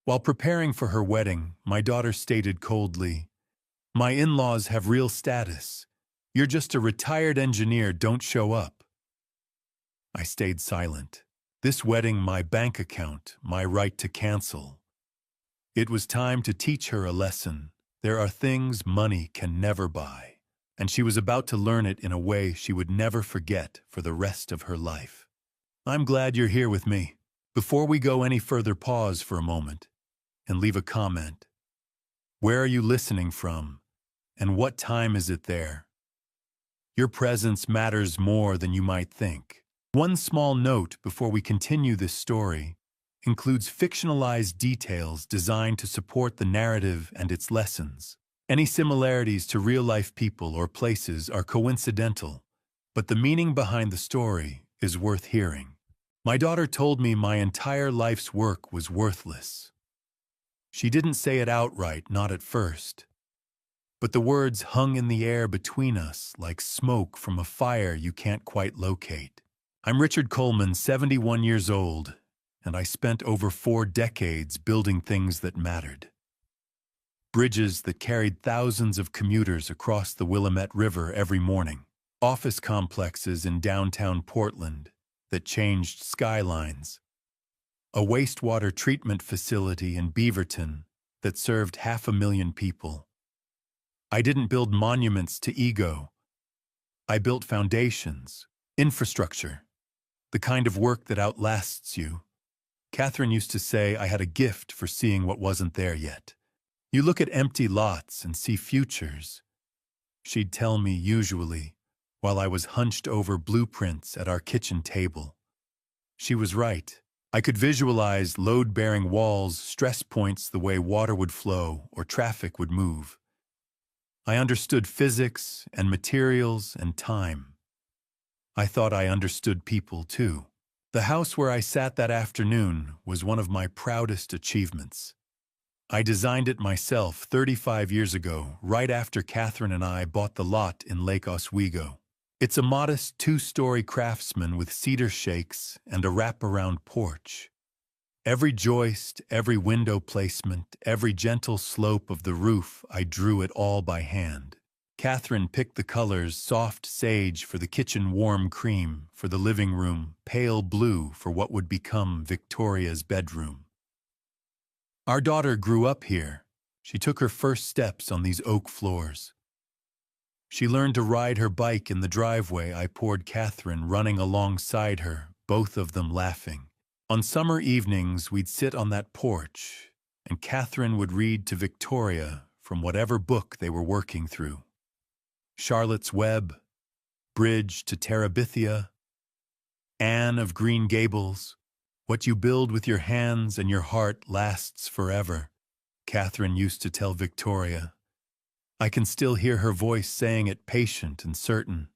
While preparing for her wedding, my daughter stated coldly, "My in-laws have real status. You're just a retired engineer, don't show up." I stayed silent. This wedding, my bank account, my right to cancel. It was time to teach her a lesson. There are things money can never buy, and she was about to learn it in a way she would never forget for the rest of her life. I'm glad you're here with me. Before we go any further, pause for a moment and leave a comment. Where are you listening from, and what time is it there? Your presence matters more than you might think. One small note before we continue this story includes fictionalized details designed to support the narrative and its lessons. Any similarities to real-life people or places are coincidental, but the meaning behind the story is worth hearing. My daughter told me my entire life's work was worthless. She didn't say it outright, not at first, but the words hung in the air between us like smoke from a fire you can't quite locate. I'm Richard Coleman, 71 years old, and I spent over 4 decades building things that mattered. Bridges that carried thousands of commuters across the Willamette River every morning. Office complexes in downtown Portland that changed skylines. A wastewater treatment facility in Beaverton that served 500,000 people. I didn't build monuments to ego. I built foundations, infrastructure, the kind of work that outlasts you. Catherine used to say I had a gift for seeing what wasn't there yet. You look at empty lots and see futures. She'd tell me usually, while I was hunched over blueprints at our kitchen table. She was right. I could visualize load-bearing walls, stress points, the way water would flow or traffic would move. I understood physics and materials and time. I thought I understood people too. The house where I sat that afternoon was one of my proudest achievements. I designed it myself 35 years ago, right after Catherine and I bought the lot in Lake Oswego. It's a modest 2-story craftsman with cedar shakes and a wraparound porch. Every joist, every window placement, every gentle slope of the roof, I drew it all by hand. Catherine picked the colors: soft sage for the kitchen, warm cream for the living room, pale blue for what would become Victoria's bedroom. Our daughter grew up here. She took her first steps on these oak floors. She learned to ride her bike in the driveway. I poured Catherine running alongside her, both of them laughing. On summer evenings, we'd sit on that porch, and Catherine would read to Victoria from whatever book they were working through. Charlotte's Web, Bridge to Terabithia, Anne of Green Gables. What you build with your hands and your heart lasts forever, Catherine used to tell Victoria. I can still hear her voice saying it, patient and certain.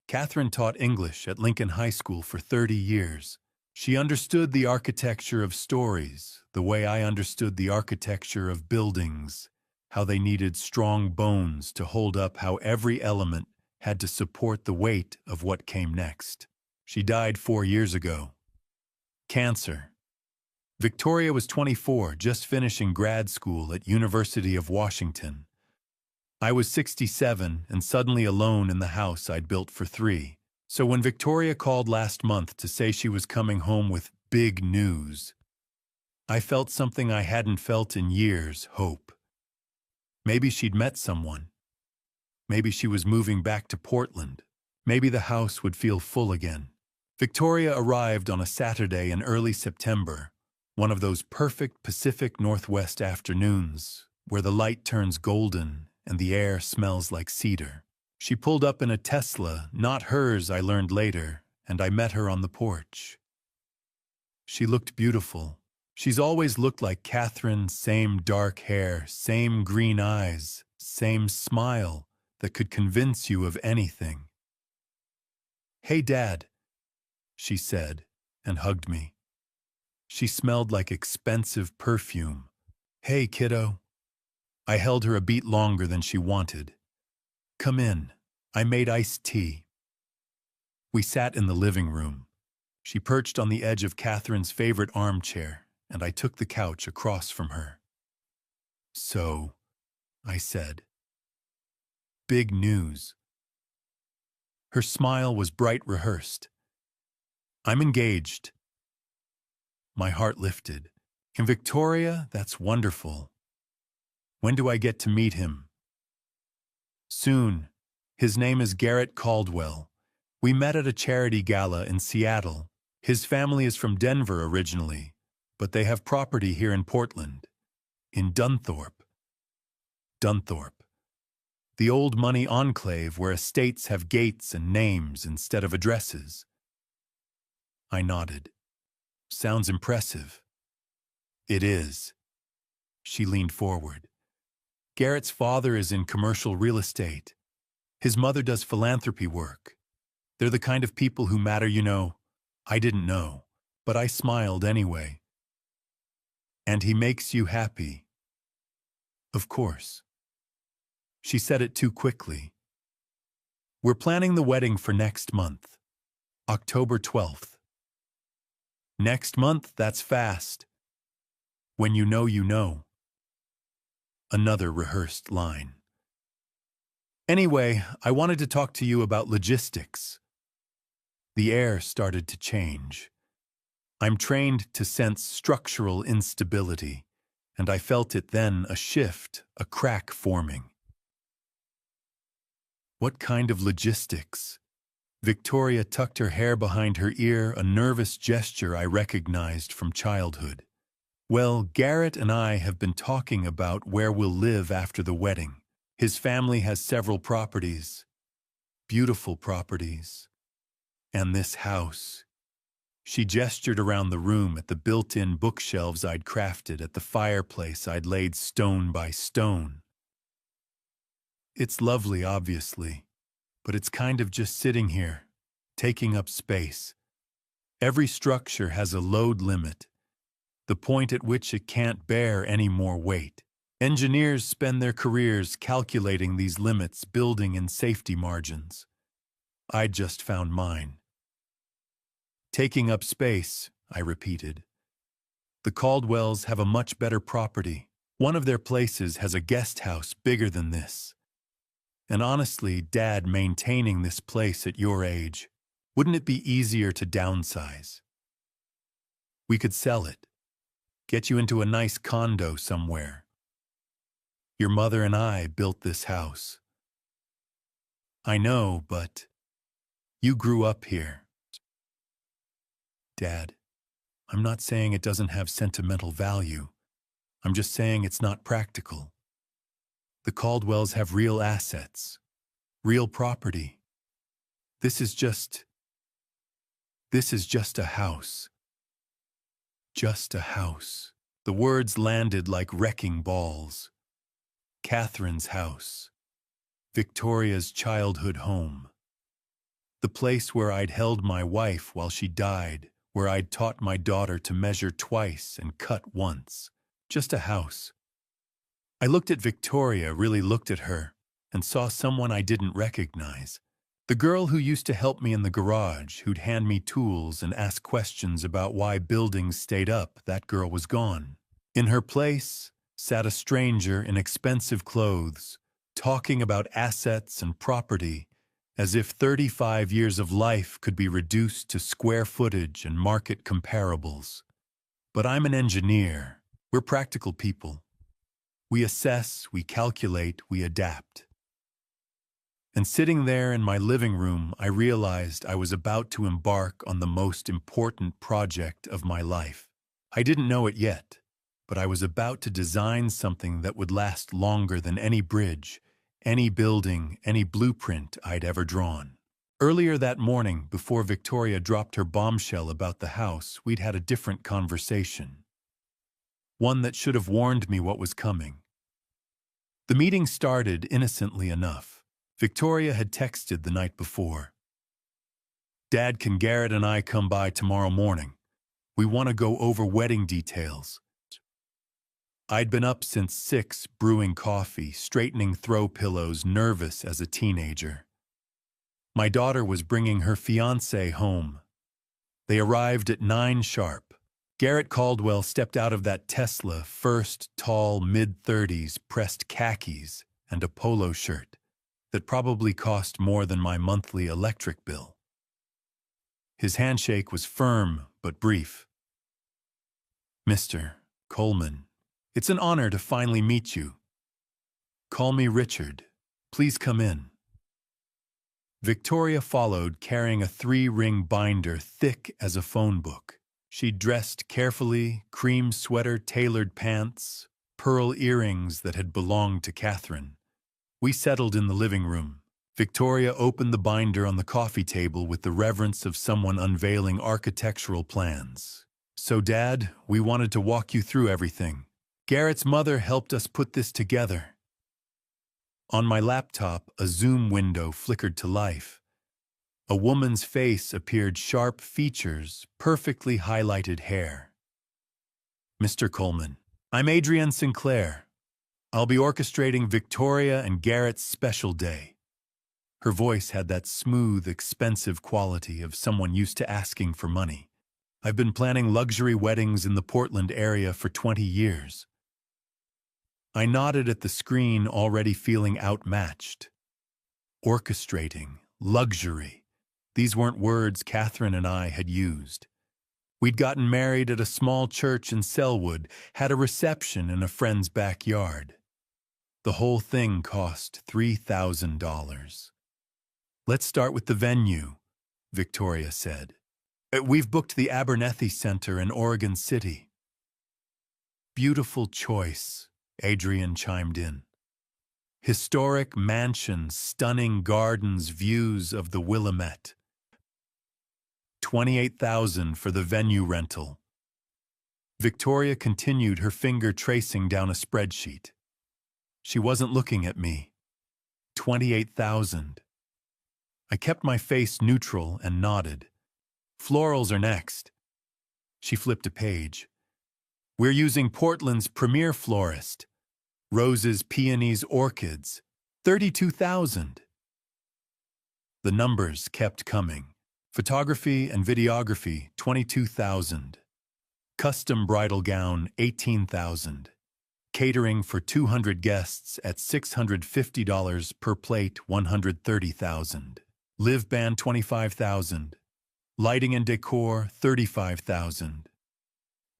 Catherine taught English at Lincoln High School for 30 years. She understood the architecture of stories, the way I understood the architecture of buildings, how they needed strong bones to hold up, how every element had to support the weight of what came next. She died 4 years ago. Cancer. Victoria was 24, just finishing grad school at University of Washington. I was 67 and suddenly alone in the house I'd built for 3. So when Victoria called last month to say she was coming home with big news, I felt something I hadn't felt in years: hope. Maybe she'd met someone. Maybe she was moving back to Portland. Maybe the house would feel full again. Victoria arrived on a Saturday in early September, one of those perfect Pacific Northwest afternoons where the light turns golden and the air smells like cedar. She pulled up in a Tesla, not hers, I learned later, and I met her on the porch. She looked beautiful. She's always looked like Catherine, same dark hair, same green eyes, same smile that could convince you of anything. "Hey, Dad," she said, and hugged me. She smelled like expensive perfume. "Hey, kiddo." I held her a beat longer than she wanted. "Come in. I made iced tea." We sat in the living room. She perched on the edge of Catherine's favorite armchair, and I took the couch across from her. "So," I said. "Big news." Her smile was bright rehearsed. "I'm engaged." My heart lifted. "In Victoria? That's wonderful. When do I get to meet him?" "Soon. His name is Garrett Caldwell. We met at a charity gala in Seattle. His family is from Denver originally, but they have property here in Portland, in Dunthorpe. Dunthorpe. The old money enclave where estates have gates and names instead of addresses." I nodded. "Sounds impressive." "It is." She leaned forward. "Garrett's father is in commercial real estate. His mother does philanthropy work. They're the kind of people who matter, you know." I didn't know, but I smiled anyway. "And he makes you happy?" "Of course." She said it too quickly. "We're planning the wedding for next month, October 12th. "Next month? That's fast." "When you know, you know." Another rehearsed line. "Anyway, I wanted to talk to you about logistics." The air started to change. I'm trained to sense structural instability, and I felt it then, a shift, a crack forming. "What kind of logistics?" Victoria tucked her hair behind her ear, a nervous gesture I recognized from childhood. "Well, Garrett and I have been talking about where we'll live after the wedding. His family has several properties, beautiful properties. And this house." She gestured around the room at the built-in bookshelves I'd crafted, at the fireplace I'd laid stone by stone. "It's lovely, obviously, but it's kind of just sitting here, taking up space. Every structure has a load limit, the point at which it can't bear any more weight. Engineers spend their careers calculating these limits, building in safety margins. I'd just found mine." "Taking up space," I repeated. "The Caldwells have a much better property. One of their places has a guest house bigger than this. And honestly, Dad, maintaining this place at your age, wouldn't it be easier to downsize? We could sell it, get you into a nice condo somewhere. Your mother and I built this house." "I know, but you grew up here." "Dad, I'm not saying it doesn't have sentimental value. I'm just saying it's not practical. The Caldwells have real assets, real property. This is just a house. Just a house." The words landed like wrecking balls. Catherine's house. Victoria's childhood home. The place where I'd held my wife while she died, where I'd taught my daughter to measure twice and cut once. Just a house. I looked at Victoria, really looked at her, and saw someone I didn't recognize. The girl who used to help me in the garage, who'd hand me tools and ask questions about why buildings stayed up, that girl was gone. In her place sat a stranger in expensive clothes, talking about assets and property, as if 35 years of life could be reduced to square footage and market comparables. But I'm an engineer. We're practical people. We assess, we calculate, we adapt. And sitting there in my living room, I realized I was about to embark on the most important project of my life. I didn't know it yet, but I was about to design something that would last longer than any bridge, any building, any blueprint I'd ever drawn. Earlier that morning, before Victoria dropped her bombshell about the house, we'd had a different conversation. One that should have warned me what was coming. The meeting started innocently enough. Victoria had texted the night before. "Dad, can Garrett and I come by tomorrow morning? We want to go over wedding details." I'd been up since 6, brewing coffee, straightening throw pillows, nervous as a teenager. My daughter was bringing her fiancé home. They arrived at 9 sharp. Garrett Caldwell stepped out of that Tesla, first tall, mid-30s, pressed khakis and a polo shirt that probably cost more than my monthly electric bill. His handshake was firm but brief. "Mr. Coleman, it's an honor to finally meet you. Call me Richard. Please come in." Victoria followed, carrying a 3-ring binder thick as a phone book. She dressed carefully, cream sweater, tailored pants, pearl earrings that had belonged to Catherine. We settled in the living room. Victoria opened the binder on the coffee table with the reverence of someone unveiling architectural plans. "So, Dad, we wanted to walk you through everything. Garrett's mother helped us put this together." On my laptop, a Zoom window flickered to life. A woman's face appeared, sharp features, perfectly highlighted hair. "Mr. Coleman, I'm Adrienne Sinclair. I'll be orchestrating Victoria and Garrett's special day." Her voice had that smooth, expensive quality of someone used to asking for money. "I've been planning luxury weddings in the Portland area for 20 years. I nodded at the screen, already feeling outmatched. Orchestrating, luxury. These weren't words Catherine and I had used. We'd gotten married at a small church in Selwood, had a reception in a friend's backyard. The whole thing cost $3,000. "Let's start with the venue," Victoria said. "We've booked the Abernethy Center in Oregon City." "Beautiful choice," Adrienne chimed in. "Historic mansions, stunning gardens, views of the Willamette. $28,000 for the venue rental." Victoria continued, her finger tracing down a spreadsheet. She wasn't looking at me. 28,000. I kept my face neutral and nodded. "Florals are next." She flipped a page. "We're using Portland's premier florist. Roses, peonies, orchids. 32,000. The numbers kept coming. Photography and videography, 22,000. Custom bridal gown, 18,000. Catering for 200 guests at $650 per plate, 130,000. Live band, 25,000. Lighting and decor, 35,000.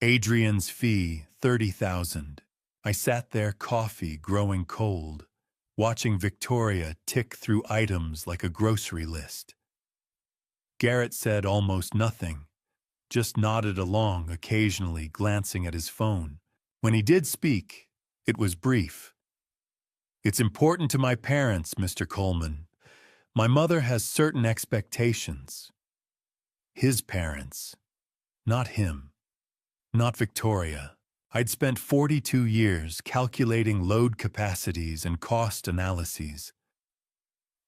Adrienne's fee, 30,000. I sat there, coffee growing cold, watching Victoria tick through items like a grocery list. Garrett said almost nothing, just nodded along, occasionally glancing at his phone. When he did speak, it was brief. "It's important to my parents, Mr. Coleman. My mother has certain expectations." His parents, not him, not Victoria. I'd spent 42 years calculating load capacities and cost analyses.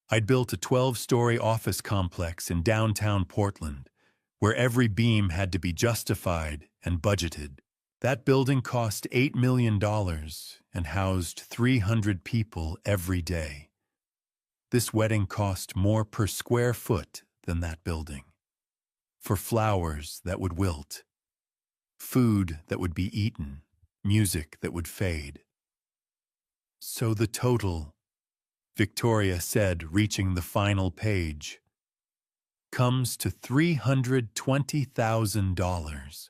I'd built a 12-story office complex in downtown Portland, where every beam had to be justified and budgeted. That building cost $8 million and housed 300 people every day. This wedding cost more per square foot than that building. For flowers that would wilt, food that would be eaten, music that would fade. "So the total," Victoria said, reaching the final page, "comes to $320,000.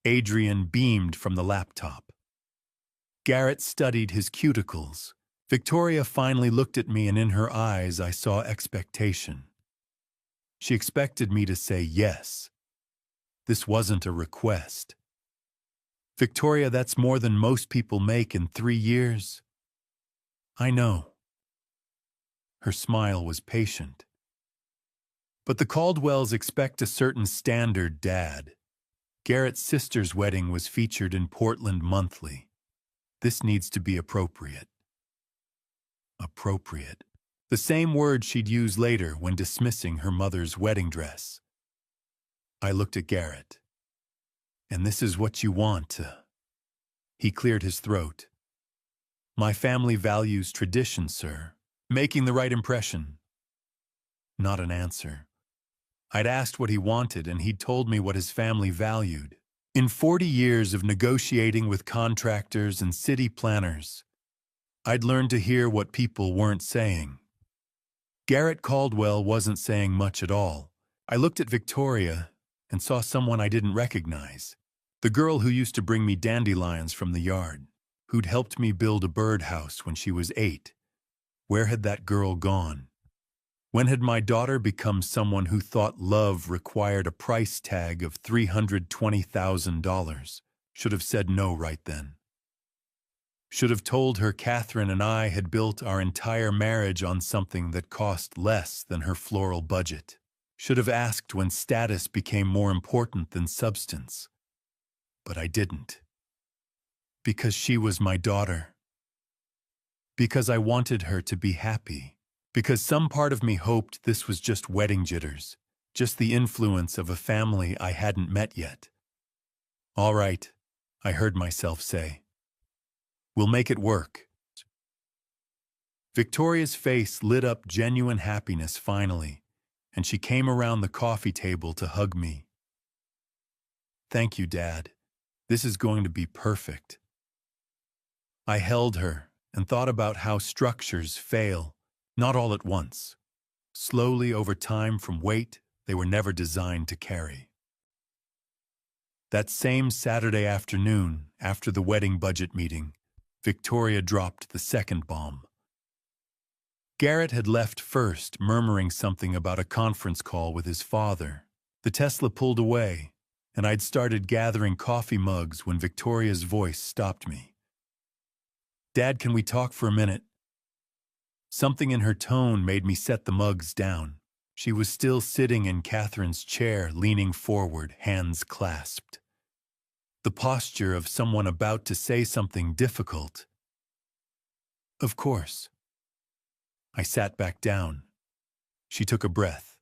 Adrienne beamed from the laptop. Garrett studied his cuticles. Victoria finally looked at me, and in her eyes I saw expectation. She expected me to say yes. This wasn't a request. "Victoria, that's more than most people make in 3 years." "I know." Her smile was patient. "But the Caldwells expect a certain standard, Dad. Garrett's sister's wedding was featured in Portland Monthly. This needs to be appropriate." Appropriate. The same word she'd use later when dismissing her mother's wedding dress. I looked at Garrett. "And this is what you want?" He cleared his throat. "My family values tradition, sir. Making the right impression." Not an answer. I'd asked what he wanted, and he'd told me what his family valued. In 40 years of negotiating with contractors and city planners, I'd learned to hear what people weren't saying. Garrett Caldwell wasn't saying much at all. I looked at Victoria and saw someone I didn't recognize. The girl who used to bring me dandelions from the yard, who'd helped me build a birdhouse when she was 8. Where had that girl gone? When had my daughter become someone who thought love required a price tag of $320,000? Should have said no right then. Should have told her Catherine and I had built our entire marriage on something that cost less than her floral budget. Should have asked when status became more important than substance. But I didn't. Because she was my daughter. Because I wanted her to be happy. Because some part of me hoped this was just wedding jitters, just the influence of a family I hadn't met yet. All right, I heard myself say. We'll make it work. Victoria's face lit up genuine happiness finally, and she came around the coffee table to hug me. Thank you, Dad. This is going to be perfect. I held her and thought about how structures fail, not all at once, slowly over time from weight they were never designed to carry. That same Saturday afternoon, after the wedding budget meeting, Victoria dropped the second bomb. Garrett had left first, murmuring something about a conference call with his father. The Tesla pulled away, and I'd started gathering coffee mugs when Victoria's voice stopped me. Dad, can we talk for a minute? Something in her tone made me set the mugs down. She was still sitting in Catherine's chair, leaning forward, hands clasped. The posture of someone about to say something difficult. Of course. I sat back down. She took a breath.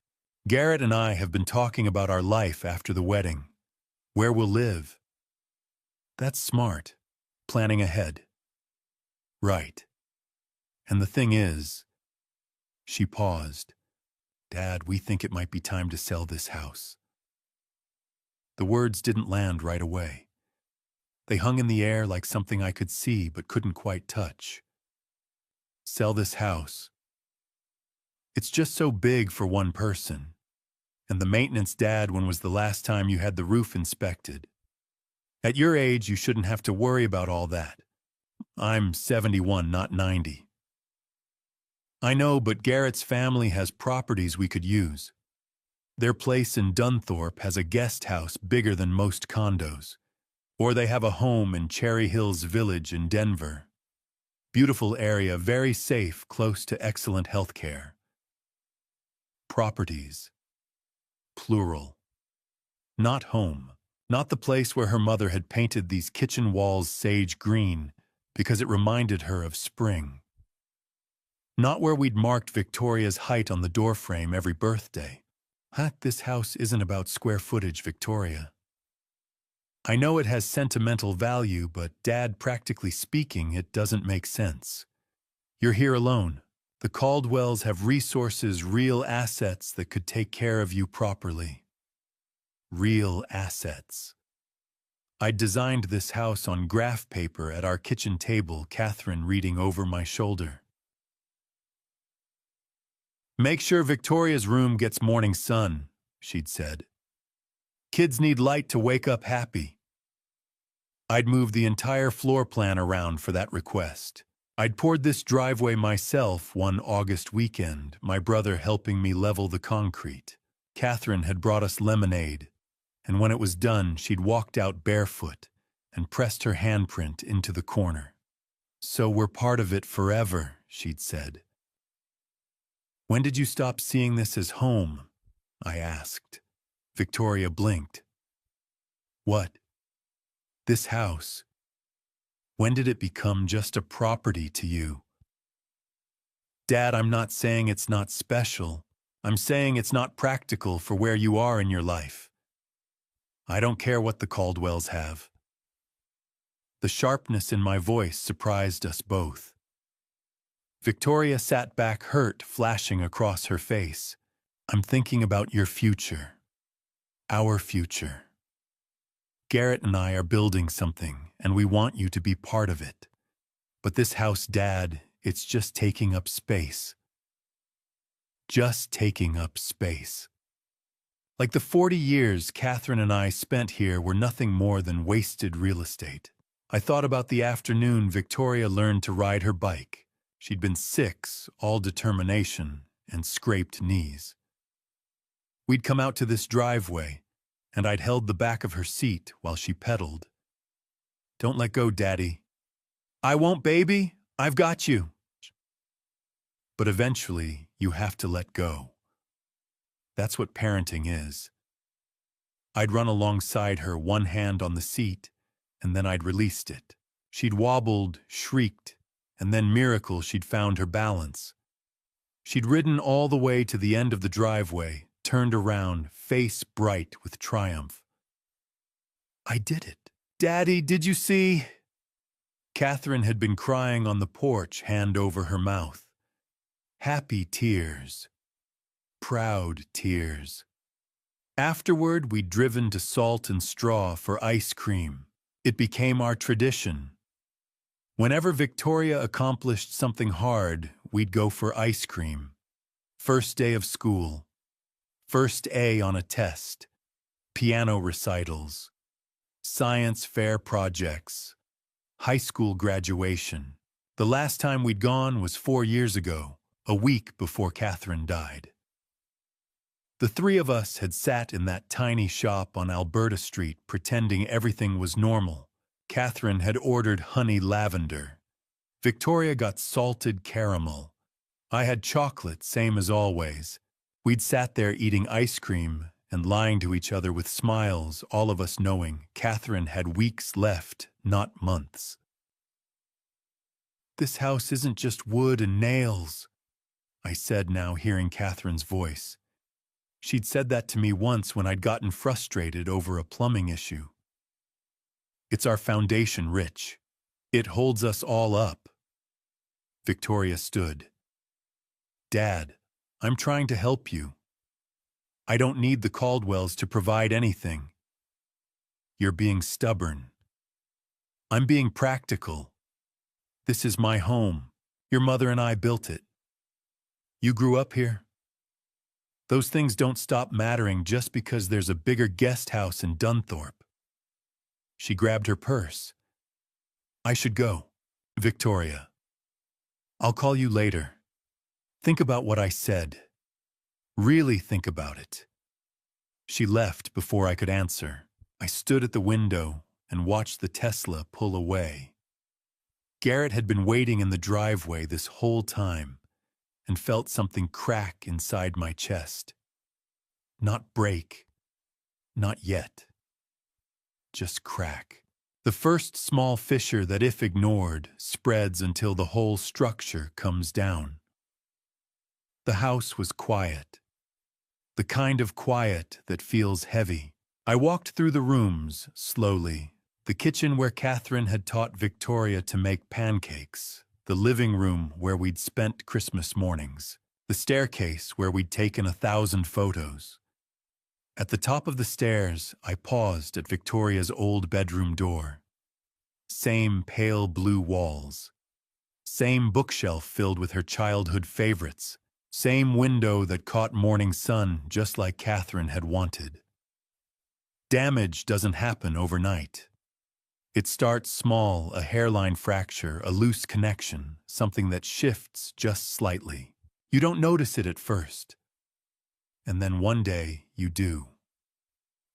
Garrett and I have been talking about our life after the wedding. Where we'll live. That's smart. Planning ahead. Right. And the thing is, she paused. Dad, we think it might be time to sell this house. The words didn't land right away. They hung in the air like something I could see but couldn't quite touch. Sell this house. It's just so big for one person. And the maintenance, Dad, when was the last time you had the roof inspected? At your age, you shouldn't have to worry about all that. I'm 71, not 90. I know, but Garrett's family has properties we could use. Their place in Dunthorpe has a guest house bigger than most condos. Or they have a home in Cherry Hills Village in Denver. Beautiful area, very safe, close to excellent health care. Properties. Plural. Not home. Not the place where her mother had painted these kitchen walls sage green because it reminded her of spring. Not where we'd marked Victoria's height on the doorframe every birthday. This house isn't about square footage, Victoria. I know it has sentimental value, but Dad, practically speaking, it doesn't make sense. You're here alone. The Caldwells have resources, real assets that could take care of you properly. Real assets. I'd designed this house on graph paper at our kitchen table, Catherine reading over my shoulder. Make sure Victoria's room gets morning sun, she'd said. Kids need light to wake up happy. I'd moved the entire floor plan around for that request. I'd poured this driveway myself one August weekend, my brother helping me level the concrete. Catherine had brought us lemonade, and when it was done, she'd walked out barefoot and pressed her handprint into the corner. So we're part of it forever, she'd said. When did you stop seeing this as home? I asked. Victoria blinked. What? This house. When did it become just a property to you? Dad, I'm not saying it's not special. I'm saying it's not practical for where you are in your life. I don't care what the Caldwells have. The sharpness in my voice surprised us both. Victoria sat back, hurt flashing across her face. I'm thinking about your future. Our future. Garrett and I are building something, and we want you to be part of it. But this house, Dad, it's just taking up space. Just taking up space. Like the 40 years Catherine and I spent here were nothing more than wasted real estate. I thought about the afternoon Victoria learned to ride her bike. She'd been 6, all determination, and scraped knees. We'd come out to this driveway, and I'd held the back of her seat while she pedaled. "Don't let go, Daddy." "I won't, baby. I've got you." But eventually, you have to let go. That's what parenting is. I'd run alongside her, one hand on the seat, and then I'd released it. She'd wobbled, shrieked, and then, miracle, she'd found her balance. She'd ridden all the way to the end of the driveway, turned around, face bright with triumph. "I did it. Daddy, did you see?" Catherine had been crying on the porch, hand over her mouth. Happy tears. Proud tears. Afterward, we'd driven to Salt and Straw for ice cream. It became our tradition. Whenever Victoria accomplished something hard, we'd go for ice cream. First day of school. First A on a test. Piano recitals. Science fair projects. High school graduation. The last time we'd gone was 4 years ago, a week before Catherine died. The 3 of us had sat in that tiny shop on Alberta Street pretending everything was normal. Catherine had ordered honey lavender. Victoria got salted caramel. I had chocolate, same as always. We'd sat there eating ice cream and lying to each other with smiles, all of us knowing Catherine had weeks left, not months. "This house isn't just wood and nails," I said now, hearing Catherine's voice. She'd said that to me once when I'd gotten frustrated over a plumbing issue. "It's our foundation, Rich. It holds us all up." Victoria stood. "Dad, I'm trying to help you. I don't need the Caldwells to provide anything. You're being stubborn. I'm being practical. This is my home. Your mother and I built it. You grew up here. Those things don't stop mattering just because there's a bigger guest house in Dunthorpe." She grabbed her purse. "I should go, Victoria. I'll call you later. Think about what I said. Really think about it." She left before I could answer. I stood at the window and watched the Tesla pull away. Garrett had been waiting in the driveway this whole time, and felt something crack inside my chest. Not break. Not yet. Just crack. The first small fissure that, if ignored, spreads until the whole structure comes down. The house was quiet. The kind of quiet that feels heavy. I walked through the rooms, slowly. The kitchen where Catherine had taught Victoria to make pancakes. The living room where we'd spent Christmas mornings. The staircase where we'd taken 1,000 photos. At the top of the stairs, I paused at Victoria's old bedroom door. Same pale blue walls. Same bookshelf filled with her childhood favorites. Same window that caught morning sun just like Catherine had wanted. Damage doesn't happen overnight. It starts small, a hairline fracture, a loose connection, something that shifts just slightly. You don't notice it at first. And then one day, you do.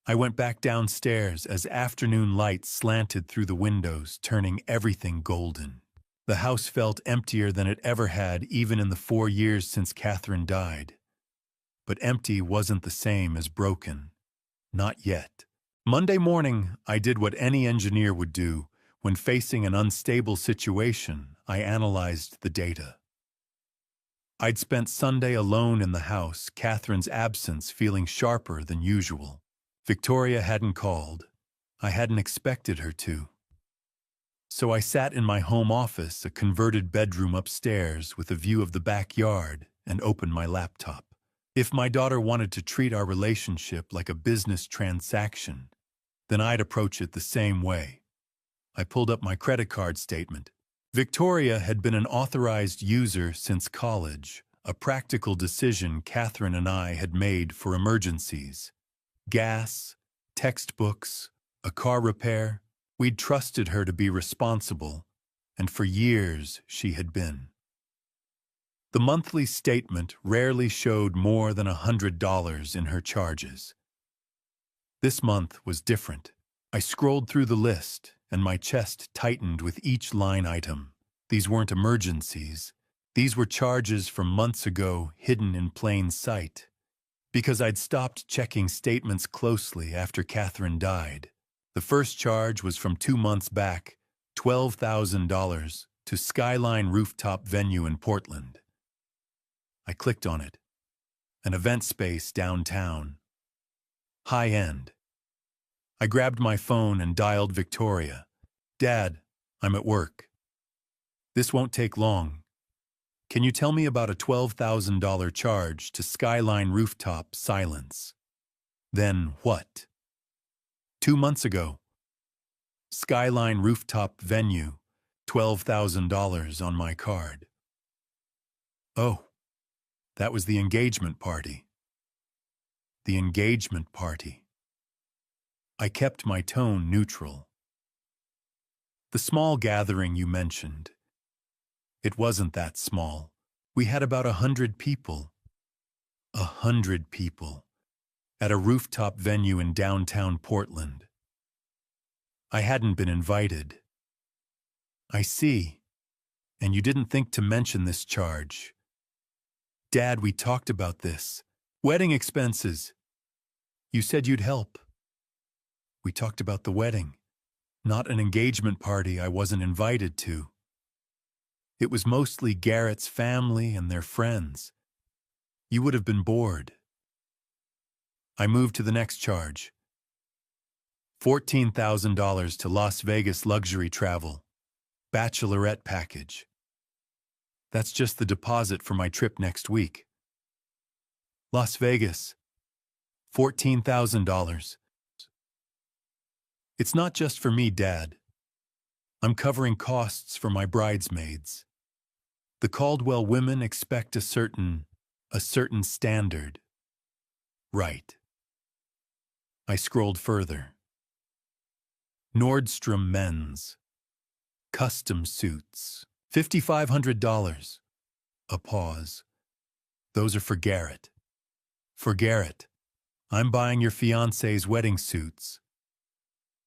I went back downstairs as afternoon light slanted through the windows, turning everything golden. The house felt emptier than it ever had, even in the 4 years since Catherine died. But empty wasn't the same as broken. Not yet. Monday morning, I did what any engineer would do. When facing an unstable situation, I analyzed the data. I'd spent Sunday alone in the house, Catherine's absence feeling sharper than usual. Victoria hadn't called. I hadn't expected her to. So I sat in my home office, a converted bedroom upstairs with a view of the backyard, and opened my laptop. If my daughter wanted to treat our relationship like a business transaction, then I'd approach it the same way. I pulled up my credit card statement. Victoria had been an authorized user since college, a practical decision Catherine and I had made for emergencies. Gas, textbooks, a car repair. We'd trusted her to be responsible, and for years she had been. The monthly statement rarely showed more than $100 in her charges. This month was different. I scrolled through the list, and my chest tightened with each line item. These weren't emergencies. These were charges from months ago hidden in plain sight. Because I'd stopped checking statements closely after Catherine died. The first charge was from 2 months back, $12,000 to Skyline Rooftop Venue in Portland. I clicked on it. An event space downtown. High end. I grabbed my phone and dialed Victoria. "Dad, I'm at work. This won't take long. Can you tell me about a $12,000 charge to Skyline Rooftop?" Silence. Then what? 2 months ago. Skyline Rooftop Venue, $12,000 on my card. Oh, that was the engagement party. The engagement party. I kept my tone neutral. The small gathering you mentioned. It wasn't that small. We had about 100 people. 100 people. At a rooftop venue in downtown Portland. I hadn't been invited. I see. And you didn't think to mention this charge. Dad, we talked about this. Wedding expenses. You said you'd help. We talked about the wedding, not an engagement party I wasn't invited to. It was mostly Garrett's family and their friends. You would have been bored. I moved to the next charge. $14,000 to Las Vegas luxury travel, bachelorette package. That's just the deposit for my trip next week. Las Vegas, $14,000. It's not just for me, Dad. I'm covering costs for my bridesmaids. The Caldwell women expect a certain standard. Right. I scrolled further. Nordstrom men's. Custom suits. $5,500. A pause. Those are for Garrett. For Garrett. I'm buying your fiancé's wedding suits.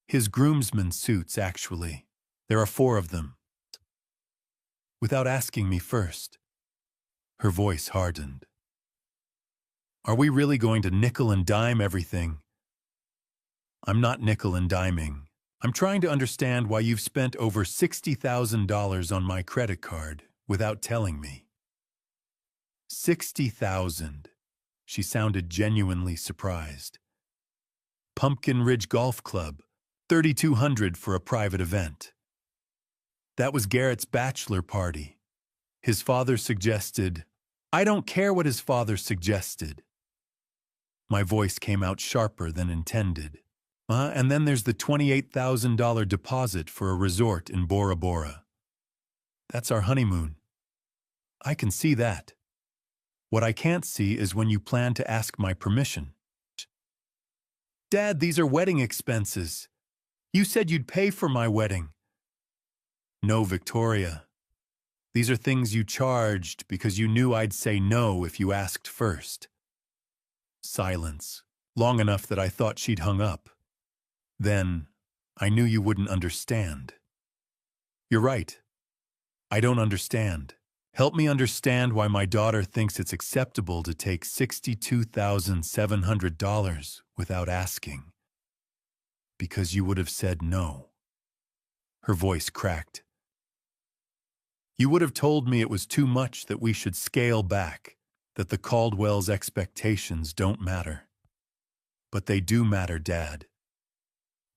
His groomsmen suits, actually. There are 4 of them. Without asking me first. Her voice hardened. Are we really going to nickel and dime everything? I'm not nickel and diming. I'm trying to understand why you've spent over $60,000 on my credit card without telling me. $60,000. She sounded genuinely surprised. Pumpkin Ridge Golf Club, $3,200 for a private event. That was Garrett's bachelor party. His father suggested, I don't care what his father suggested. My voice came out sharper than intended. And then there's the $28,000 deposit for a resort in Bora Bora. That's our honeymoon. I can see that. What I can't see is when you plan to ask my permission. Dad, these are wedding expenses. You said you'd pay for my wedding. No, Victoria. These are things you charged because you knew I'd say no if you asked first. Silence, long enough that I thought she'd hung up. Then, I knew you wouldn't understand. You're right. I don't understand. Help me understand why my daughter thinks it's acceptable to take $62,700 without asking. Because you would have said no. Her voice cracked. You would have told me it was too much, that we should scale back, that the Caldwell's expectations don't matter. But they do matter, Dad.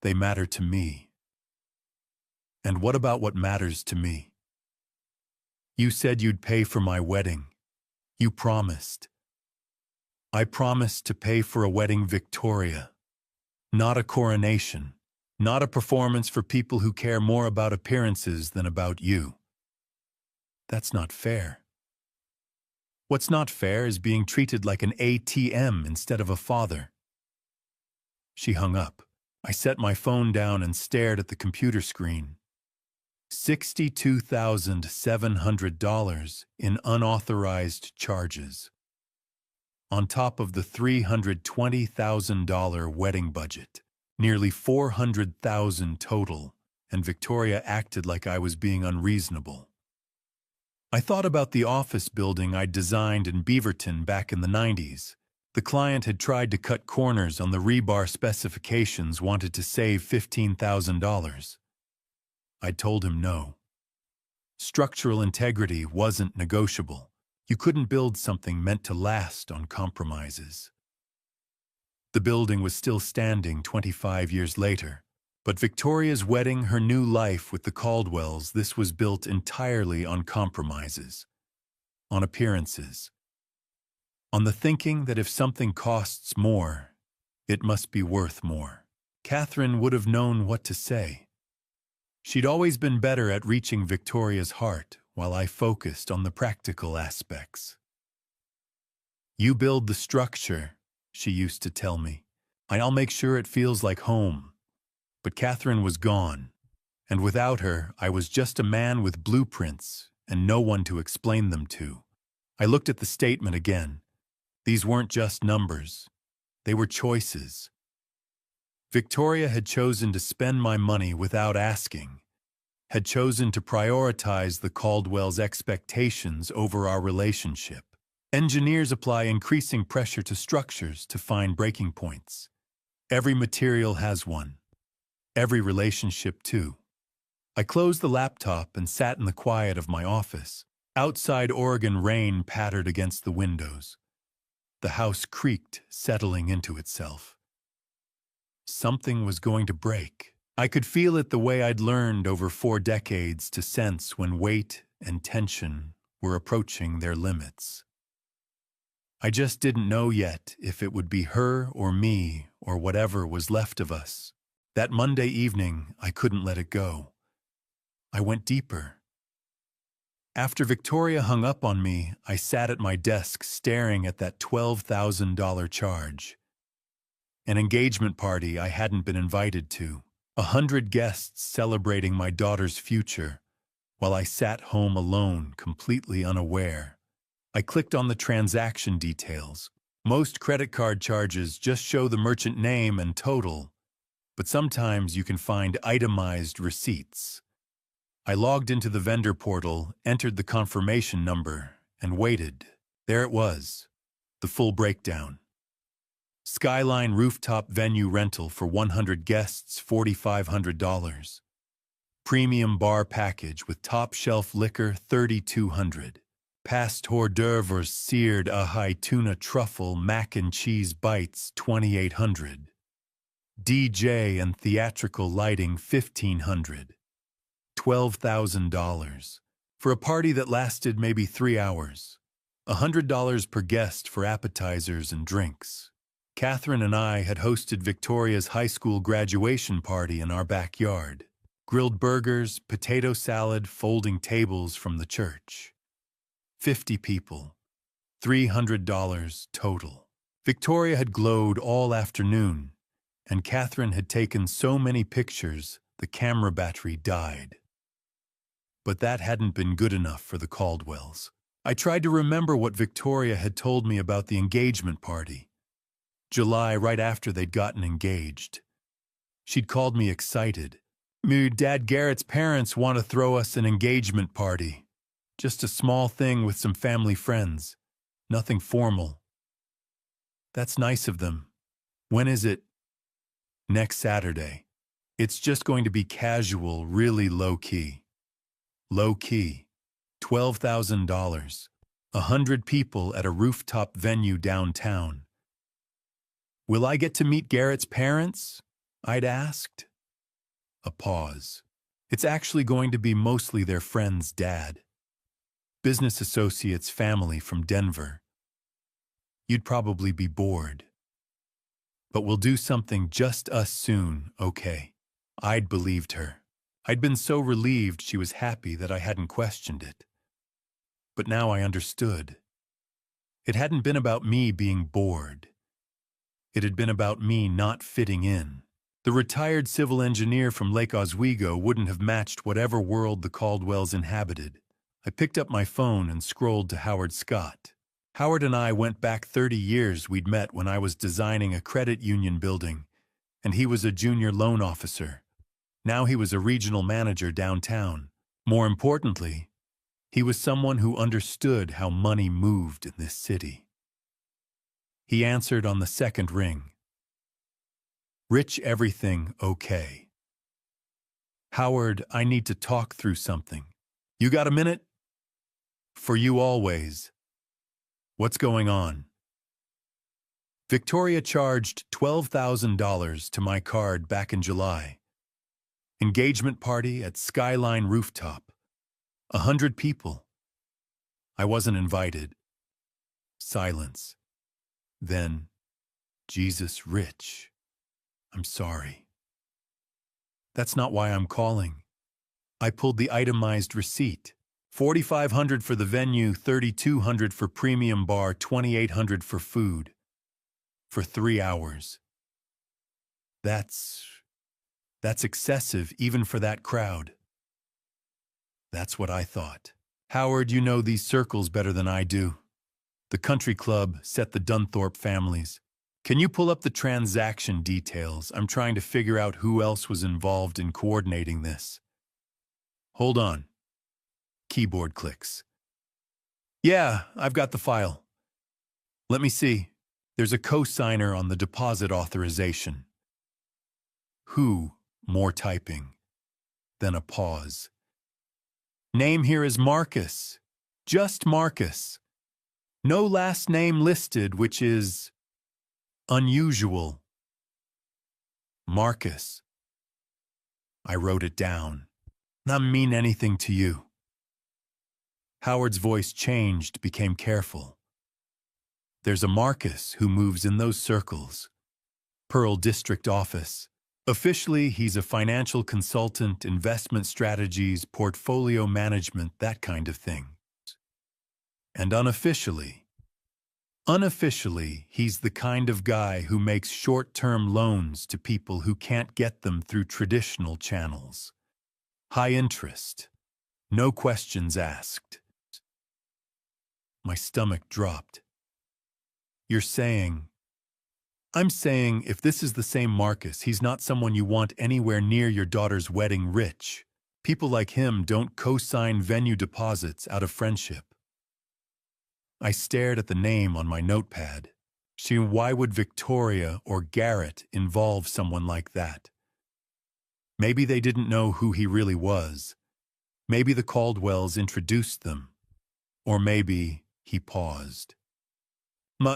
They matter to me. And what about what matters to me? You said you'd pay for my wedding. You promised. I promised to pay for a wedding, Victoria. Not a coronation. Not a performance for people who care more about appearances than about you. That's not fair. What's not fair is being treated like an ATM instead of a father. She hung up. I set my phone down and stared at the computer screen. $62,700 in unauthorized charges. On top of the $320,000 wedding budget. Nearly $400,000 total, and Victoria acted like I was being unreasonable. I thought about the office building I'd designed in Beaverton back in the 90s. The client had tried to cut corners on the rebar specifications, wanted to save $15,000. I'd told him no. Structural integrity wasn't negotiable. You couldn't build something meant to last on compromises. The building was still standing 25 years later, but Victoria's wedding, her new life with the Caldwells, this was built entirely on compromises, on appearances, on the thinking that if something costs more, it must be worth more. Catherine would have known what to say. She'd always been better at reaching Victoria's heart while I focused on the practical aspects. You build the structure, she used to tell me. I'll make sure it feels like home. But Catherine was gone, and without her, I was just a man with blueprints and no one to explain them to. I looked at the statement again. These weren't just numbers. They were choices. Victoria had chosen to spend my money without asking, had chosen to prioritize the Caldwells' expectations over our relationship. Engineers apply increasing pressure to structures to find breaking points. Every material has one. Every relationship, too. I closed the laptop and sat in the quiet of my office. Outside, Oregon rain pattered against the windows. The house creaked, settling into itself. Something was going to break. I could feel it the way I'd learned over 4 decades to sense when weight and tension were approaching their limits. I just didn't know yet if it would be her or me or whatever was left of us. That Monday evening, I couldn't let it go. I went deeper. After Victoria hung up on me, I sat at my desk staring at that $12,000 charge. An engagement party I hadn't been invited to. 100 guests celebrating my daughter's future, while I sat home alone, completely unaware. I clicked on the transaction details. Most credit card charges just show the merchant name and total, but sometimes you can find itemized receipts. I logged into the vendor portal, entered the confirmation number, and waited. There it was, the full breakdown. Skyline rooftop venue rental for 100 guests, $4,500. Premium bar package with top-shelf liquor, $3,200. Past hors d'oeuvres, seared ahi tuna truffle, mac and cheese bites, $2,800. DJ and theatrical lighting, $1,500. $12,000. For a party that lasted maybe 3 hours. $100 per guest for appetizers and drinks. Catherine and I had hosted Victoria's high school graduation party in our backyard. Grilled burgers, potato salad, folding tables from the church. 50 people. $300 total. Victoria had glowed all afternoon, and Catherine had taken so many pictures the camera battery died. But that hadn't been good enough for the Caldwells. I tried to remember what Victoria had told me about the engagement party. July, right after they'd gotten engaged. She'd called me excited. Dad Garrett's parents want to throw us an engagement party. Just a small thing with some family friends. Nothing formal. That's nice of them. When is it? Next Saturday. It's just going to be casual, really low-key. Low-key. $12,000. 100 people at a rooftop venue downtown. Will I get to meet Garrett's parents? I'd asked. A pause. It's actually going to be mostly their friend's dad. Business associates' family from Denver. You'd probably be bored. But we'll do something just us soon, okay? I'd believed her. I'd been so relieved she was happy that I hadn't questioned it. But now I understood. It hadn't been about me being bored. It had been about me not fitting in. The retired civil engineer from Lake Oswego wouldn't have matched whatever world the Caldwells inhabited. I picked up my phone and scrolled to Howard Scott. Howard and I went back 30 years. We'd met when I was designing a credit union building, and he was a junior loan officer. Now he was a regional manager downtown. More importantly, he was someone who understood how money moved in this city. He answered on the second ring. Rich, everything okay? Howard, I need to talk through something. You got a minute? For you always. What's going on? Victoria charged $12,000 to my card back in July. Engagement party at Skyline Rooftop. 100 people. I wasn't invited. Silence. Then, Jesus, Rich, I'm sorry. That's not why I'm calling. I pulled the itemized receipt. $4,500 for the venue, $3,200 for premium bar, $2,800 for food. For 3 hours. That's excessive even for that crowd. That's what I thought. Howard, you know these circles better than I do. The country club set the Dunthorpe families. Can you pull up the transaction details? I'm trying to figure out who else was involved in coordinating this. Hold on. Keyboard clicks. Yeah, I've got the file. Let me see. There's a co-signer on the deposit authorization. Who? More typing. Then a pause. Name here is Marcus. Just Marcus. No last name listed, which is unusual. Marcus. I wrote it down. Not mean anything to you. Howard's voice changed, became careful. There's a Marcus who moves in those circles. Pearl District Office. Officially, he's a financial consultant, investment strategies, portfolio management, that kind of thing. And unofficially, he's the kind of guy who makes short-term loans to people who can't get them through traditional channels. High interest. No questions asked. My stomach dropped. You're saying... I'm saying if this is the same Marcus, he's not someone you want anywhere near your daughter's wedding. Rich. People like him don't co-sign venue deposits out of friendship. I stared at the name on my notepad. Why would Victoria or Garrett involve someone like that? Maybe they didn't know who he really was. Maybe the Caldwells introduced them. Or maybe he paused.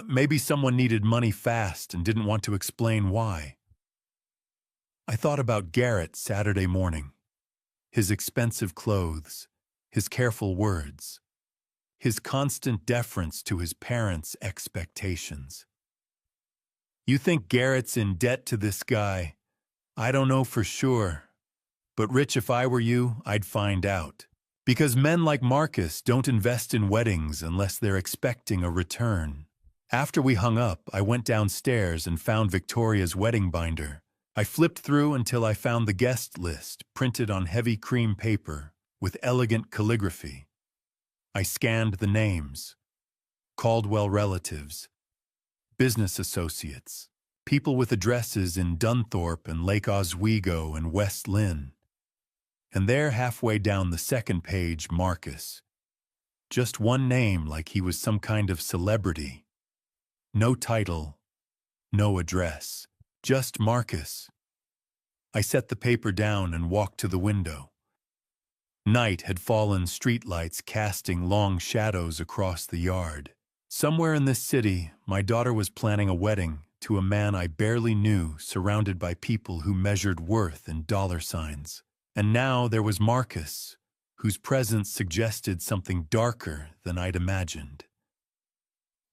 Maybe someone needed money fast and didn't want to explain why. I thought about Garrett Saturday morning. His expensive clothes, his careful words, his constant deference to his parents' expectations. You think Garrett's in debt to this guy? I don't know for sure. But Rich, if I were you, I'd find out. Because men like Marcus don't invest in weddings unless they're expecting a return. After we hung up, I went downstairs and found Victoria's wedding binder. I flipped through until I found the guest list, printed on heavy cream paper, with elegant calligraphy. I scanned the names. Caldwell relatives, business associates, people with addresses in Dunthorpe and Lake Oswego and West Lynn. And there, halfway down the second page, Marcus. Just one name, like he was some kind of celebrity. No title, no address, just Marcus. I set the paper down and walked to the window. Night had fallen, streetlights casting long shadows across the yard. Somewhere in this city, my daughter was planning a wedding to a man I barely knew, surrounded by people who measured worth in dollar signs. And now there was Marcus, whose presence suggested something darker than I'd imagined.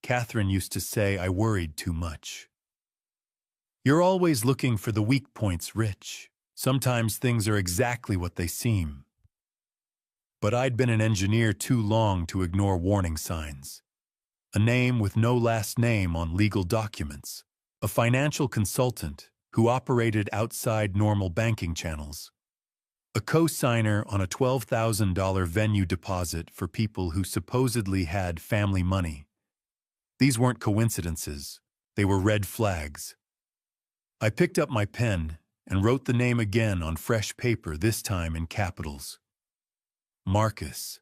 Catherine used to say I worried too much. You're always looking for the weak points, Rich. Sometimes things are exactly what they seem. But I'd been an engineer too long to ignore warning signs. A name with no last name on legal documents. A financial consultant who operated outside normal banking channels. A co-signer on a $12,000 venue deposit for people who supposedly had family money. These weren't coincidences. They were red flags. I picked up my pen and wrote the name again on fresh paper, this time in capitals. Marcus.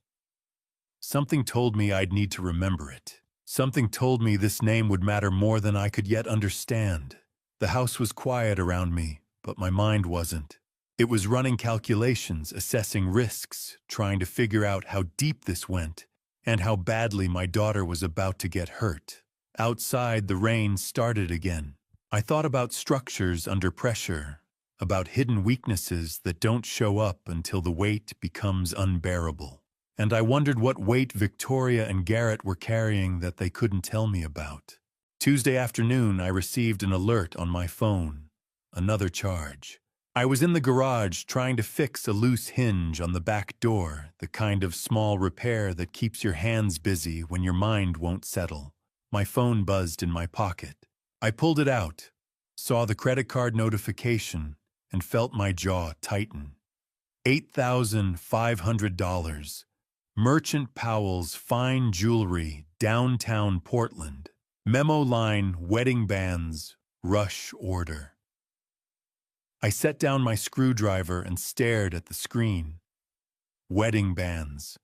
Something told me I'd need to remember it. Something told me this name would matter more than I could yet understand. The house was quiet around me, but my mind wasn't. It was running calculations, assessing risks, trying to figure out how deep this went, and how badly my daughter was about to get hurt. Outside, the rain started again. I thought about structures under pressure, about hidden weaknesses that don't show up until the weight becomes unbearable. And I wondered what weight Victoria and Garrett were carrying that they couldn't tell me about. Tuesday afternoon, I received an alert on my phone. Another charge. I was in the garage trying to fix a loose hinge on the back door, the kind of small repair that keeps your hands busy when your mind won't settle. My phone buzzed in my pocket. I pulled it out, saw the credit card notification, and felt my jaw tighten. $8,500. Merchant Powell's Fine Jewelry, downtown Portland. Memo line, wedding bands, rush order. I set down my screwdriver and stared at the screen. Wedding bands.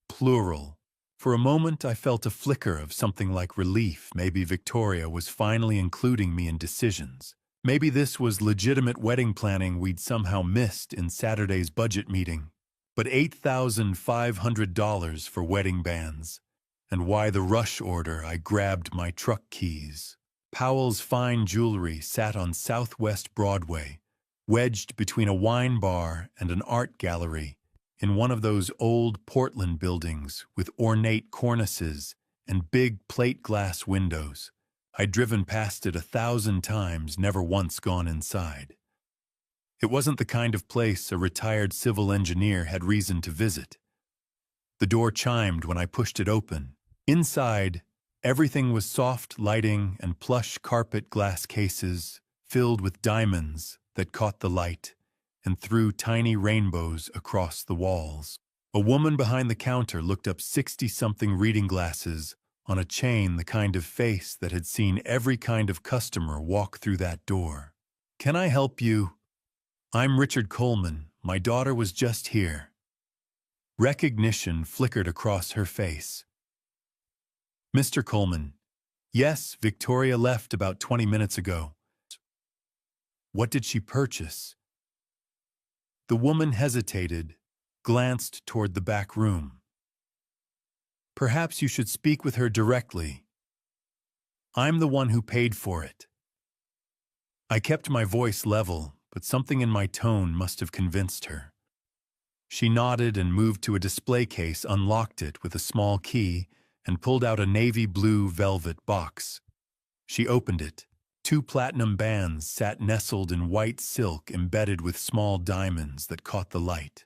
Plural. For a moment, I felt a flicker of something like relief. Maybe Victoria was finally including me in decisions. Maybe this was legitimate wedding planning we'd somehow missed in Saturday's budget meeting. But $8,500 for wedding bands. And why the rush order? I grabbed my truck keys. Powell's Fine Jewelry sat on Southwest Broadway, wedged between a wine bar and an art gallery, in one of those old Portland buildings with ornate cornices and big plate glass windows. I'd driven past it 1,000 times, never once gone inside. It wasn't the kind of place a retired civil engineer had reason to visit. The door chimed when I pushed it open. Inside, everything was soft lighting and plush carpet glass cases filled with diamonds that caught the light and threw tiny rainbows across the walls. A woman behind the counter looked up 60-something reading glasses on a chain, the kind of face that had seen every kind of customer walk through that door. "Can I help you?" "I'm Richard Coleman. My daughter was just here." Recognition flickered across her face. "Mr. Coleman." "Yes, Victoria left about 20 minutes ago." "What did she purchase?" The woman hesitated, glanced toward the back room. "Perhaps you should speak with her directly. I'm the one who paid for it." I kept my voice level, but something in my tone must have convinced her. She nodded and moved to a display case, unlocked it with a small key, and pulled out a navy blue velvet box. She opened it. 2 platinum bands sat nestled in white silk embedded with small diamonds that caught the light.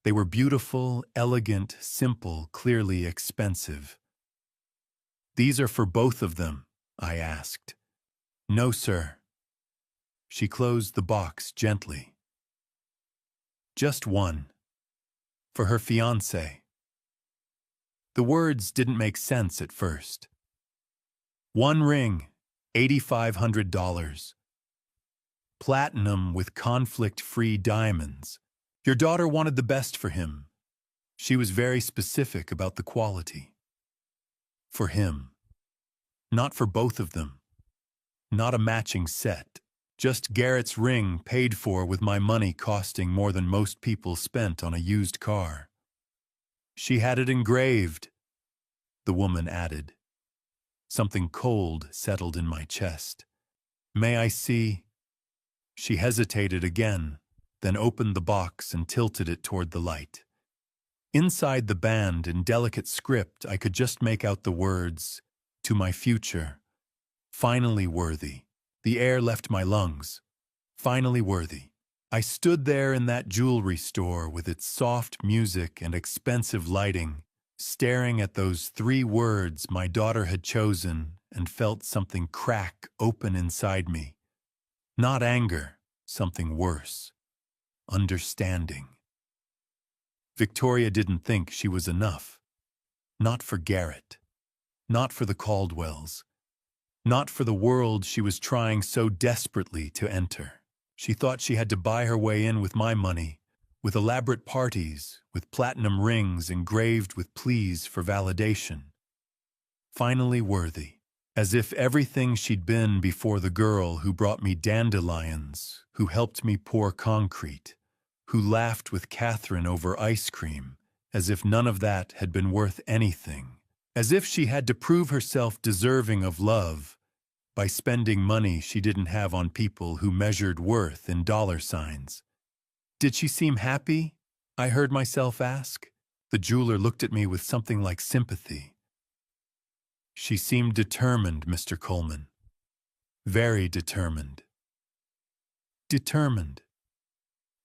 They were beautiful, elegant, simple, clearly expensive. "These are for both of them?" I asked. "No, sir." She closed the box gently. "Just one. For her fiancé." The words didn't make sense at first. "One ring, $8,500. Platinum with conflict-free diamonds. Your daughter wanted the best for him. She was very specific about the quality. For him. Not for both of them. Not a matching set. Just Garrett's ring paid for with my money costing more than most people spent on a used car. She had it engraved," the woman added. Something cold settled in my chest. "May I see?" She hesitated again, then opened the box and tilted it toward the light. Inside the band, in delicate script, I could just make out the words, "To my future. Finally worthy." The air left my lungs. Finally worthy. I stood there in that jewelry store with its soft music and expensive lighting, staring at those 3 words my daughter had chosen, and felt something crack open inside me. Not anger, something worse. Understanding. Victoria didn't think she was enough. Not for Garrett. Not for the Caldwells. Not for the world she was trying so desperately to enter. She thought she had to buy her way in with my money, with elaborate parties, with platinum rings engraved with pleas for validation. Finally worthy, as if everything she'd been before the girl who brought me dandelions, who helped me pour concrete, who laughed with Catherine over ice cream, as if none of that had been worth anything, as if she had to prove herself deserving of love by spending money she didn't have on people who measured worth in dollar signs. Did she seem happy? I heard myself ask. The jeweler looked at me with something like sympathy. She seemed determined, Mr. Coleman. Very determined. Determined.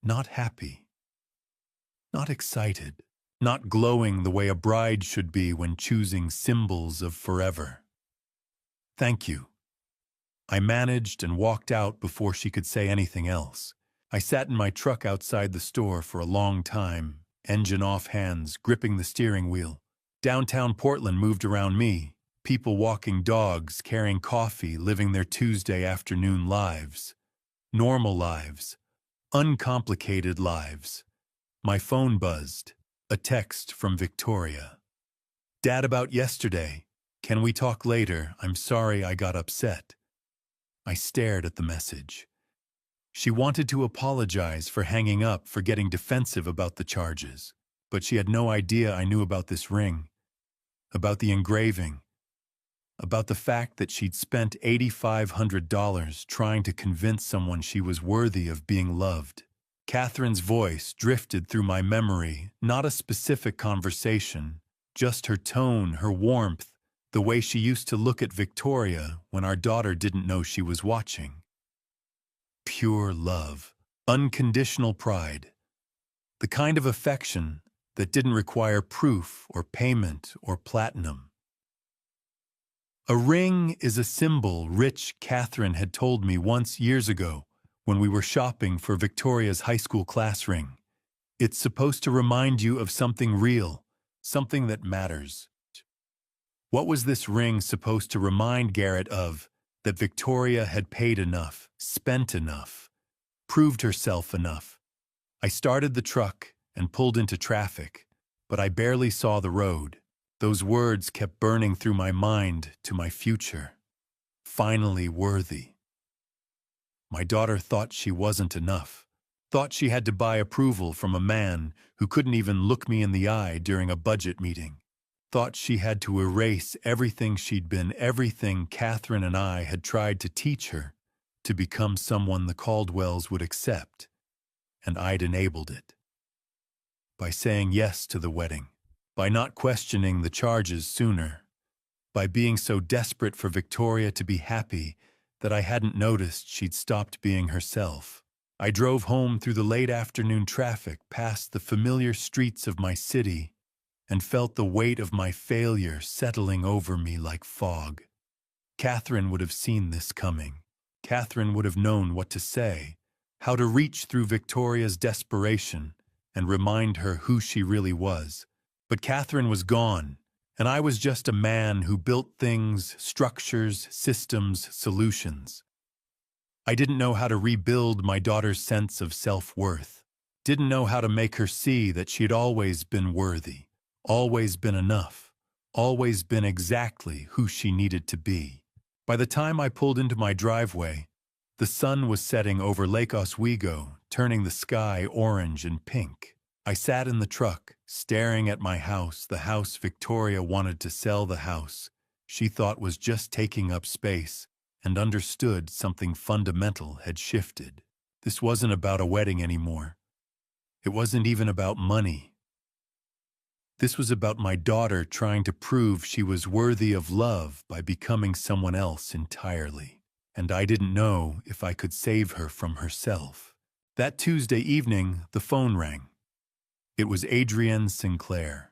Not happy. Not excited. Not glowing the way a bride should be when choosing symbols of forever. Thank you. I managed and walked out before she could say anything else. I sat in my truck outside the store for a long time, engine off hands, gripping the steering wheel. Downtown Portland moved around me, people walking dogs, carrying coffee, living their Tuesday afternoon lives. Normal lives. Uncomplicated lives. My phone buzzed. A text from Victoria. Dad, about yesterday. Can we talk later? I'm sorry I got upset. I stared at the message. She wanted to apologize for hanging up, for getting defensive about the charges, but she had no idea I knew about this ring, about the engraving, about the fact that she'd spent $8,500 trying to convince someone she was worthy of being loved. Catherine's voice drifted through my memory, not a specific conversation, just her tone, her warmth, the way she used to look at Victoria when our daughter didn't know she was watching. Pure love, unconditional pride, the kind of affection that didn't require proof or payment or platinum. A ring is a symbol Rich Catherine had told me once years ago when we were shopping for Victoria's high school class ring. It's supposed to remind you of something real, something that matters. What was this ring supposed to remind Garrett of? That Victoria had paid enough, spent enough, proved herself enough. I started the truck and pulled into traffic, but I barely saw the road. Those words kept burning through my mind to my future. Finally worthy. My daughter thought she wasn't enough, thought she had to buy approval from a man who couldn't even look me in the eye during a budget meeting. Thought she had to erase everything she'd been, everything Catherine and I had tried to teach her to become someone the Caldwells would accept, and I'd enabled it. By saying yes to the wedding, by not questioning the charges sooner, by being so desperate for Victoria to be happy that I hadn't noticed she'd stopped being herself. I drove home through the late afternoon traffic past the familiar streets of my city and felt the weight of my failure settling over me like fog. Catherine would have seen this coming. Catherine would have known what to say, how to reach through Victoria's desperation and remind her who she really was. But Catherine was gone, and I was just a man who built things, structures, systems, solutions. I didn't know how to rebuild my daughter's sense of self-worth, didn't know how to make her see that she'd always been worthy. Always been enough, always been exactly who she needed to be. By the time I pulled into my driveway, the sun was setting over Lake Oswego, turning the sky orange and pink. I sat in the truck, staring at my house, the house Victoria wanted to sell, the house she thought was just taking up space, and understood something fundamental had shifted. This wasn't about a wedding anymore. It wasn't even about money. This was about my daughter trying to prove she was worthy of love by becoming someone else entirely. and I didn't know if I could save her from herself. That Tuesday evening, the phone rang. It was Adrienne Sinclair.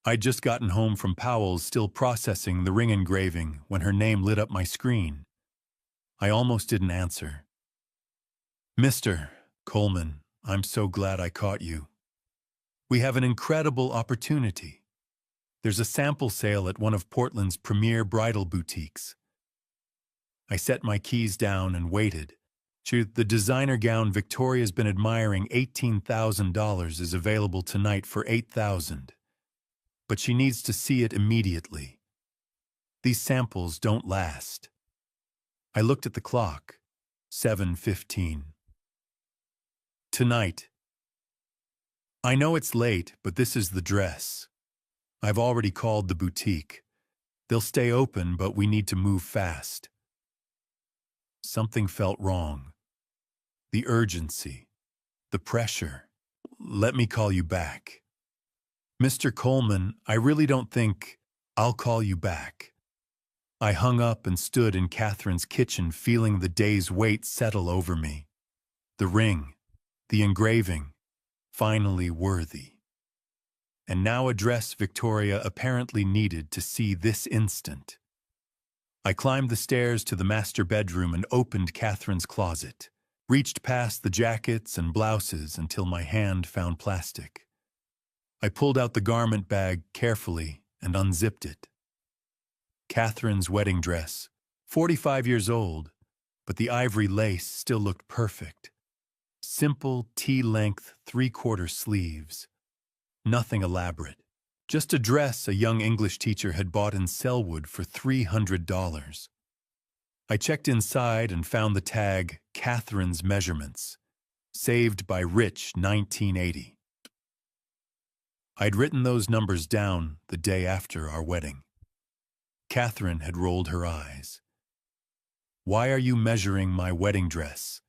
I'd just gotten home from Powell's, still processing the ring engraving, when her name lit up my screen. I almost didn't answer. "Mr. Coleman, I'm so glad I caught you. We have an incredible opportunity. There's a sample sale at one of Portland's premier bridal boutiques." I set my keys down and waited. The designer gown Victoria's been admiring, $18,000, is available tonight for $8,000. But she needs to see it immediately. These samples don't last. I looked at the clock. 7:15. "Tonight. I know it's late, but this is the dress. I've already called the boutique. They'll stay open, but we need to move fast." Something felt wrong. The urgency. The pressure. "Let me call you back." "Mr. Coleman, I really don't think I'll call you back." I hung up and stood in Catherine's kitchen, feeling the day's weight settle over me. The ring, the engraving, finally worthy. And now a dress Victoria apparently needed to see this instant. I climbed the stairs to the master bedroom and opened Catherine's closet, reached past the jackets and blouses until my hand found plastic. I pulled out the garment bag carefully and unzipped it. Catherine's wedding dress, 45 years old, but the ivory lace still looked perfect. Simple T-length 3/4 sleeves. Nothing elaborate. Just a dress a young English teacher had bought in Selwood for $300. I checked inside and found the tag, "Catherine's Measurements," saved by Rich 1980. I'd written those numbers down the day after our wedding. Catherine had rolled her eyes. "Why are you measuring my wedding dress?"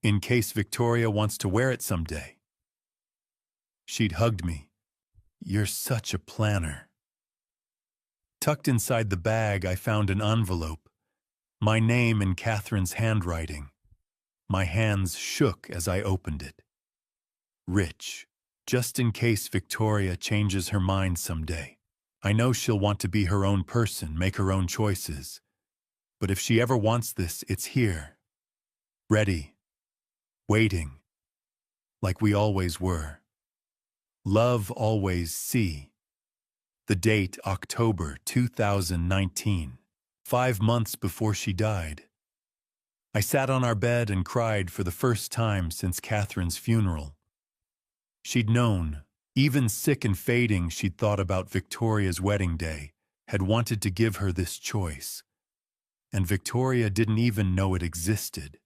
"In case Victoria wants to wear it someday." She'd hugged me. "You're such a planner." Tucked inside the bag, I found an envelope. My name in Catherine's handwriting. My hands shook as I opened it. "Rich, just in case Victoria changes her mind someday. I know she'll want to be her own person, make her own choices. But if she ever wants this, it's here. Ready. Waiting. Like we always were. Love always, C." The date, October 2019. 5 months before she died. I sat on our bed and cried for the first time since Catherine's funeral. She'd known. Even sick and fading, she'd thought about Victoria's wedding day, had wanted to give her this choice. And Victoria didn't even know it existed.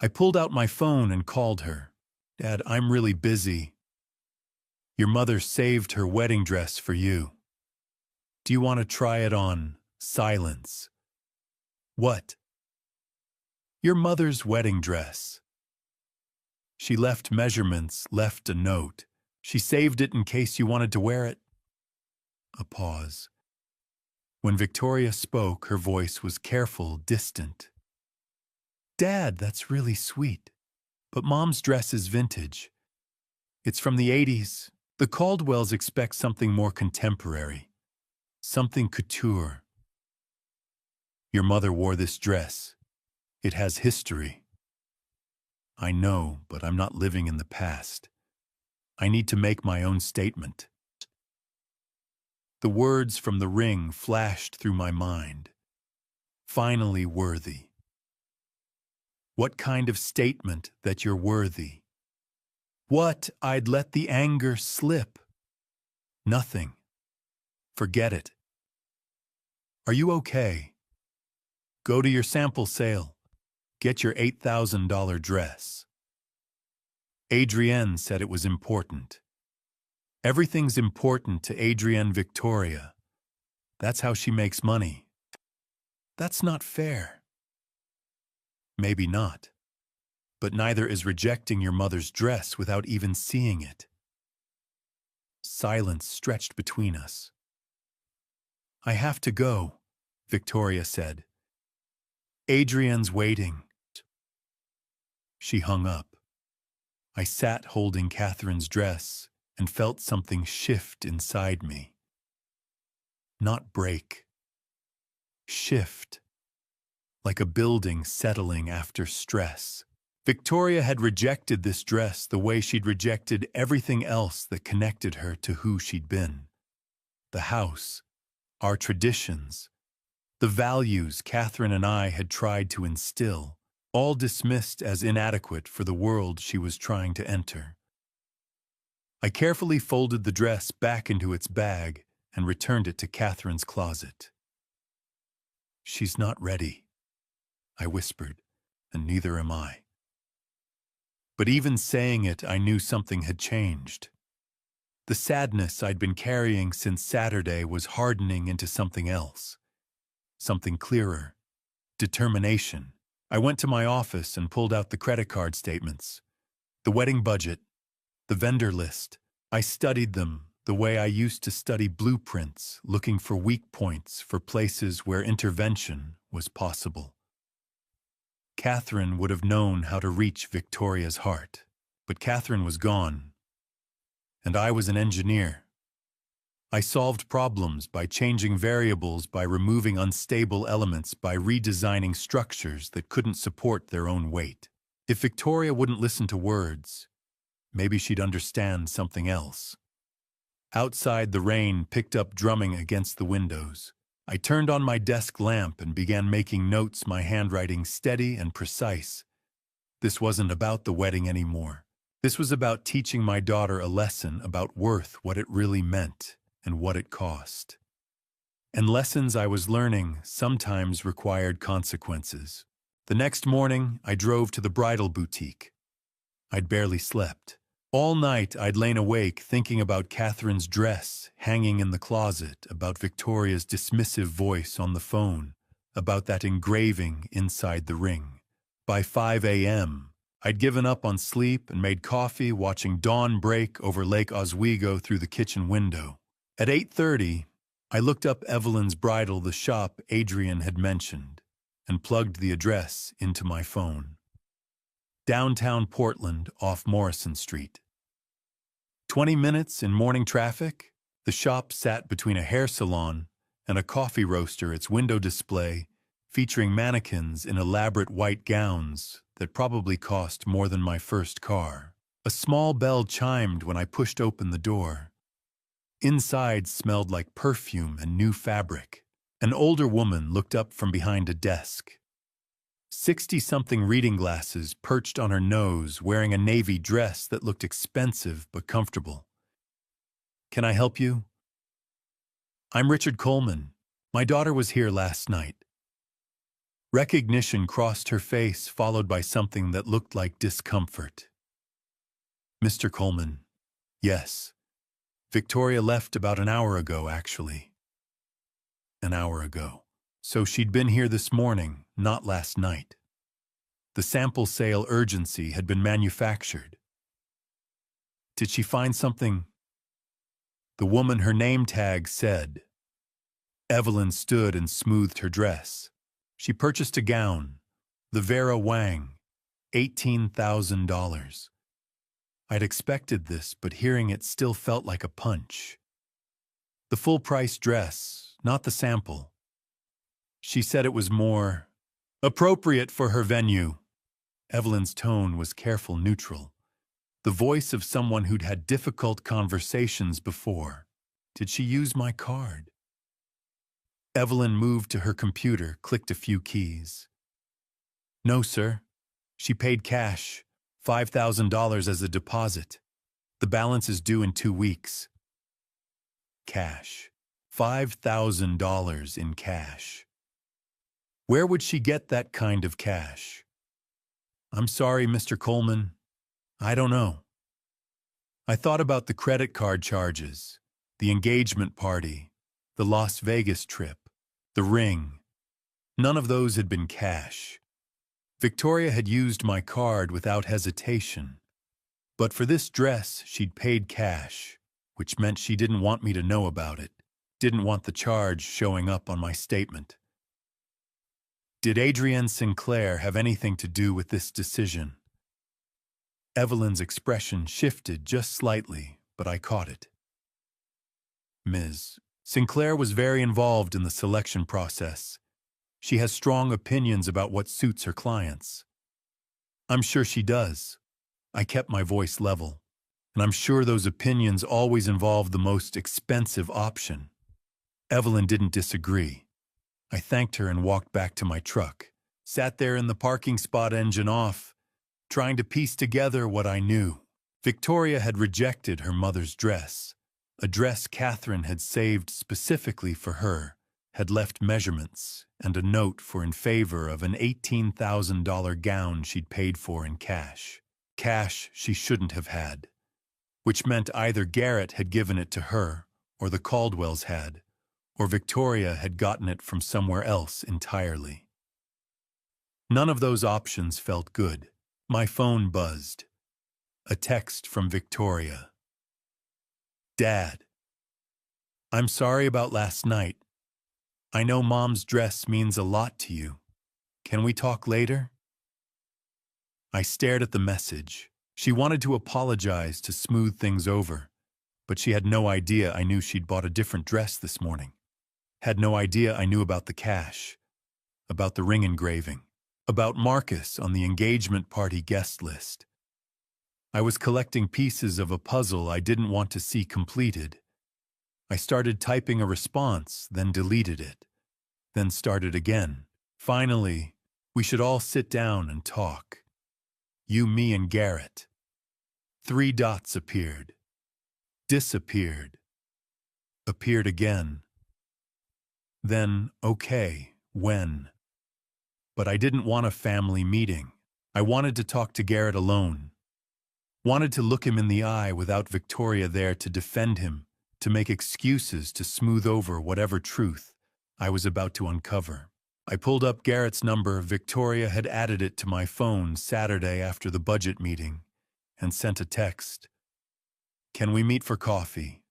I pulled out my phone and called her. "Dad, I'm really busy. Your mother saved her wedding dress for you. Do you want to try it on?" Silence. "What?" "Your mother's wedding dress. She left measurements, left a note. She saved it in case you wanted to wear it." A pause. When Victoria spoke, her voice was careful, distant. "Dad, that's really sweet. But Mom's dress is vintage. It's from the 80s. The Caldwells expect something more contemporary. Something couture. Your mother wore this dress. It has history." "I know, but I'm not living in the past. I need to make my own statement." The words from the ring flashed through my mind. Finally worthy. What kind of statement that you're worthy? What? I'd let the anger slip. Nothing. Forget it. Are you okay? Go to your sample sale. Get your $8,000 dress. Adrienne said it was important. Everything's important to Adrienne Victoria. That's how she makes money. That's not fair. Maybe not. But neither is rejecting your mother's dress without even seeing it. Silence stretched between us. "I have to go," Victoria said, Adrian's waiting. She hung up. I sat holding Catherine's dress and felt something shift inside me. Not break. Shift. Like a building settling after stress. Victoria had rejected this dress the way she'd rejected everything else that connected her to who she'd been. The house, our traditions, the values Catherine and I had tried to instill, all dismissed as inadequate for the world she was trying to enter. I carefully folded the dress back into its bag and returned it to Catherine's closet. "She's not ready," I whispered, "and neither am I." But even saying it, I knew something had changed. The sadness I'd been carrying since Saturday was hardening into something else. Something clearer. Determination. I went to my office and pulled out the credit card statements, the wedding budget, the vendor list. I studied them the way I used to study blueprints, looking for weak points for places where intervention was possible. Catherine would have known how to reach Victoria's heart, but Catherine was gone, and I was an engineer. I solved problems by changing variables, by removing unstable elements, by redesigning structures that couldn't support their own weight. If Victoria wouldn't listen to words, maybe she'd understand something else. Outside, the rain picked up drumming against the windows. I turned on my desk lamp and began making notes, my handwriting steady and precise. This wasn't about the wedding anymore. This was about teaching my daughter a lesson about worth, what it really meant, and what it cost. And lessons I was learning sometimes required consequences. The next morning, I drove to the bridal boutique. I'd barely slept. All night, I'd lain awake thinking about Catherine's dress hanging in the closet, about Victoria's dismissive voice on the phone, about that engraving inside the ring. By 5 a.m., I'd given up on sleep and made coffee, watching dawn break over Lake Oswego through the kitchen window. At 8:30, I looked up Evelyn's Bridal, the shop Adrian had mentioned, and plugged the address into my phone. Downtown Portland, off Morrison Street. 20 minutes in morning traffic, the shop sat between a hair salon and a coffee roaster, its window display featuring mannequins in elaborate white gowns that probably cost more than my first car. A small bell chimed when I pushed open the door. Inside smelled like perfume and new fabric. An older woman looked up from behind a desk. 60-something reading glasses perched on her nose, wearing a navy dress that looked expensive but comfortable. "Can I help you?" "I'm Richard Coleman. My daughter was here last night." Recognition crossed her face, followed by something that looked like discomfort. "Mr. Coleman, yes. Victoria left about an hour ago, actually." An hour ago. So she'd been here this morning, not last night. The sample sale urgency had been manufactured. Did she find something? The woman her name tag said. Evelyn stood and smoothed her dress. She purchased a gown, the Vera Wang, $18,000. I'd expected this, but hearing it still felt like a punch. The full-price dress, not the sample. She said it was more appropriate for her venue. Evelyn's tone was careful, neutral. The voice of someone who'd had difficult conversations before. Did she use my card? Evelyn moved to her computer, clicked a few keys. "No, sir. She paid cash, $5,000 as a deposit. The balance is due in 2 weeks." Cash. $5,000 in cash. Where would she get that kind of cash? "I'm sorry, Mr. Coleman. I don't know." I thought about the credit card charges, the engagement party, the Las Vegas trip, the ring. None of those had been cash. Victoria had used my card without hesitation. But for this dress, she'd paid cash, which meant she didn't want me to know about it, didn't want the charge showing up on my statement. Did Adrienne Sinclair have anything to do with this decision? Evelyn's expression shifted just slightly, but I caught it. Ms. Sinclair was very involved in the selection process. She has strong opinions about what suits her clients. I'm sure she does. I kept my voice level, and I'm sure those opinions always involve the most expensive option. Evelyn didn't disagree. I thanked her and walked back to my truck, sat there in the parking spot, engine off, trying to piece together what I knew. Victoria had rejected her mother's dress, a dress Catherine had saved specifically for her, had left measurements and a note in favor of an $18,000 gown she'd paid for in cash. Cash she shouldn't have had, which meant either Garrett had given it to her, or the Caldwells had, or Victoria had gotten it from somewhere else entirely. None of those options felt good. My phone buzzed. A text from Victoria. Dad, I'm sorry about last night. I know Mom's dress means a lot to you. Can we talk later? I stared at the message. She wanted to apologize to smooth things over, but she had no idea I knew she'd bought a different dress this morning. Had no idea I knew about the cash, about the ring engraving, about Marcus on the engagement party guest list. I was collecting pieces of a puzzle I didn't want to see completed. I started typing a response, then deleted it, then started again. Finally, we should all sit down and talk. You, me, and Garrett. 3 dots appeared. Disappeared. Appeared again. Then, okay, when? But I didn't want a family meeting. I wanted to talk to Garrett alone. Wanted to look him in the eye without Victoria there to defend him, to make excuses to smooth over whatever truth I was about to uncover. I pulled up Garrett's number. Victoria had added it to my phone Saturday after the budget meeting and sent a text. Can we meet for coffee?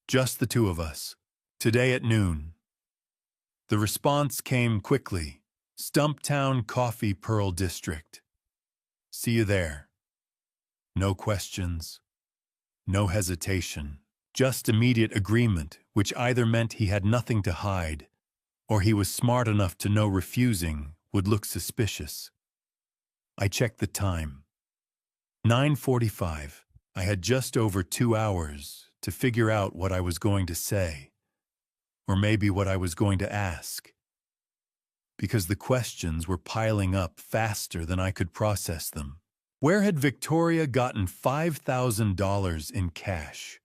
Just the 2 of us. Today at noon. The response came quickly. Stumptown Coffee, Pearl District. See you there. No questions. No hesitation. Just immediate agreement, which either meant he had nothing to hide, or he was smart enough to know refusing would look suspicious. I checked the time. 9:45. I had just over 2 hours to figure out what I was going to say, or maybe what I was going to ask, because the questions were piling up faster than I could process them. Where had Victoria gotten $5,000 in cash?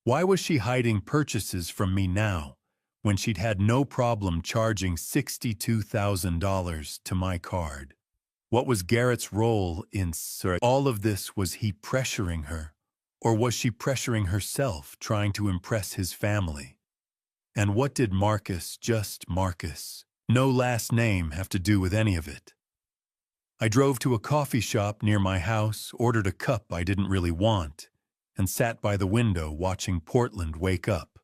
Why was she hiding purchases from me now, when she'd had no problem charging $62,000 to my card? What was Garrett's role in all of this? Was he pressuring her, or was she pressuring herself, trying to impress his family? And what did Marcus, just Marcus, no last name, have to do with any of it? I drove to a coffee shop near my house, ordered a cup I didn't really want, and sat by the window watching Portland wake up.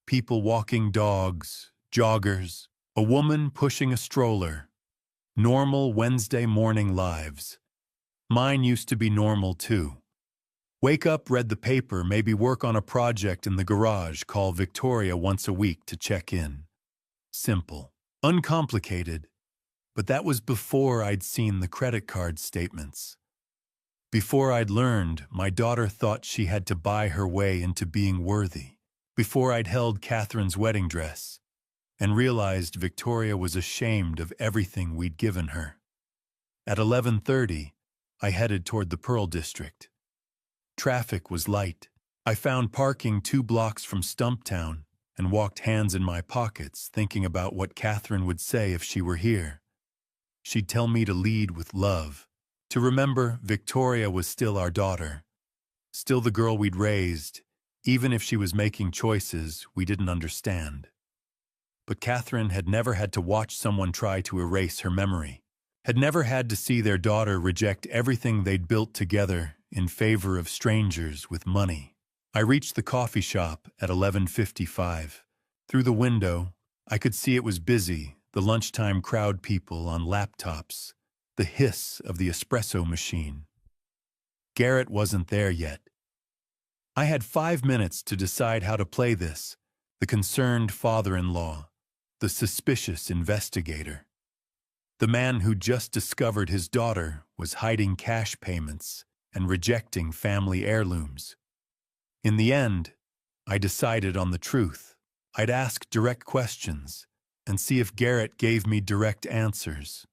People walking dogs, joggers, a woman pushing a stroller. Normal Wednesday morning lives. Mine used to be normal too. Wake up, read the paper, maybe work on a project in the garage, call Victoria once a week to check in. Simple. Uncomplicated. But that was before I'd seen the credit card statements. Before I'd learned my daughter thought she had to buy her way into being worthy. Before I'd held Catherine's wedding dress and realized Victoria was ashamed of everything we'd given her. At 11:30, I headed toward the Pearl District. Traffic was light. I found parking 2 blocks from Stumptown and walked hands in my pockets, thinking about what Catherine would say if she were here. She'd tell me to lead with love, to remember Victoria was still our daughter, still the girl we'd raised, even if she was making choices we didn't understand. But Catherine had never had to watch someone try to erase her memory, had never had to see their daughter reject everything they'd built together in favor of strangers with money. I reached the coffee shop at 11:55. Through the window, I could see it was busy, the lunchtime crowd people on laptops, the hiss of the espresso machine. Garrett wasn't there yet. I had 5 minutes to decide how to play this, the concerned father-in-law, the suspicious investigator. The man who just discovered his daughter was hiding cash payments and rejecting family heirlooms. In the end, I decided on the truth. I'd ask direct questions and see if Garrett gave me direct answers.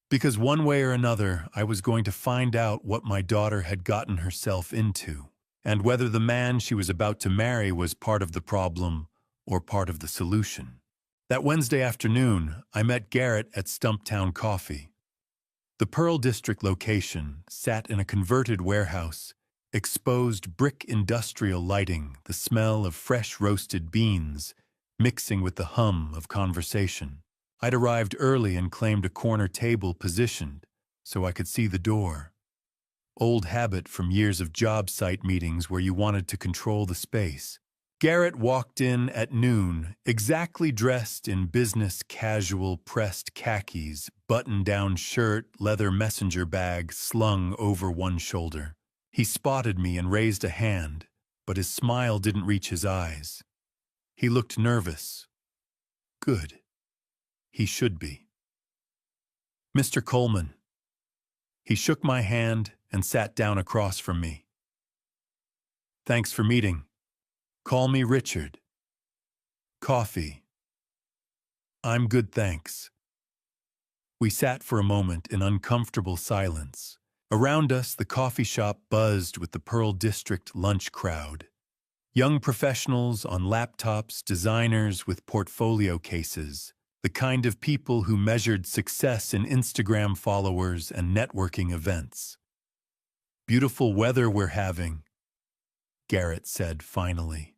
Because one way or another, I was going to find out what my daughter had gotten herself into, and whether the man she was about to marry was part of the problem or part of the solution. That Wednesday afternoon, I met Garrett at Stumptown Coffee. The Pearl District location sat in a converted warehouse, exposed brick industrial lighting, the smell of fresh roasted beans, mixing with the hum of conversation. I'd arrived early and claimed a corner table positioned so I could see the door. Old habit from years of job site meetings where you wanted to control the space. Garrett walked in at noon, exactly dressed in business casual pressed khakis, button-down shirt, leather messenger bag slung over one shoulder. He spotted me and raised a hand, but his smile didn't reach his eyes. He looked nervous. Good. He should be. Mr. Coleman. He shook my hand and sat down across from me. Thanks for meeting. Call me Richard. Coffee. I'm good, thanks. We sat for a moment in uncomfortable silence. Around us, the coffee shop buzzed with the Pearl District lunch crowd. Young professionals on laptops, designers with portfolio cases, the kind of people who measured success in Instagram followers and networking events. Beautiful weather we're having, Garrett said finally.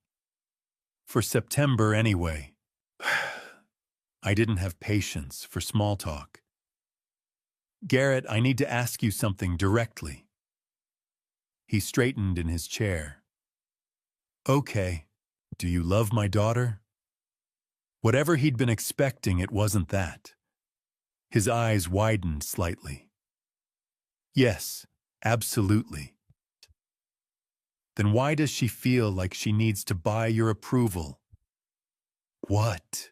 For September anyway. I didn't have patience for small talk. Garrett, I need to ask you something directly. He straightened in his chair. Okay, do you love my daughter? Whatever he'd been expecting, it wasn't that. His eyes widened slightly. Yes, absolutely. Then why does she feel like she needs to buy your approval? What?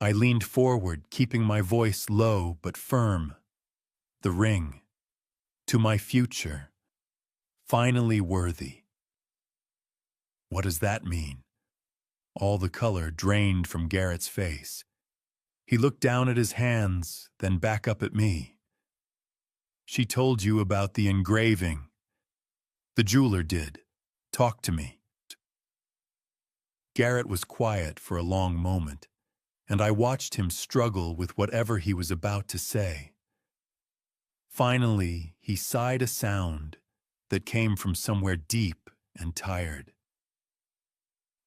I leaned forward, keeping my voice low but firm. The ring. To my future. Finally worthy. What does that mean? All the color drained from Garrett's face. He looked down at his hands, then back up at me. She told you about the engraving. The jeweler did. Talk to me. Garrett was quiet for a long moment, and I watched him struggle with whatever he was about to say. Finally, he sighed a sound that came from somewhere deep and tired.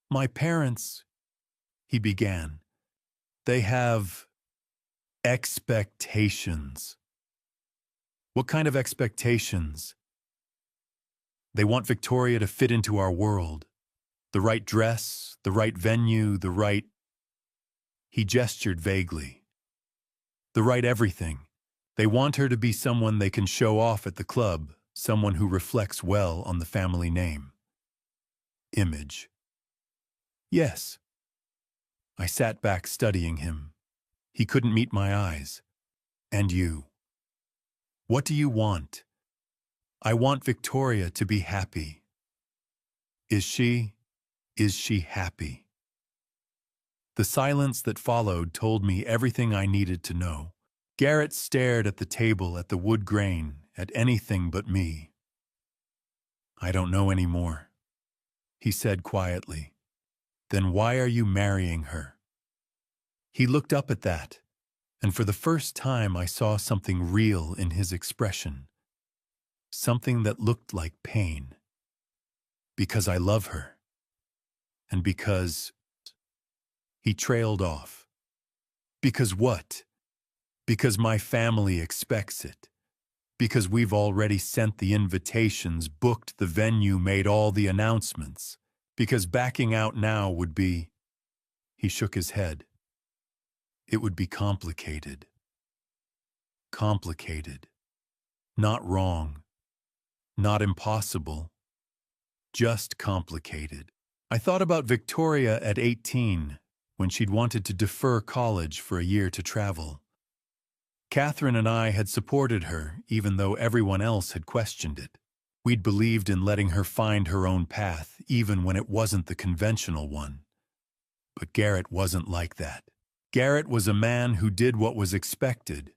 My parents, he began, they have expectations. What kind of expectations? They want Victoria to fit into our world. The right dress, the right venue, the right... He gestured vaguely. The right everything. They want her to be someone they can show off at the club, someone who reflects well on the family name. Image. Yes. I sat back studying him. He couldn't meet my eyes. And you? What do you want? I want Victoria to be happy. Is she happy? The silence that followed told me everything I needed to know. Garrett stared at the table, at the wood grain, at anything but me. I don't know anymore, he said quietly. Then why are you marrying her? He looked up at that, and for the first time I saw something real in his expression. Something that looked like pain. Because I love her. And because... He trailed off. Because what? Because my family expects it. Because we've already sent the invitations, booked the venue, made all the announcements. Because backing out now would be... He shook his head. It would be complicated. Complicated. Not wrong. Not impossible. Just complicated. I thought about Victoria at 18, when she'd wanted to defer college for a year to travel. Catherine and I had supported her, even though everyone else had questioned it. We'd believed in letting her find her own path, even when it wasn't the conventional one. But Garrett wasn't like that. Garrett was a man who did what was expected,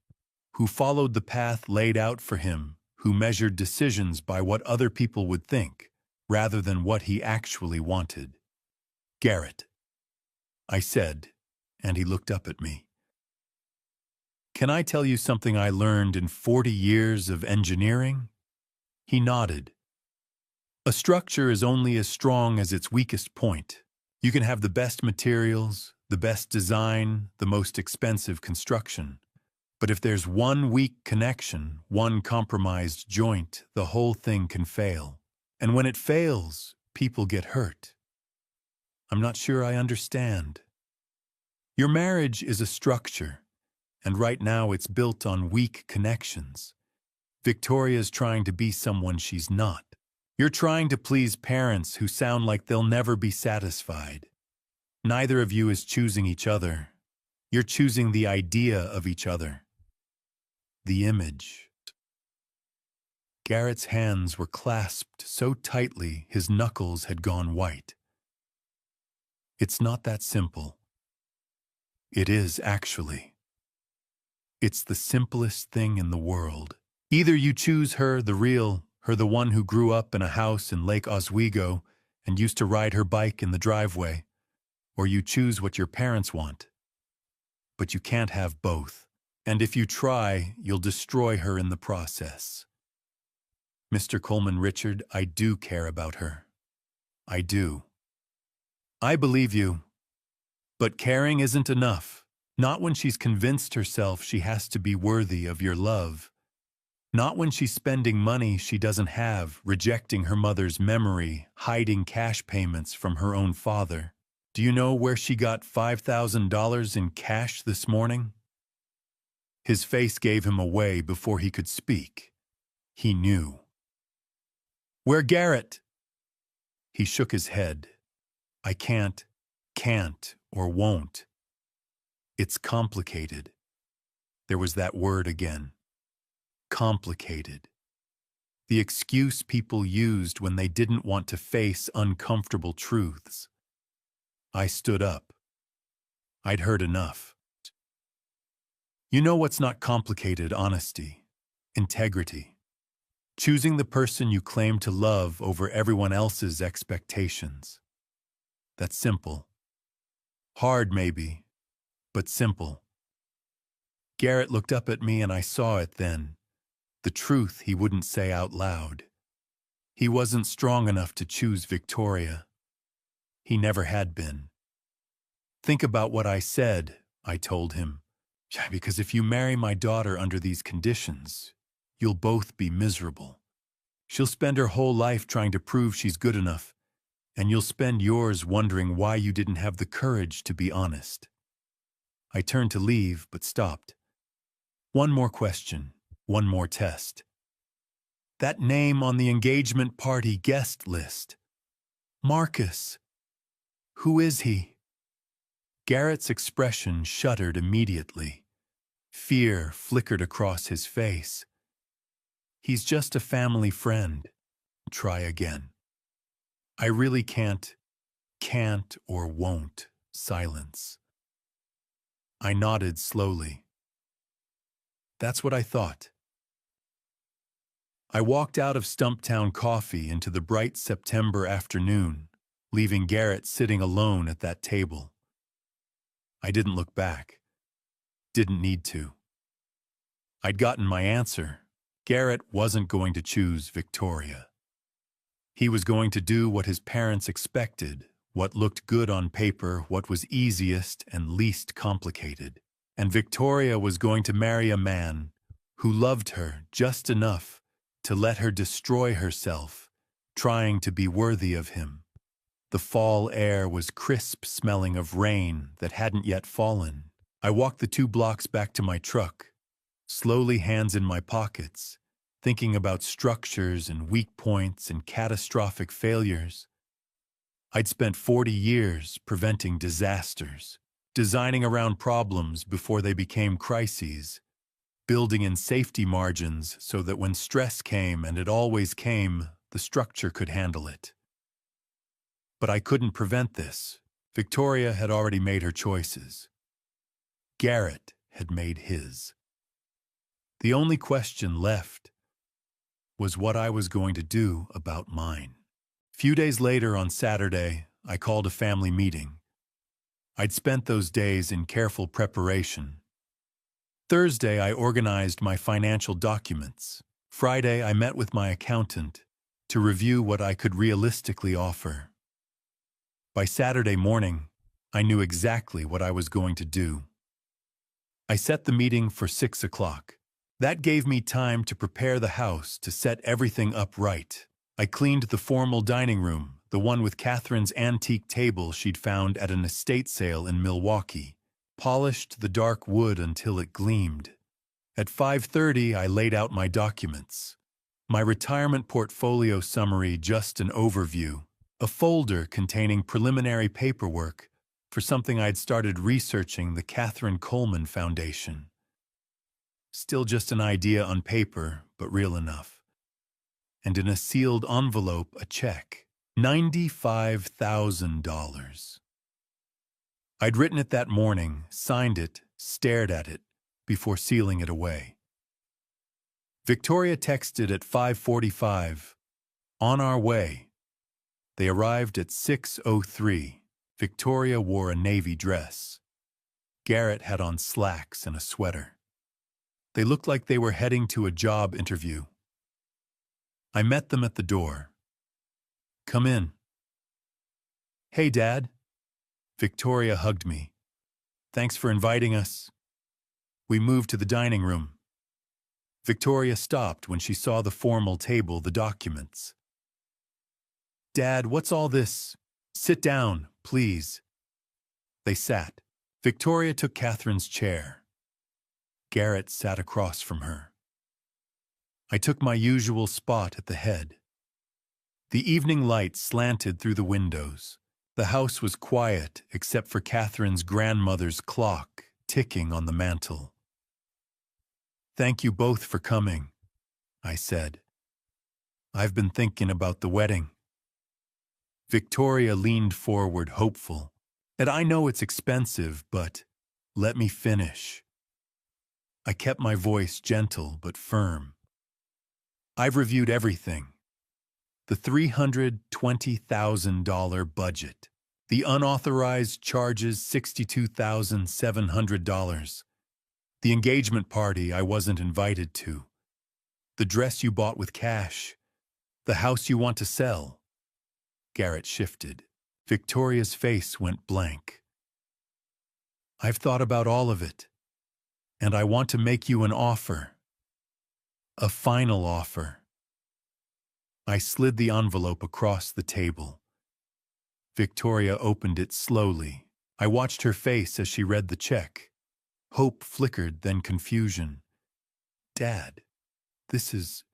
who followed the path laid out for him, who measured decisions by what other people would think, rather than what he actually wanted. Garrett, I said, and he looked up at me. Can I tell you something I learned in 40 years of engineering? He nodded. A structure is only as strong as its weakest point. You can have the best materials, the best design, the most expensive construction. But if there's one weak connection, one compromised joint, the whole thing can fail. And when it fails, people get hurt. I'm not sure I understand. Your marriage is a structure, and right now it's built on weak connections. Victoria's trying to be someone she's not. You're trying to please parents who sound like they'll never be satisfied. Neither of you is choosing each other. You're choosing the idea of each other. The image. Garrett's hands were clasped so tightly his knuckles had gone white. It's not that simple. It is, actually. It's the simplest thing in the world. Either you choose her, the real, her the one who grew up in a house in Lake Oswego and used to ride her bike in the driveway, or you choose what your parents want. But you can't have both. And if you try, you'll destroy her in the process. Mr. Coleman Richard, I do care about her. I do. I believe you. But caring isn't enough. Not when she's convinced herself she has to be worthy of your love. Not when she's spending money she doesn't have, rejecting her mother's memory, hiding cash payments from her own father. Do you know where she got $5,000 in cash this morning? His face gave him away before he could speak. He knew. Where Garrett? He shook his head. I can't, or won't. It's complicated. There was that word again. Complicated. The excuse people used when they didn't want to face uncomfortable truths. I stood up. I'd heard enough. You know what's not complicated? Honesty. Integrity. Choosing the person you claim to love over everyone else's expectations. That's simple. Hard, maybe, but simple. Garrett looked up at me and I saw it then. The truth he wouldn't say out loud. He wasn't strong enough to choose Victoria. He never had been. Think about what I said, I told him. Because if you marry my daughter under these conditions, you'll both be miserable. She'll spend her whole life trying to prove she's good enough, and you'll spend yours wondering why you didn't have the courage to be honest. I turned to leave, but stopped. One more question, one more test. That name on the engagement party guest list. Marcus. Who is he? Garrett's expression shuddered immediately. Fear flickered across his face. He's just a family friend. Try again. I really can't or won't. Silence. I nodded slowly. That's what I thought. I walked out of Stumptown Coffee into the bright September afternoon, leaving Garrett sitting alone at that table. I didn't look back. Didn't need to. I'd gotten my answer. Garrett wasn't going to choose Victoria. He was going to do what his parents expected, what looked good on paper, what was easiest and least complicated. And Victoria was going to marry a man who loved her just enough to let her destroy herself, trying to be worthy of him. The fall air was crisp, smelling of rain that hadn't yet fallen. I walked the 2 blocks back to my truck, slowly hands in my pockets, thinking about structures and weak points and catastrophic failures. I'd spent 40 years preventing disasters, designing around problems before they became crises, building in safety margins so that when stress came, and it always came, the structure could handle it. But I couldn't prevent this. Victoria had already made her choices. Garrett had made his. The only question left was what I was going to do about mine. Few days later, on Saturday, I called a family meeting. I'd spent those days in careful preparation. Thursday, I organized my financial documents. Friday, I met with my accountant to review what I could realistically offer. By Saturday morning, I knew exactly what I was going to do. I set the meeting for 6 o'clock. That gave me time to prepare the house, to set everything up right. I cleaned the formal dining room, the one with Catherine's antique table she'd found at an estate sale in Milwaukee, polished the dark wood until it gleamed. At 5:30, I laid out my documents. My retirement portfolio summary, just an overview, a folder containing preliminary paperwork for something I'd started researching, the Catherine Coleman Foundation. Still just an idea on paper, but real enough. And in a sealed envelope, a check. $95,000. I'd written it that morning, signed it, stared at it, before sealing it away. Victoria texted at 5:45. On our way. They arrived at 6:03. Victoria wore a navy dress. Garrett had on slacks and a sweater. They looked like they were heading to a job interview. I met them at the door. Come in. Hey, Dad. Victoria hugged me. Thanks for inviting us. We moved to the dining room. Victoria stopped when she saw the formal table, the documents. Dad, what's all this? Sit down, please. They sat. Victoria took Catherine's chair. Garrett sat across from her. I took my usual spot at the head. The evening light slanted through the windows. The house was quiet except for Catherine's grandmother's clock ticking on the mantel. Thank you both for coming, I said. I've been thinking about the wedding. Victoria leaned forward, hopeful. And I know it's expensive, but let me finish. I kept my voice gentle but firm. I've reviewed everything. The $320,000 budget. The unauthorized charges, $62,700. The engagement party I wasn't invited to. The dress you bought with cash. The house you want to sell. Garrett shifted. Victoria's face went blank. I've thought about all of it. And I want to make you an offer. A final offer. I slid the envelope across the table. Victoria opened it slowly. I watched her face as she read the check. Hope flickered, then confusion. Dad, this is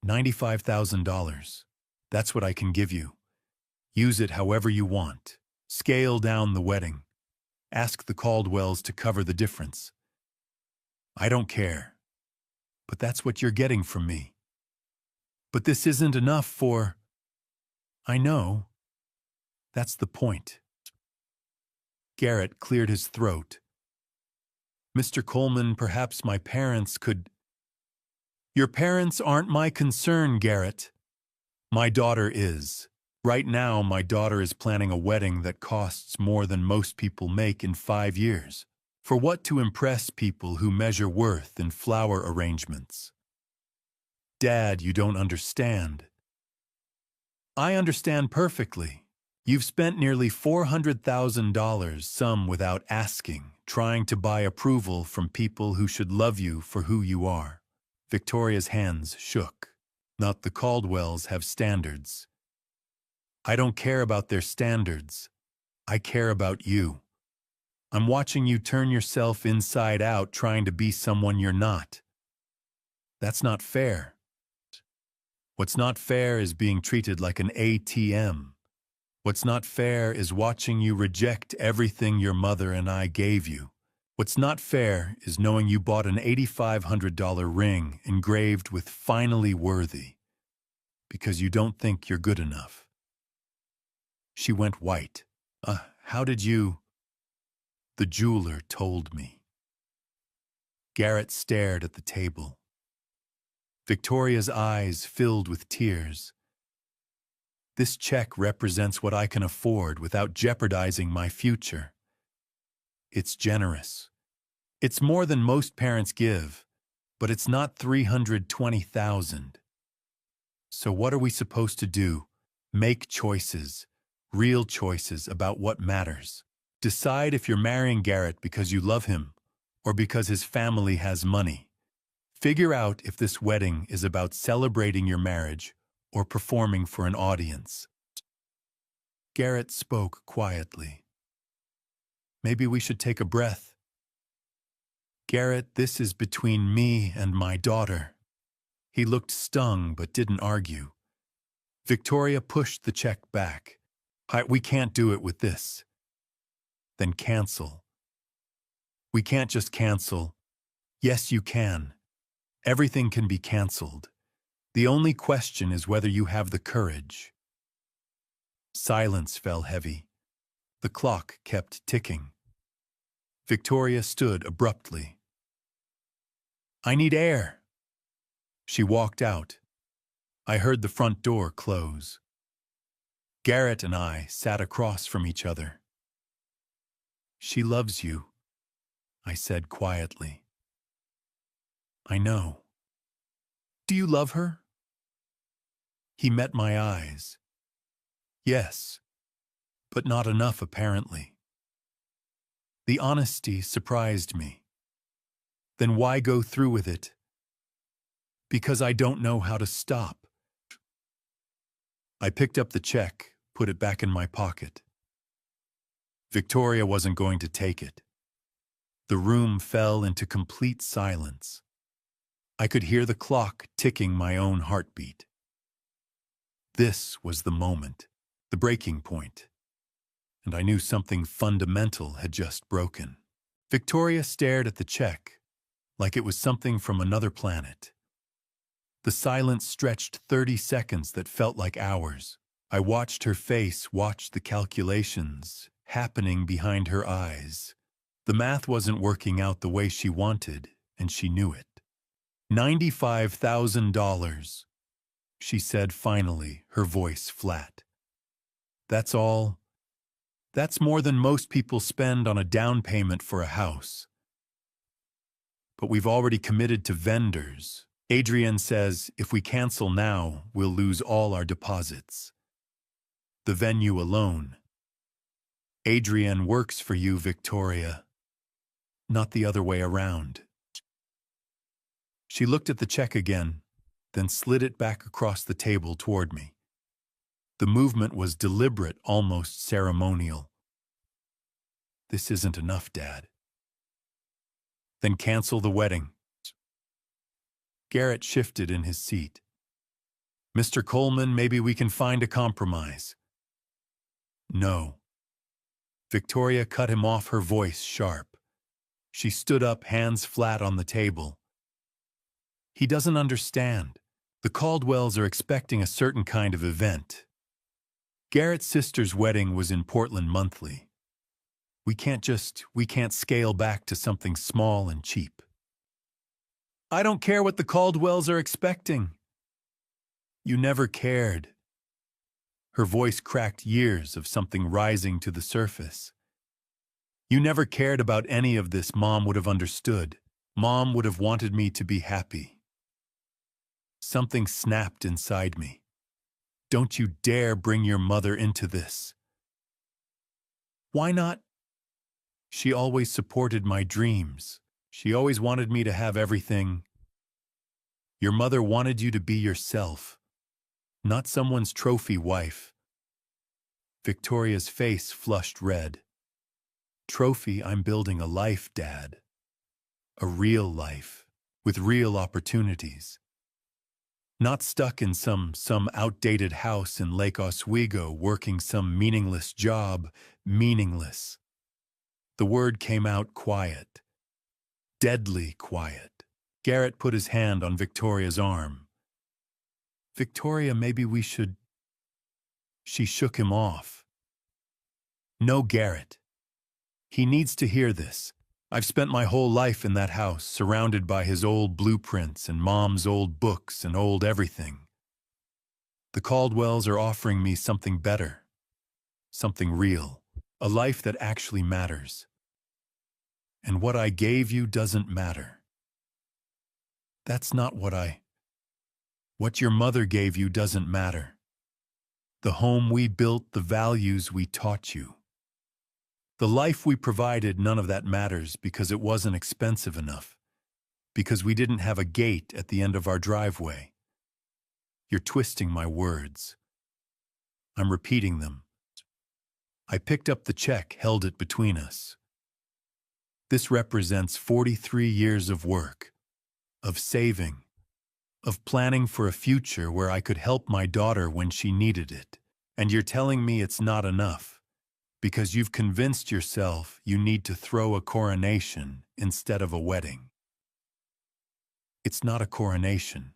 $95,000. That's what I can give you. Use it however you want. Scale down the wedding. Ask the Caldwells to cover the difference. I don't care. But that's what you're getting from me. But this isn't enough for... I know. That's the point. Garrett cleared his throat. Mr. Coleman, perhaps my parents could... Your parents aren't my concern, Garrett. My daughter is. Right now, my daughter is planning a wedding that costs more than most people make in 5 years. For what to impress people who measure worth in flower arrangements? Dad, you don't understand. I understand perfectly. You've spent nearly $400,000, some without asking, trying to buy approval from people who should love you for who you are. Victoria's hands shook. Not the Caldwells have standards. I don't care about their standards. I care about you. I'm watching you turn yourself inside out trying to be someone you're not. That's not fair. What's not fair is being treated like an ATM. What's not fair is watching you reject everything your mother and I gave you. What's not fair is knowing you bought an $8,500 ring engraved with "finally worthy" because you don't think you're good enough. She went white. How did you? The jeweler told me. Garrett stared at the table. Victoria's eyes filled with tears. This check represents what I can afford without jeopardizing my future. It's generous. It's more than most parents give, but it's not $320,000. So what are we supposed to do? Make choices, real choices about what matters. Decide if you're marrying Garrett because you love him or because his family has money. Figure out if this wedding is about celebrating your marriage or performing for an audience. Garrett spoke quietly. Maybe we should take a breath. Garrett, this is between me and my daughter. He looked stung but didn't argue. Victoria pushed the check back. We can't do it with this. Then cancel. We can't just cancel. Yes, you can. Everything can be canceled. The only question is whether you have the courage. Silence fell heavy. The clock kept ticking. Victoria stood abruptly. I need air. She walked out. I heard the front door close. Garrett and I sat across from each other. She loves you, I said quietly. I know. Do you love her? He met my eyes. Yes, but not enough apparently. The honesty surprised me. Then why go through with it? Because I don't know how to stop. I picked up the check, put it back in my pocket. Victoria wasn't going to take it. The room fell into complete silence. I could hear the clock ticking my own heartbeat. This was the moment, the breaking point, and I knew something fundamental had just broken. Victoria stared at the check like it was something from another planet. The silence stretched 30 seconds that felt like hours. I watched her face, watched the calculations happening behind her eyes. The math wasn't working out the way she wanted, and she knew it. $95,000, she said finally, her voice flat. That's all. That's more than most people spend on a down payment for a house. But we've already committed to vendors. Adrian says if we cancel now, we'll lose all our deposits. The venue alone. Adrian works for you, Victoria. Not the other way around. She looked at the check again, then slid it back across the table toward me. The movement was deliberate, almost ceremonial. This isn't enough, Dad. Then cancel the wedding. Garrett shifted in his seat. Mr. Coleman, maybe we can find a compromise. No. Victoria cut him off, her voice sharp. She stood up, hands flat on the table. He doesn't understand. The Caldwells are expecting a certain kind of event. Garrett's sister's wedding was in Portland monthly. We can't scale back to something small and cheap. I don't care what the Caldwells are expecting. You never cared. Her voice cracked years of something rising to the surface. You never cared about any of this. Mom would have understood. Mom would have wanted me to be happy. Something snapped inside me. Don't you dare bring your mother into this. Why not? She always supported my dreams. She always wanted me to have everything. Your mother wanted you to be yourself, not someone's trophy wife. Victoria's face flushed red. Trophy, I'm building a life, Dad. A real life, with real opportunities. Not stuck in some outdated house in Lake Oswego working some meaningless job, meaningless. The word came out quiet, deadly quiet. Garrett put his hand on Victoria's arm. Victoria, maybe we should... She shook him off. No, Garrett. He needs to hear this. I've spent my whole life in that house, surrounded by his old blueprints and Mom's old books and old everything. The Caldwells are offering me something better, something real, a life that actually matters. And what I gave you doesn't matter. That's not what your mother gave you doesn't matter. The home we built, the values we taught you. The life we provided, none of that matters because it wasn't expensive enough, because we didn't have a gate at the end of our driveway. You're twisting my words. I'm repeating them. I picked up the check, held it between us. This represents 43 years of work, of saving, of planning for a future where I could help my daughter when she needed it. And you're telling me it's not enough, because you've convinced yourself you need to throw a coronation instead of a wedding. It's not a coronation.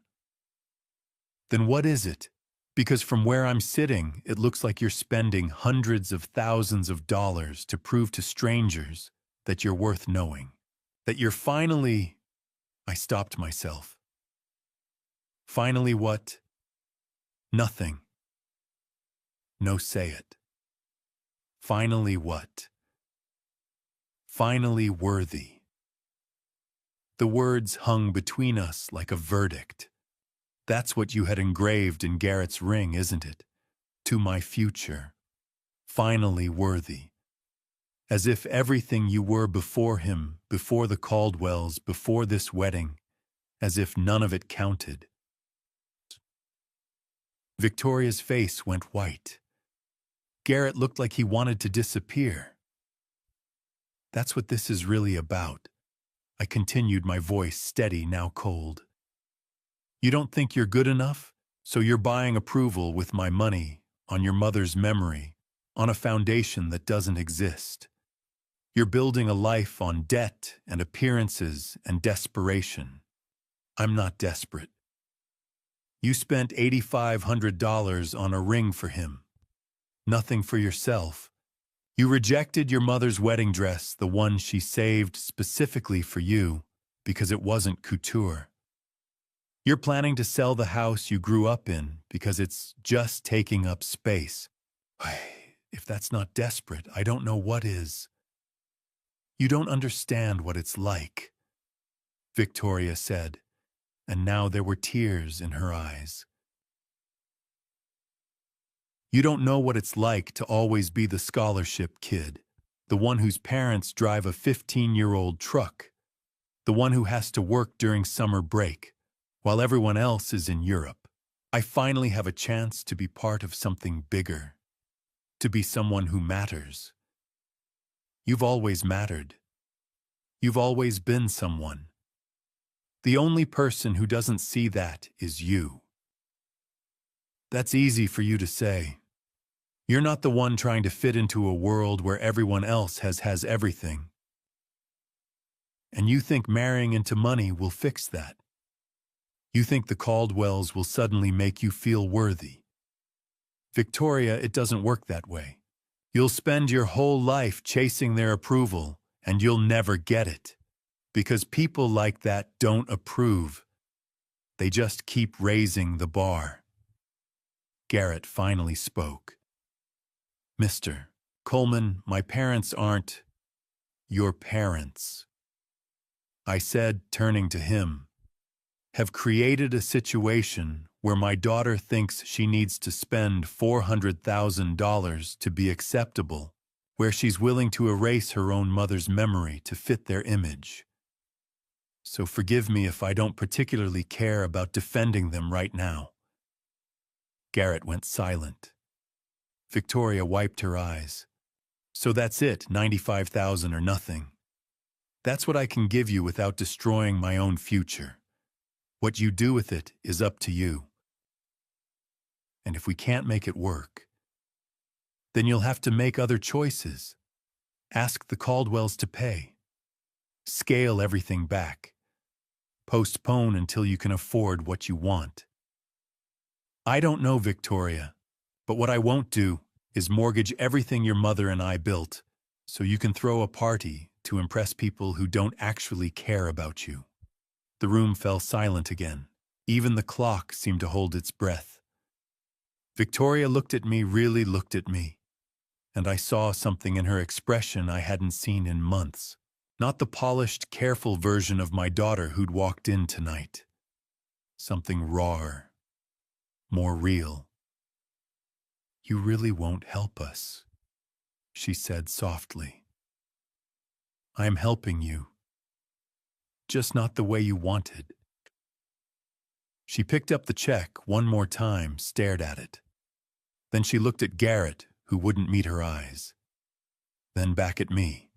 Then what is it? Because from where I'm sitting, it looks like you're spending hundreds of thousands of dollars to prove to strangers that you're worth knowing, that you're finally... I stopped myself. Finally what? Nothing. No, say it. Finally what? Finally worthy. The words hung between us like a verdict. That's what you had engraved in Garrett's ring, isn't it? To my future. Finally worthy. As if everything you were before him, before the Caldwells, before this wedding, as if none of it counted. Victoria's face went white. Garrett looked like he wanted to disappear. That's what this is really about. I continued, my voice steady, now cold. You don't think you're good enough, so you're buying approval with my money, on your mother's memory, on a foundation that doesn't exist. You're building a life on debt and appearances and desperation. I'm not desperate. You spent $8,500 on a ring for him. Nothing for yourself. You rejected your mother's wedding dress, the one she saved specifically for you, because it wasn't couture. You're planning to sell the house you grew up in because it's just taking up space. If that's not desperate, I don't know what is. You don't understand what it's like, Victoria said, and now there were tears in her eyes. You don't know what it's like to always be the scholarship kid, the one whose parents drive a 15-year-old truck, the one who has to work during summer break, while everyone else is in Europe. I finally have a chance to be part of something bigger, to be someone who matters. You've always mattered. You've always been someone. The only person who doesn't see that is you. That's easy for you to say. You're not the one trying to fit into a world where everyone else has everything. And you think marrying into money will fix that. You think the Caldwells will suddenly make you feel worthy. Victoria, it doesn't work that way. You'll spend your whole life chasing their approval, and you'll never get it. Because people like that don't approve. They just keep raising the bar. Garrett finally spoke. Mr. Coleman, my parents aren't your parents. I said, turning to him, have created a situation where my daughter thinks she needs to spend $400,000 to be acceptable, where she's willing to erase her own mother's memory to fit their image. So forgive me if I don't particularly care about defending them right now. Garrett went silent. Victoria wiped her eyes. So that's it, 95,000 or nothing. That's what I can give you without destroying my own future. What you do with it is up to you. And if we can't make it work, then you'll have to make other choices. Ask the Caldwells to pay. Scale everything back. Postpone until you can afford what you want. I don't know, Victoria, but what I won't do is mortgage everything your mother and I built so you can throw a party to impress people who don't actually care about you. The room fell silent again. Even the clock seemed to hold its breath. Victoria looked at me, really looked at me, and I saw something in her expression I hadn't seen in months. Not the polished, careful version of my daughter who'd walked in tonight. Something rawer, more real. "You really won't help us," she said softly. "I'm helping you, just not the way you wanted." She picked up the check one more time, stared at it. Then she looked at Garrett, who wouldn't meet her eyes. Then back at me.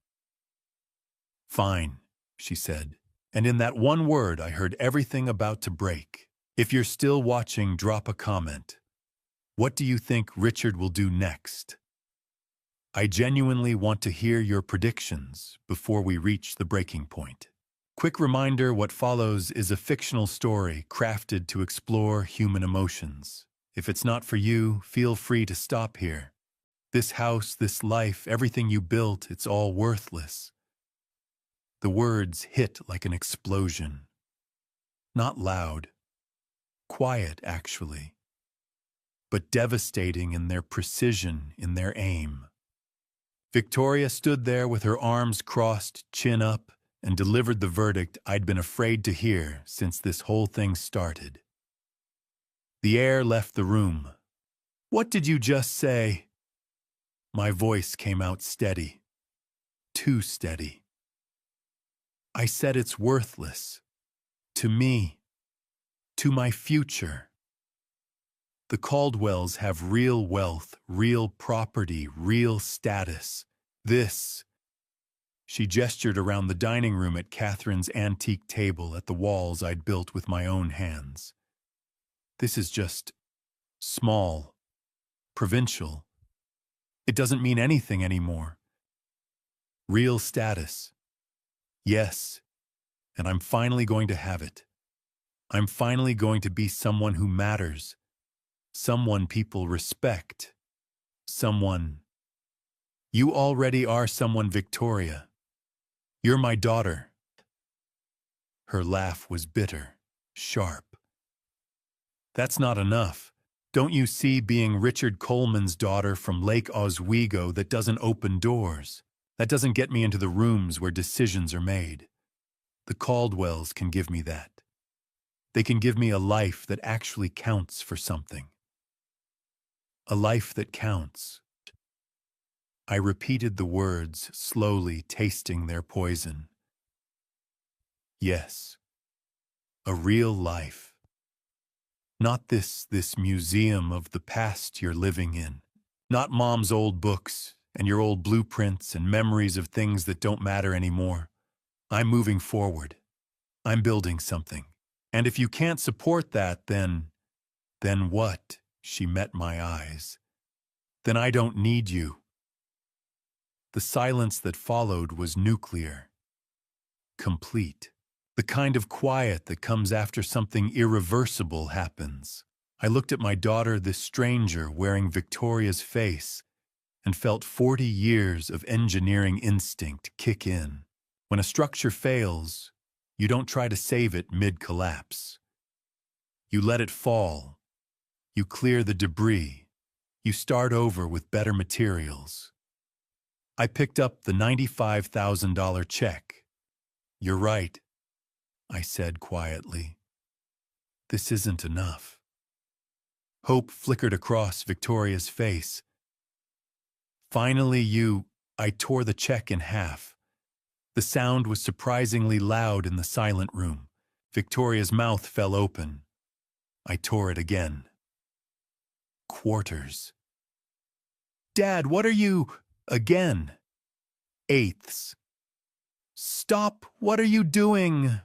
"Fine," she said, and in that one word I heard everything about to break. If you're still watching, drop a comment. What do you think Richard will do next? I genuinely want to hear your predictions before we reach the breaking point. Quick reminder, what follows is a fictional story crafted to explore human emotions. If it's not for you, feel free to stop here. This house, this life, everything you built, it's all worthless. The words hit like an explosion. Not loud. Quiet, actually. But devastating in their precision, in their aim. Victoria stood there with her arms crossed, chin up, and delivered the verdict I'd been afraid to hear since this whole thing started. The air left the room. "What did you just say?" My voice came out steady. Too steady. "I said it's worthless. To me. To my future. The Caldwells have real wealth, real property, real status. This..." She gestured around the dining room at Catherine's antique table at the walls I'd built with my own hands. "This is just small, provincial. It doesn't mean anything anymore. Real status. Yes, and I'm finally going to have it. I'm finally going to be someone who matters. Someone people respect. Someone... You already are someone, Victoria. You're my daughter." Her laugh was bitter, sharp. "That's not enough. Don't you see, being Richard Coleman's daughter from Lake Oswego, that doesn't open doors? That doesn't get me into the rooms where decisions are made. The Caldwells can give me that. They can give me a life that actually counts for something. A life that counts." I repeated the words, slowly tasting their poison. Yes. A real life. Not this museum of the past you're living in. Not Mom's old books and your old blueprints and memories of things that don't matter anymore. I'm moving forward. I'm building something. And if you can't support that, then what? She met my eyes. Then I don't need you. The silence that followed was nuclear. Complete. The kind of quiet that comes after something irreversible happens. I looked at my daughter, this stranger wearing Victoria's face, and felt 40 years of engineering instinct kick in. When a structure fails, you don't try to save it mid-collapse. You let it fall. You clear the debris. You start over with better materials. I picked up the $95,000 check. "You're right," I said quietly. "This isn't enough." Hope flickered across Victoria's face. "Finally, I tore the check in half. The sound was surprisingly loud in the silent room. Victoria's mouth fell open. I tore it again. Quarters. "Dad, what are you..." Again. Eighths. Stop! What are you doing?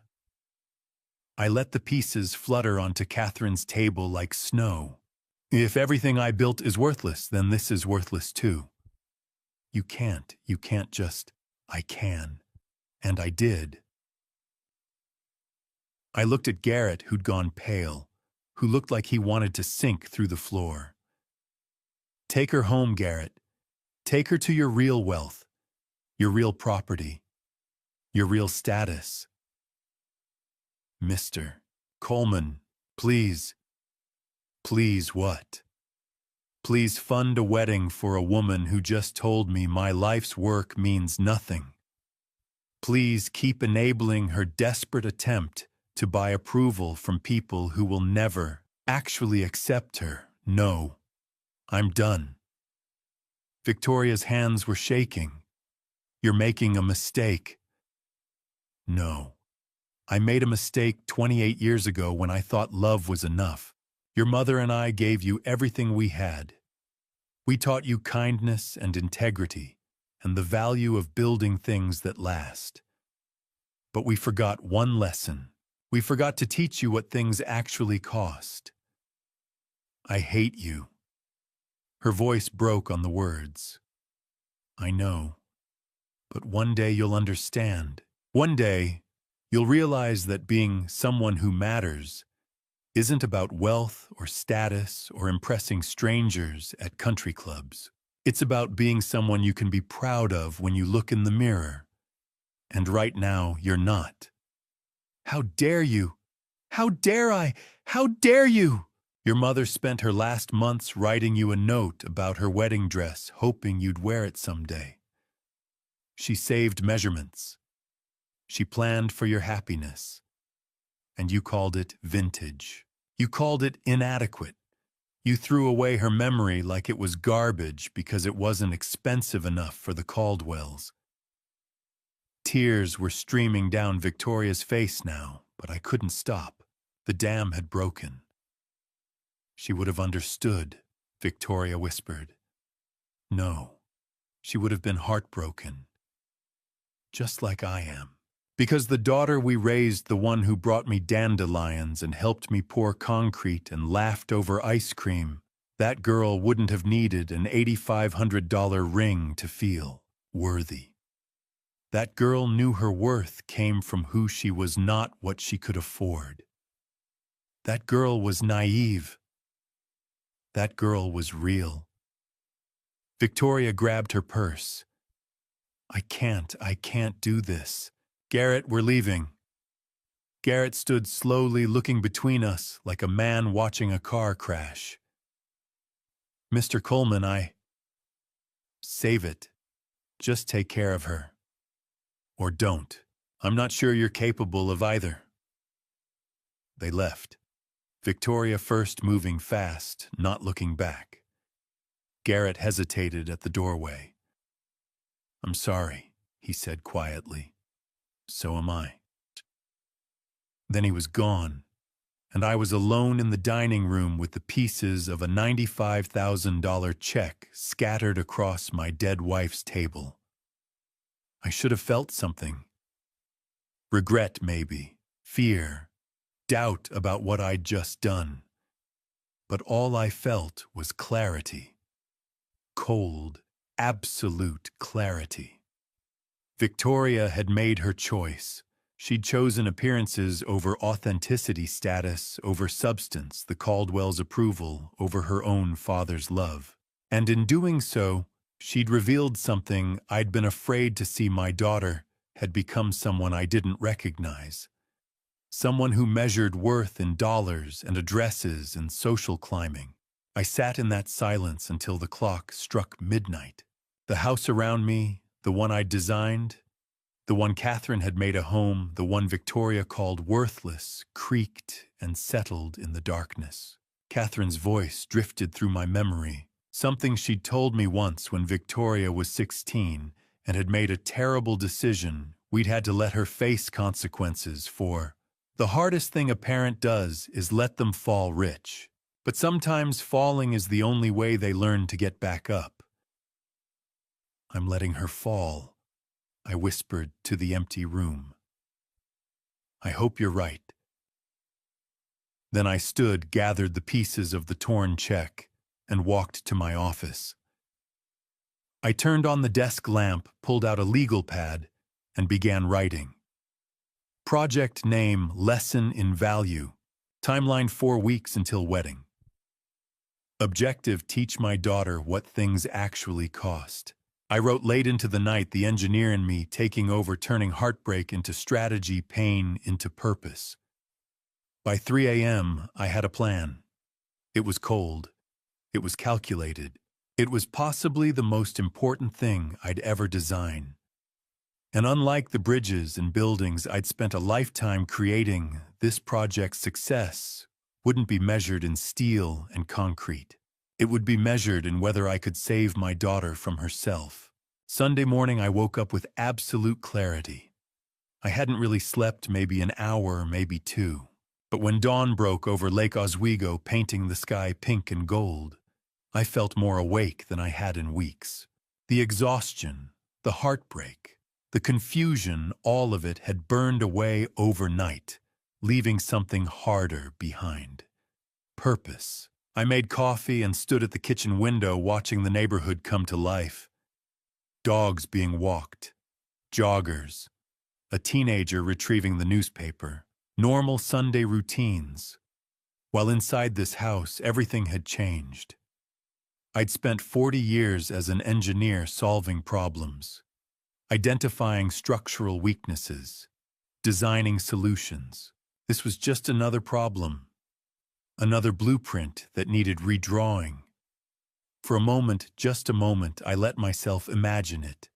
I let the pieces flutter onto Catherine's table like snow. If everything I built is worthless, then this is worthless too. You can't just, I can. And I did. I looked at Garrett, who'd gone pale, who looked like he wanted to sink through the floor. Take her home, Garrett. Take her to your real wealth, your real property, your real status. Mr. Coleman, please. Please what? Please fund a wedding for a woman who just told me my life's work means nothing. Please keep enabling her desperate attempt to buy approval from people who will never actually accept her. No, I'm done. Victoria's hands were shaking. You're making a mistake. No. I made a mistake 28 years ago when I thought love was enough. Your mother and I gave you everything we had. We taught you kindness and integrity and the value of building things that last. But we forgot one lesson. We forgot to teach you what things actually cost. I hate you. Her voice broke on the words. I know. But one day you'll understand. One day, you'll realize that being someone who matters isn't about wealth or status or impressing strangers at country clubs. It's about being someone you can be proud of when you look in the mirror. And right now, you're not. How dare you? How dare I? How dare you? Your mother spent her last months writing you a note about her wedding dress, hoping you'd wear it someday. She saved measurements. She planned for your happiness. And you called it vintage. You called it inadequate. You threw away her memory like it was garbage because it wasn't expensive enough for the Caldwells. Tears were streaming down Victoria's face now, but I couldn't stop. The dam had broken. She would have understood, Victoria whispered. No, she would have been heartbroken. Just like I am. Because the daughter we raised, the one who brought me dandelions and helped me pour concrete and laughed over ice cream, that girl wouldn't have needed an $8,500 ring to feel worthy. That girl knew her worth came from who she was, not what she could afford. That girl was naive. That girl was real. Victoria grabbed her purse. I can't do this. Garrett, we're leaving. Garrett stood slowly looking between us like a man watching a car crash. Mr. Coleman, Save it. Just take care of her. Or don't. I'm not sure you're capable of either. They left. Victoria first, moving fast, not looking back. Garrett hesitated at the doorway. I'm sorry, he said quietly. So am I. Then he was gone, and I was alone in the dining room with the pieces of a $95,000 check scattered across my dead wife's table. I should have felt something. Regret, maybe. Fear. Doubt about what I'd just done. But all I felt was clarity. Cold, absolute clarity. Victoria had made her choice. She'd chosen appearances over authenticity, status over substance, the Caldwells' approval over her own father's love. And in doing so, she'd revealed something I'd been afraid to see. My daughter had become someone I didn't recognize. Someone who measured worth in dollars and addresses and social climbing. I sat in that silence until the clock struck midnight. The house around me, the one I'd designed, the one Catherine had made a home, the one Victoria called worthless, creaked and settled in the darkness. Catherine's voice drifted through my memory, something she'd told me once when Victoria was 16 and had made a terrible decision we'd had to let her face consequences for. The hardest thing a parent does is let them fall rich. But sometimes falling is the only way they learn to get back up. I'm letting her fall, I whispered to the empty room. I hope you're right. Then I stood, gathered the pieces of the torn check, and walked to my office. I turned on the desk lamp, pulled out a legal pad, and began writing. Project name, lesson in value. Timeline 4 weeks until wedding. Objective, teach my daughter what things actually cost. I wrote late into the night, the engineer in me taking over, turning heartbreak into strategy, pain into purpose. By 3 a.m., I had a plan. It was cold. It was calculated. It was possibly the most important thing I'd ever design. And unlike the bridges and buildings I'd spent a lifetime creating, this project's success wouldn't be measured in steel and concrete. It would be measured in whether I could save my daughter from herself. Sunday morning, I woke up with absolute clarity. I hadn't really slept maybe an hour, maybe 2. But when dawn broke over Lake Oswego, painting the sky pink and gold, I felt more awake than I had in weeks. The exhaustion, the heartbreak, the confusion, all of it had burned away overnight, leaving something harder behind. Purpose. I made coffee and stood at the kitchen window watching the neighborhood come to life. Dogs being walked, joggers, a teenager retrieving the newspaper, normal Sunday routines. While inside this house, everything had changed. I'd spent 40 years as an engineer solving problems, identifying structural weaknesses, designing solutions. This was just another problem, another blueprint that needed redrawing. For a moment, just a moment, I let myself imagine it.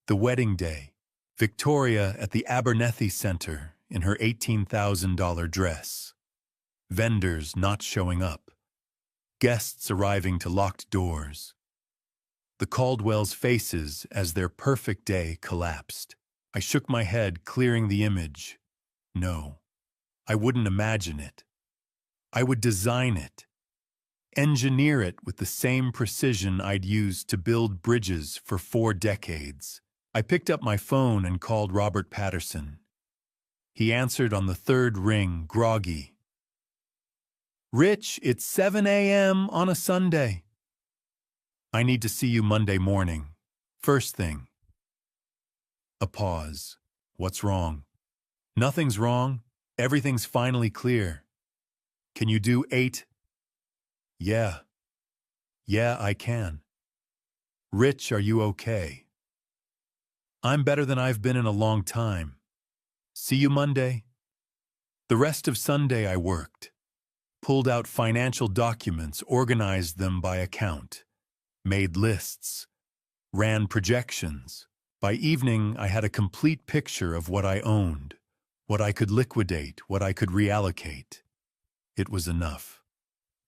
The wedding day, Victoria at the Abernethy Center in her $18,000 dress. Vendors not showing up. Guests arriving to locked doors. The Caldwells' faces as their perfect day collapsed. I shook my head, clearing the image. No, I wouldn't imagine it. I would design it. Engineer it with the same precision I'd used to build bridges for 4 decades. I picked up my phone and called Robert Patterson. He answered on the 3rd ring, groggy. "Rich, it's 7 a.m. on a Sunday. I need to see you Monday morning. First thing." A pause. What's wrong? Nothing's wrong. Everything's finally clear. Can you do 8? Yeah. Yeah, I can. Rich, are you okay? I'm better than I've been in a long time. See you Monday. The rest of Sunday I worked. Pulled out financial documents, organized them by account, made lists, ran projections. By evening, I had a complete picture of what I owned, what I could liquidate, what I could reallocate. It was enough.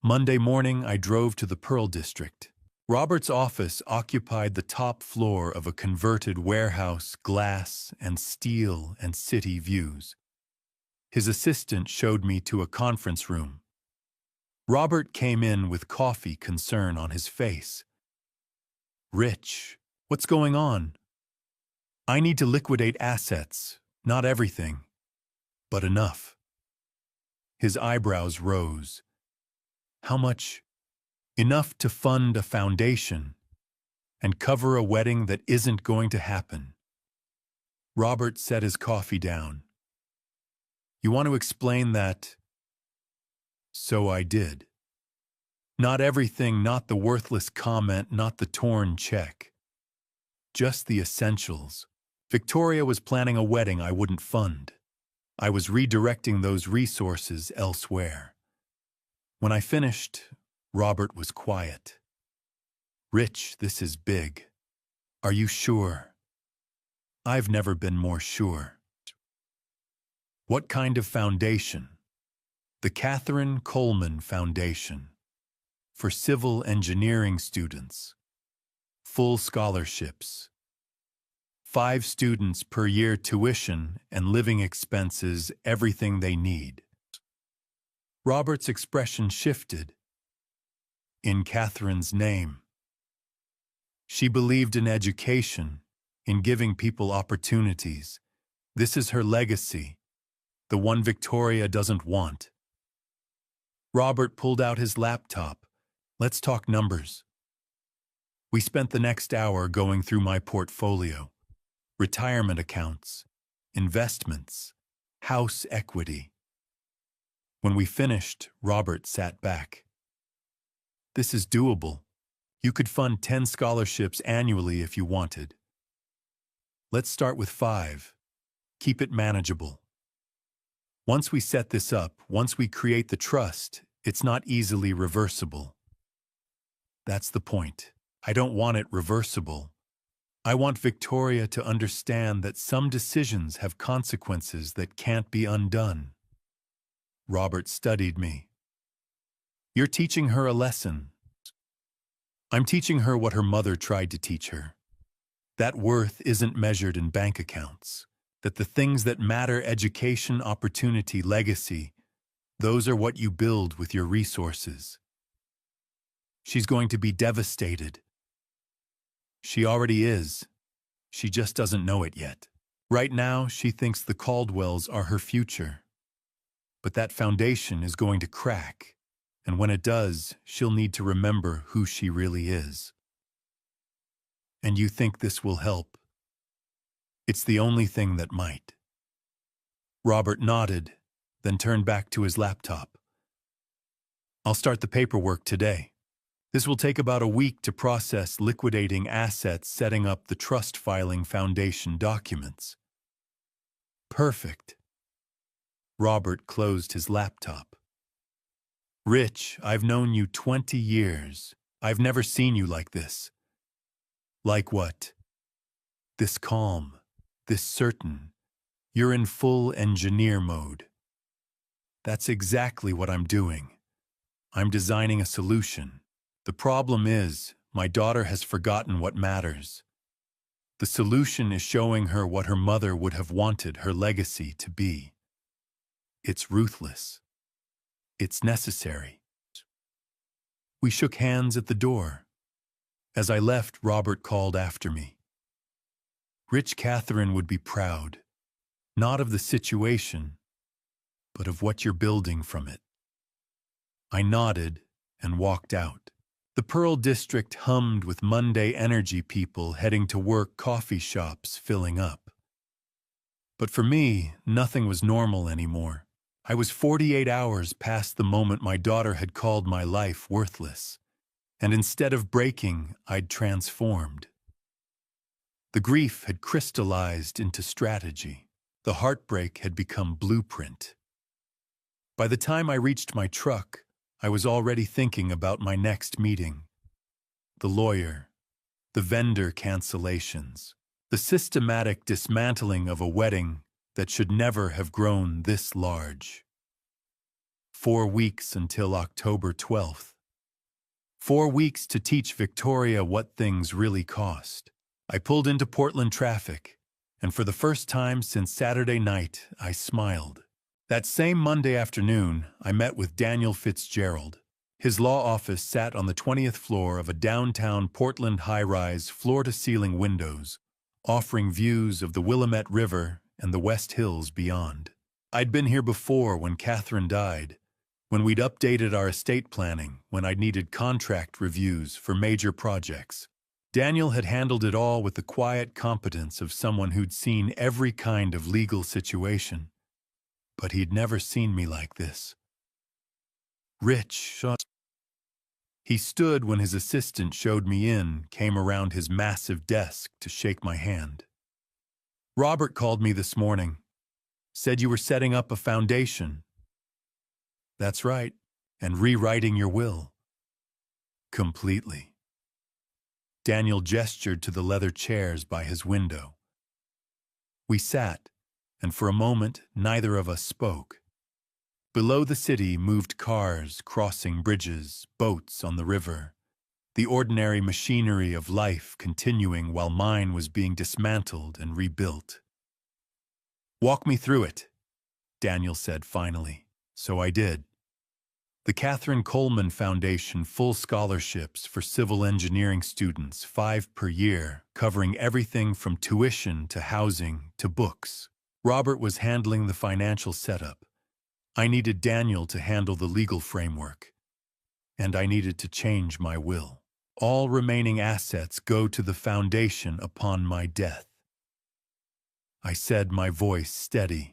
Monday morning, I drove to the Pearl District. Robert's office occupied the top floor of a converted warehouse, glass and steel and city views. His assistant showed me to a conference room. Robert came in with coffee concern on his face. "Rich, what's going on?" "I need to liquidate assets, not everything, but enough." His eyebrows rose. "How much?" "Enough to fund a foundation and cover a wedding that isn't going to happen." Robert set his coffee down. "You want to explain that?" So I did. Not everything, not the worthless comment, not the torn check. Just the essentials. Victoria was planning a wedding I wouldn't fund. I was redirecting those resources elsewhere. When I finished, Robert was quiet. "Rich, this is big. Are you sure?" "I've never been more sure." "What kind of foundation?" "The Catherine Coleman Foundation. For civil engineering students. Full scholarships. 5 students per year, tuition and living expenses, everything they need." Robert's expression shifted. "In Catherine's name." She believed in education, in giving people opportunities. This is her legacy, the one Victoria doesn't want. Robert pulled out his laptop. Let's talk numbers. We spent the next hour going through my portfolio, retirement accounts, investments, house equity. When we finished, Robert sat back. This is doable. You could fund 10 scholarships annually if you wanted. Let's start with 5. Keep it manageable. Once we set this up, once we create the trust, it's not easily reversible. That's the point. I don't want it reversible. I want Victoria to understand that some decisions have consequences that can't be undone. Robert studied me. You're teaching her a lesson. I'm teaching her what her mother tried to teach her. That worth isn't measured in bank accounts. That the things that matter, education, opportunity, legacy, those are what you build with your resources. She's going to be devastated. She already is. She just doesn't know it yet. Right now, she thinks the Caldwells are her future. But that foundation is going to crack, and when it does, she'll need to remember who she really is. And you think this will help? It's the only thing that might. Robert nodded, then turned back to his laptop. I'll start the paperwork today. This will take about a week to process liquidating assets, setting up the trust filing foundation documents. Perfect. Robert closed his laptop. Rich, I've known you 20 years. I've never seen you like this. Like what? This calm, this certain. You're in full engineer mode. That's exactly what I'm doing. I'm designing a solution. The problem is, my daughter has forgotten what matters. The solution is showing her what her mother would have wanted her legacy to be. It's ruthless. It's necessary. We shook hands at the door. As I left, Robert called after me. Rich Catherine would be proud, not of the situation, but of what you're building from it. I nodded and walked out. The Pearl District hummed with Monday energy, people heading to work, coffee shops filling up. But for me, nothing was normal anymore. I was 48 hours past the moment my daughter had called my life worthless. And instead of breaking, I'd transformed. The grief had crystallized into strategy. The heartbreak had become blueprint. By the time I reached my truck, I was already thinking about my next meeting. The lawyer, the vendor cancellations, the systematic dismantling of a wedding that should never have grown this large. 4 weeks until October 12th. 4 weeks to teach Victoria what things really cost. I pulled into Portland traffic, and for the first time since Saturday night, I smiled. That same Monday afternoon, I met with Daniel Fitzgerald. His law office sat on the 20th floor of a downtown Portland high-rise, floor-to-ceiling windows, offering views of the Willamette River and the West Hills beyond. I'd been here before when Catherine died, when we'd updated our estate planning, when I'd needed contract reviews for major projects. Daniel had handled it all with the quiet competence of someone who'd seen every kind of legal situation. But he'd never seen me like this. Rich. He stood when his assistant showed me in, came around his massive desk to shake my hand. Robert called me this morning. Said you were setting up a foundation. That's right, and rewriting your will. Completely. Daniel gestured to the leather chairs by his window. We sat, and for a moment neither of us spoke. Below the city moved cars crossing bridges, boats on the river, the ordinary machinery of life continuing while mine was being dismantled and rebuilt. Walk me through it, Daniel said finally. So I did. The Catherine Coleman Foundation full scholarships for civil engineering students, 5 per year, covering everything from tuition to housing to books. Robert was handling the financial setup. I needed Daniel to handle the legal framework. And I needed to change my will. All remaining assets go to the foundation upon my death. I said, my voice steady.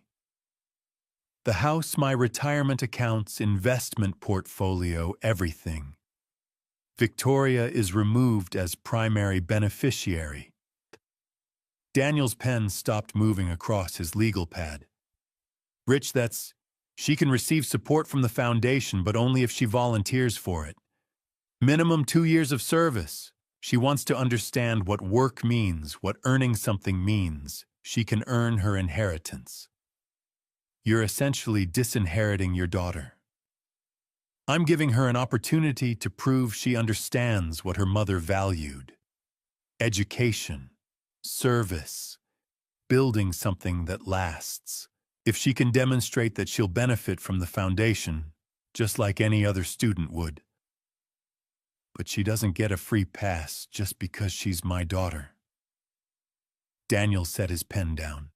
The house, my retirement accounts, investment portfolio, everything. Victoria is removed as primary beneficiary. Daniel's pen stopped moving across his legal pad. Rich, she can receive support from the foundation, but only if she volunteers for it. Minimum 2 years of service. She wants to understand what work means, what earning something means. She can earn her inheritance. You're essentially disinheriting your daughter. I'm giving her an opportunity to prove she understands what her mother valued. Education, service, building something that lasts. If she can demonstrate that she'll benefit from the foundation, just like any other student would. But she doesn't get a free pass just because she's my daughter. Daniel set his pen down.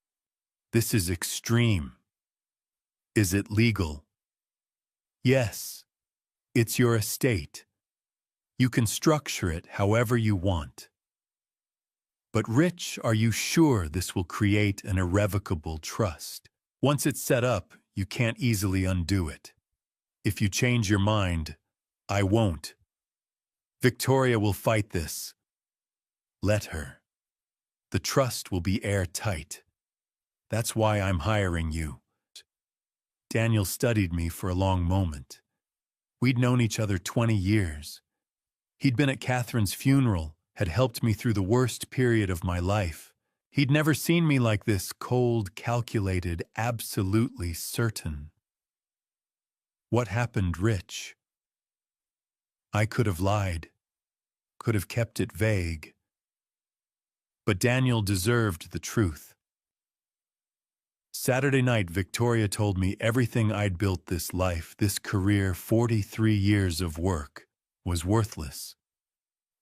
This is extreme. Is it legal? Yes. It's your estate. You can structure it however you want. But Rich, are you sure this will create an irrevocable trust? Once it's set up, you can't easily undo it. If you change your mind, I won't. Victoria will fight this. Let her. The trust will be airtight. That's why I'm hiring you. Daniel studied me for a long moment. We'd known each other 20 years. He'd been at Catherine's funeral, had helped me through the worst period of my life. He'd never seen me like this, cold, calculated, absolutely certain. What happened, Rich? I could have lied, could have kept it vague. But Daniel deserved the truth. Saturday night, Victoria told me everything I'd built this life, this career, 43 years of work, was worthless.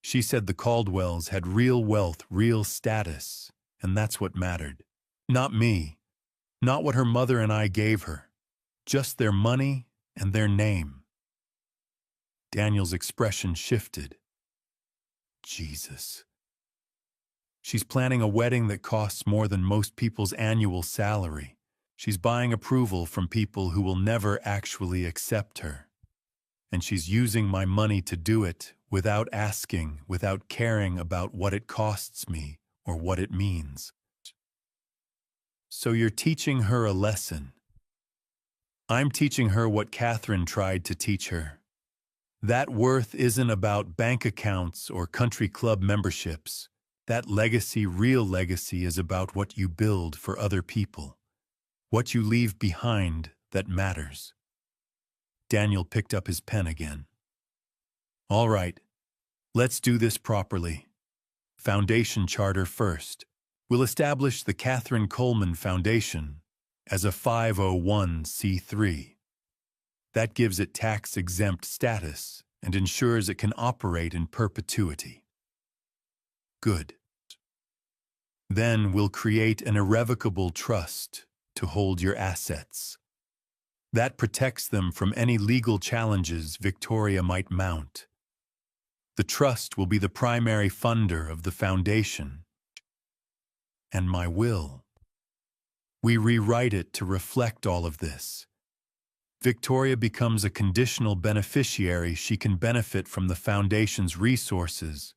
She said the Caldwells had real wealth, real status, and that's what mattered. Not me, not what her mother and I gave her, just their money and their name. Daniel's expression shifted. Jesus. She's planning a wedding that costs more than most people's annual salary. She's buying approval from people who will never actually accept her. And she's using my money to do it without asking, without caring about what it costs me or what it means. So you're teaching her a lesson. I'm teaching her what Catherine tried to teach her. That worth isn't about bank accounts or country club memberships. That legacy, real legacy, is about what you build for other people. What you leave behind that matters. Daniel picked up his pen again. All right, let's do this properly. Foundation charter first. We'll establish the Catherine Coleman Foundation as a 501c3. That gives it tax-exempt status and ensures it can operate in perpetuity. Good. Then we'll create an irrevocable trust to hold your assets. That protects them from any legal challenges Victoria might mount. The trust will be the primary funder of the foundation. And my will. We rewrite it to reflect all of this. Victoria becomes a conditional beneficiary. She can benefit from the foundation's resources,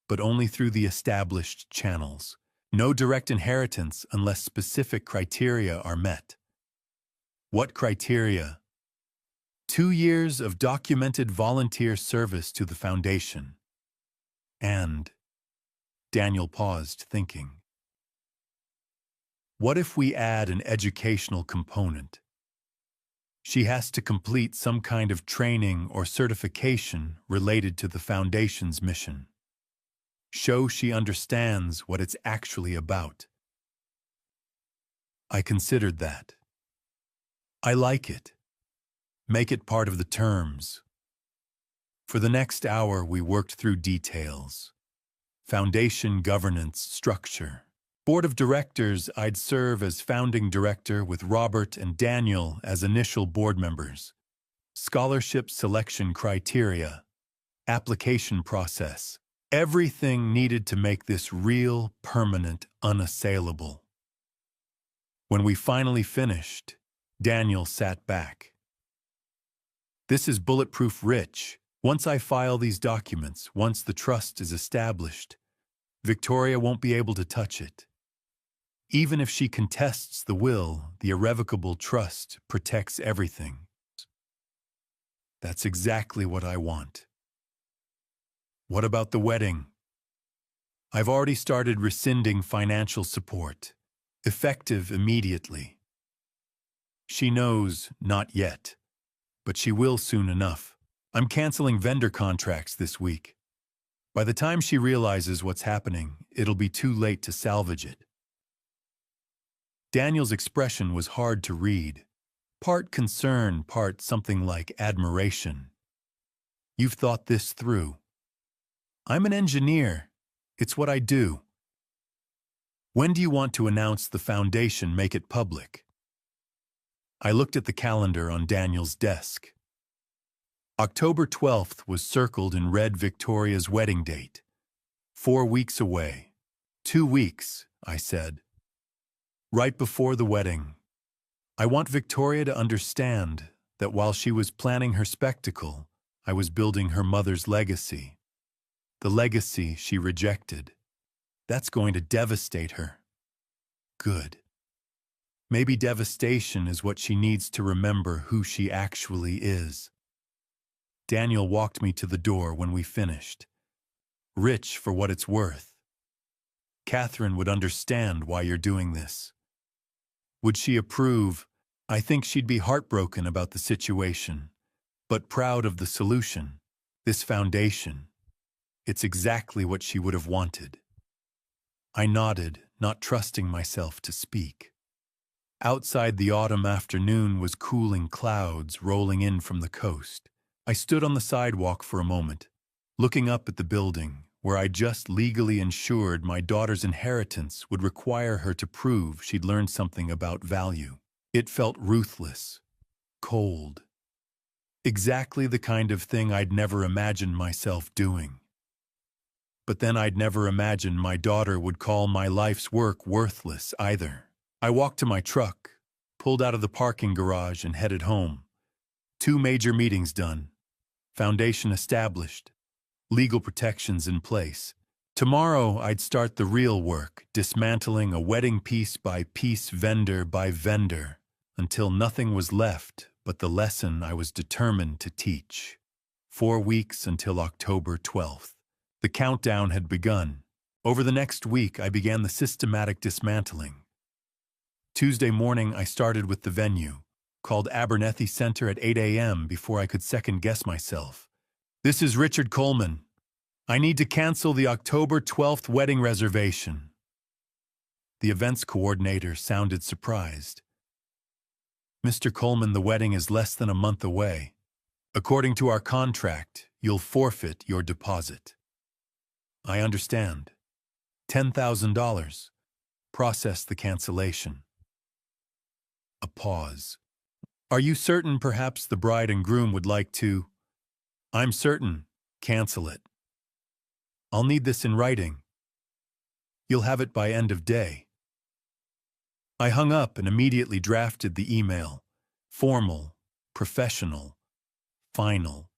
but only through the established channels. No direct inheritance unless specific criteria are met. What criteria? 2 years of documented volunteer service to the foundation. And Daniel paused, thinking. What if we add an educational component? She has to complete some kind of training or certification related to the foundation's mission. Show she understands what it's actually about. I considered that. I like it. Make it part of the terms. For the next hour, we worked through details. Foundation governance structure. Board of directors, I'd serve as founding director with Robert and Daniel as initial board members. Scholarship selection criteria. Application process. Everything needed to make this real, permanent, unassailable. When we finally finished, Daniel sat back. This is bulletproof, Rich. Once I file these documents, once the trust is established, Victoria won't be able to touch it. Even if she contests the will, the irrevocable trust protects everything. That's exactly what I want. What about the wedding? I've already started rescinding financial support, effective immediately. She knows not yet, but she will soon enough. I'm canceling vendor contracts this week. By the time she realizes what's happening, it'll be too late to salvage it. Daniel's expression was hard to read. Part concern, part something like admiration. You've thought this through. I'm an engineer. It's what I do. When do you want to announce the foundation, make it public? I looked at the calendar on Daniel's desk. October 12th was circled in red, Victoria's wedding date. 4 weeks away. 2 weeks, I said. Right before the wedding. I want Victoria to understand that while she was planning her spectacle, I was building her mother's legacy. The legacy she rejected. That's going to devastate her. Good. Maybe devastation is what she needs to remember who she actually is. Daniel walked me to the door when we finished. Rich, for what it's worth. Catherine would understand why you're doing this. Would she approve? I think she'd be heartbroken about the situation, but proud of the solution. This foundation. It's exactly what she would have wanted. I nodded, not trusting myself to speak. Outside, the autumn afternoon was cooling, clouds rolling in from the coast. I stood on the sidewalk for a moment, looking up at the building where I just legally ensured my daughter's inheritance would require her to prove she'd learned something about value. It felt ruthless, cold. Exactly the kind of thing I'd never imagined myself doing. But then I'd never imagined my daughter would call my life's work worthless either. I walked to my truck, pulled out of the parking garage and headed home. 2 major meetings done. Foundation established. Legal protections in place. Tomorrow I'd start the real work, dismantling a wedding piece by piece, vendor by vendor, until nothing was left but the lesson I was determined to teach. 4 weeks until October 12th. The countdown had begun. Over the next week, I began the systematic dismantling. Tuesday morning, I started with the venue, called Abernethy Center at 8 a.m. before I could second-guess myself. This is Richard Coleman. I need to cancel the October 12th wedding reservation. The events coordinator sounded surprised. Mr. Coleman, the wedding is less than a month away. According to our contract, you'll forfeit your deposit. I understand. $10,000. Process the cancellation. A pause. Are you certain perhaps the bride and groom would like to? I'm certain. Cancel it. I'll need this in writing. You'll have it by end of day. I hung up and immediately drafted the email. Formal, professional, final.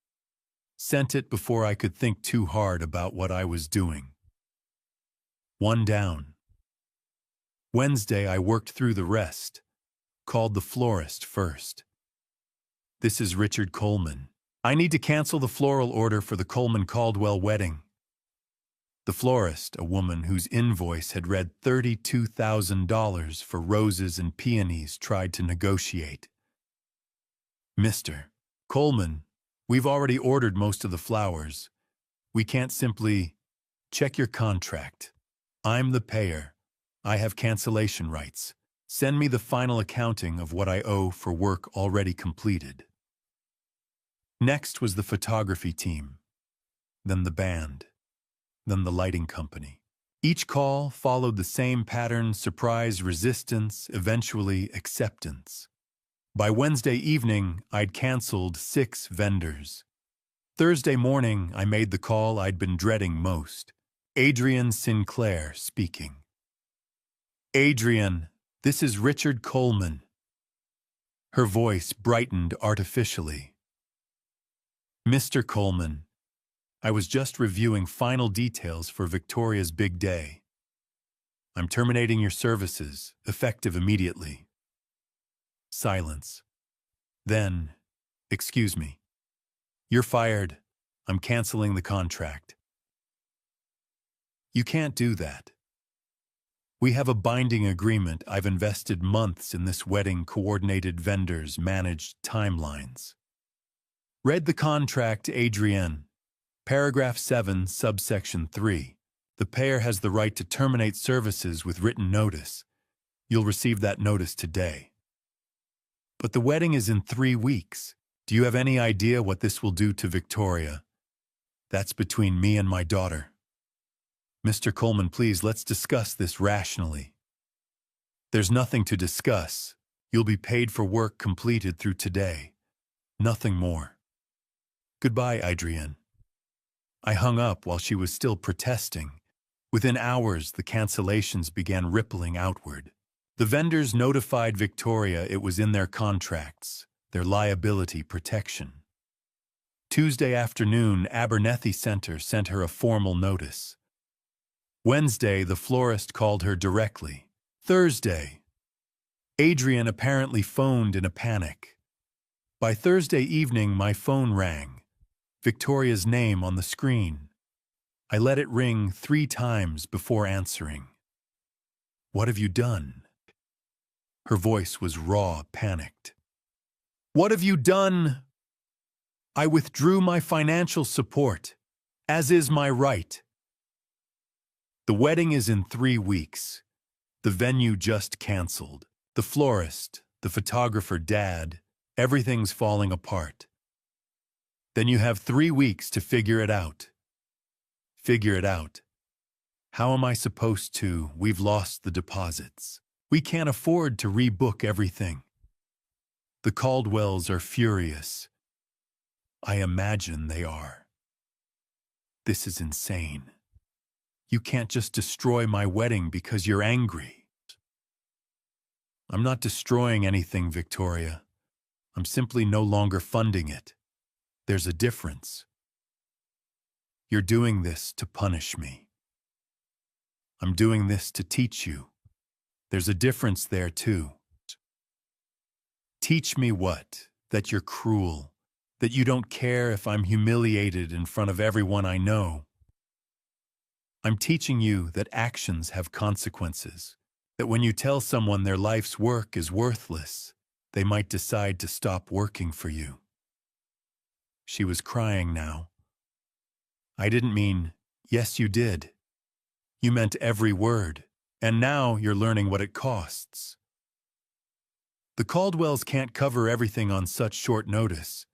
Sent it before I could think too hard about what I was doing. 1 down. Wednesday, I worked through the rest. Called the florist first. This is Richard Coleman. I need to cancel the floral order for the Coleman-Caldwell wedding. The florist, a woman whose invoice had read $32,000 for roses and peonies, tried to negotiate. Mr. Coleman, we've already ordered most of the flowers. We can't simply check your contract. I'm the payer. I have cancellation rights. Send me the final accounting of what I owe for work already completed. Next was the photography team, then the band, then the lighting company. Each call followed the same pattern: surprise, resistance, eventually acceptance. By Wednesday evening, I'd canceled 6 vendors. Thursday morning, I made the call I'd been dreading most. Adrian Sinclair speaking. Adrian, this is Richard Coleman. Her voice brightened artificially. Mr. Coleman, I was just reviewing final details for Victoria's big day. I'm terminating your services, effective immediately. Silence. Then, excuse me. You're fired. I'm canceling the contract. You can't do that. We have a binding agreement. I've invested months in this wedding. Coordinated vendors, managed timelines. Read the contract, Adrienne. Paragraph 7, subsection 3. The payer has the right to terminate services with written notice. You'll receive that notice today. But the wedding is in 3 weeks. Do you have any idea what this will do to Victoria? That's between me and my daughter. Mr. Coleman, please, let's discuss this rationally. There's nothing to discuss. You'll be paid for work completed through today. Nothing more. Goodbye, Adrienne. I hung up while she was still protesting. Within hours, the cancellations began rippling outward. The vendors notified Victoria it was in their contracts, their liability protection. Tuesday afternoon, Abernethy Center sent her a formal notice. Wednesday, the florist called her directly. Thursday, Adrian apparently phoned in a panic. By Thursday evening, my phone rang. Victoria's name on the screen. I let it ring 3 times before answering. What have you done? Her voice was raw, panicked. What have you done? I withdrew my financial support, as is my right. The wedding is in 3 weeks. The venue just canceled. The florist, the photographer, Dad, everything's falling apart. Then you have 3 weeks to figure it out. Figure it out. How am I supposed to? We've lost the deposits. We can't afford to rebook everything. The Caldwells are furious. I imagine they are. This is insane. You can't just destroy my wedding because you're angry. I'm not destroying anything, Victoria. I'm simply no longer funding it. There's a difference. You're doing this to punish me. I'm doing this to teach you. There's a difference there, too. Teach me what? That you're cruel. That you don't care if I'm humiliated in front of everyone I know. I'm teaching you that actions have consequences. That when you tell someone their life's work is worthless, they might decide to stop working for you. She was crying now. I didn't mean, yes, you did. You meant every word, and now you're learning what it costs. The Caldwells can't cover everything on such short notice.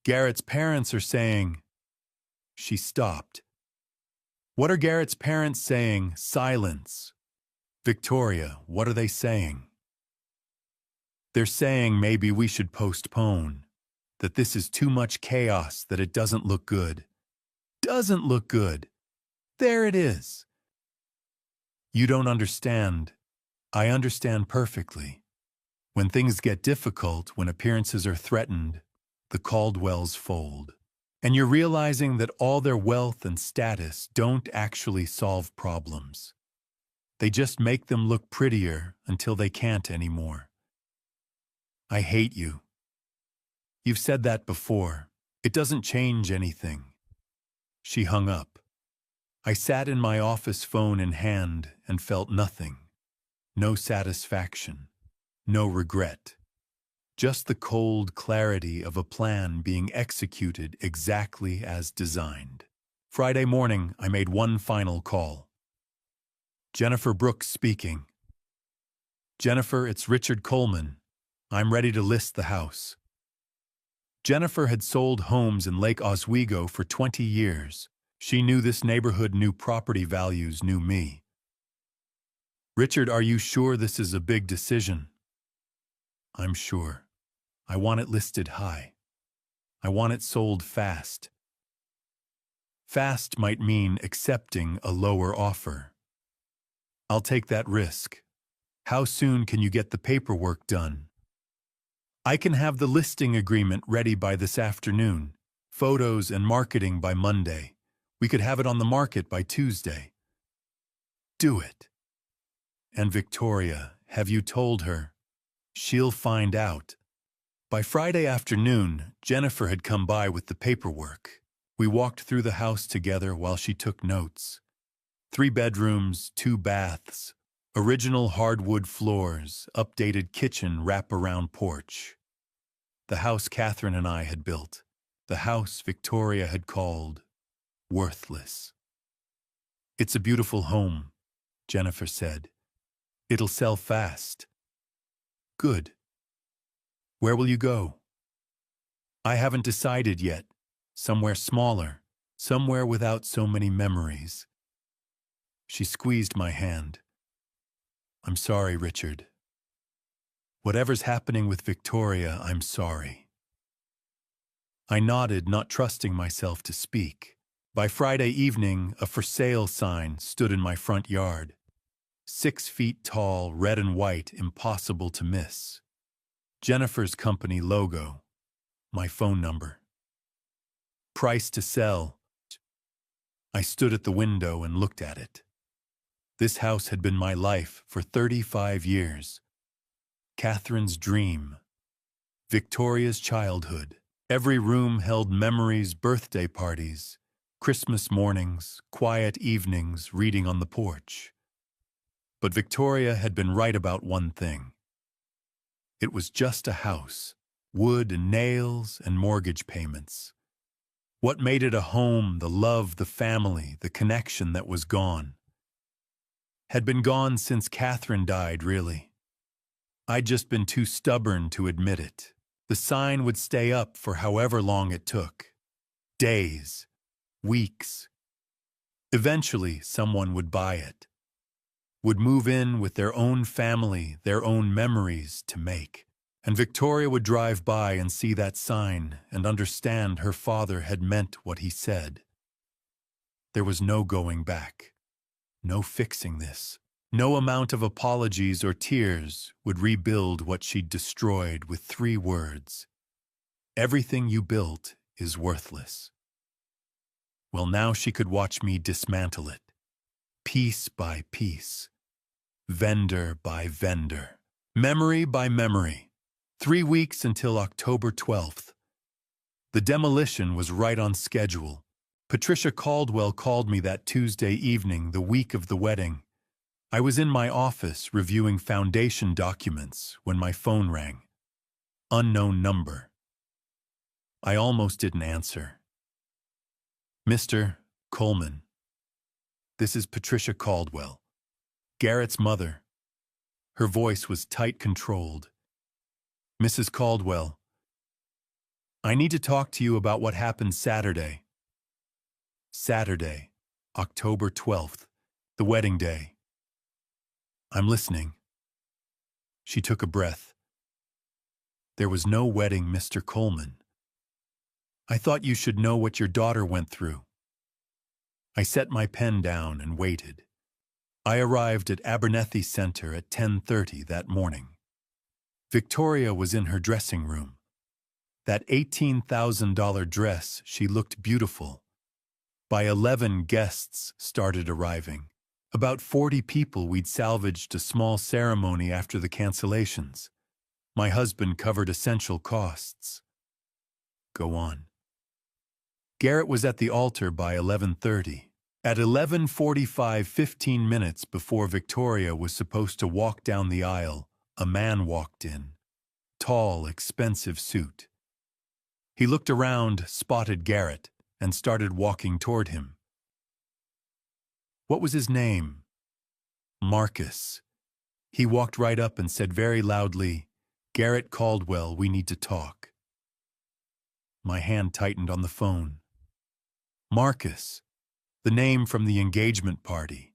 Garrett's parents are saying... She stopped. What are Garrett's parents saying? Silence. Victoria, what are they saying? They're saying maybe we should postpone. That this is too much chaos, that it doesn't look good. Doesn't look good. There it is. You don't understand. I understand perfectly. When things get difficult, when appearances are threatened, the Caldwells fold. And you're realizing that all their wealth and status don't actually solve problems. They just make them look prettier until they can't anymore. I hate you. You've said that before. It doesn't change anything. She hung up. I sat in my office, phone in hand, and felt nothing. No satisfaction. No regret. Just the cold clarity of a plan being executed exactly as designed. Friday morning, I made one final call. Jennifer Brooks speaking. Jennifer, it's Richard Coleman. I'm ready to list the house. Jennifer had sold homes in Lake Oswego for 20 years. She knew this neighborhood, knew property values, knew me. Richard, are you sure this is a big decision? I'm sure. I want it listed high. I want it sold fast. Fast might mean accepting a lower offer. I'll take that risk. How soon can you get the paperwork done? I can have the listing agreement ready by this afternoon, photos and marketing by Monday. We could have it on the market by Tuesday. Do it. And Victoria, have you told her? She'll find out. By Friday afternoon, Jennifer had come by with the paperwork. We walked through the house together while she took notes. 3 bedrooms, 2 baths, original hardwood floors, updated kitchen, wraparound porch. The house Catherine and I had built. The house Victoria had called worthless. It's a beautiful home, Jennifer said. It'll sell fast. Good. Where will you go? I haven't decided yet. Somewhere smaller, somewhere without so many memories. She squeezed my hand. I'm sorry, Richard. Whatever's happening with Victoria, I'm sorry. I nodded, not trusting myself to speak. By Friday evening, a for sale sign stood in my front yard. 6 feet tall, red and white, impossible to miss. Jennifer's company logo. My phone number. Price to sell. I stood at the window and looked at it. This house had been my life for 35 years. Catherine's dream. Victoria's childhood. Every room held memories, birthday parties, Christmas mornings, quiet evenings, reading on the porch. But Victoria had been right about one thing. It was just a house, wood and nails and mortgage payments. What made it a home, the love, the family, the connection that was gone? Had been gone since Catherine died, really. I'd just been too stubborn to admit it. The sign would stay up for however long it took. Days, weeks. Eventually, someone would buy it. Would move in with their own family, their own memories to make. And Victoria would drive by and see that sign and understand her father had meant what he said. There was no going back. No fixing this. No amount of apologies or tears would rebuild what she'd destroyed with 3 words. Everything you built is worthless. Well, now she could watch me dismantle it. Piece by piece. Vendor by vendor. Memory by memory. 3 weeks until October 12th. The demolition was right on schedule. Patricia Caldwell called me that Tuesday evening, the week of the wedding. I was in my office reviewing foundation documents when my phone rang. Unknown number. I almost didn't answer. Mr. Coleman. This is Patricia Caldwell, Garrett's mother. Her voice was tight controlled. Mrs. Caldwell, I need to talk to you about what happened Saturday. Saturday, October 12th, the wedding day. I'm listening. She took a breath. There was no wedding, Mr. Coleman. I thought you should know what your daughter went through. I set my pen down and waited. I arrived at Abernethy Center at 10:30 that morning. Victoria was in her dressing room. That $18,000 dress, she looked beautiful. By 11, guests started arriving. About 40 people. We'd salvaged a small ceremony after the cancellations. My husband covered essential costs. Go on. Garrett was at the altar by 11:30. At 11:45, 15 minutes before Victoria was supposed to walk down the aisle, a man walked in. Tall, expensive suit. He looked around, spotted Garrett, and started walking toward him. What was his name? Marcus. He walked right up and said very loudly, "Garrett Caldwell, we need to talk." My hand tightened on the phone. Marcus, the name from the engagement party.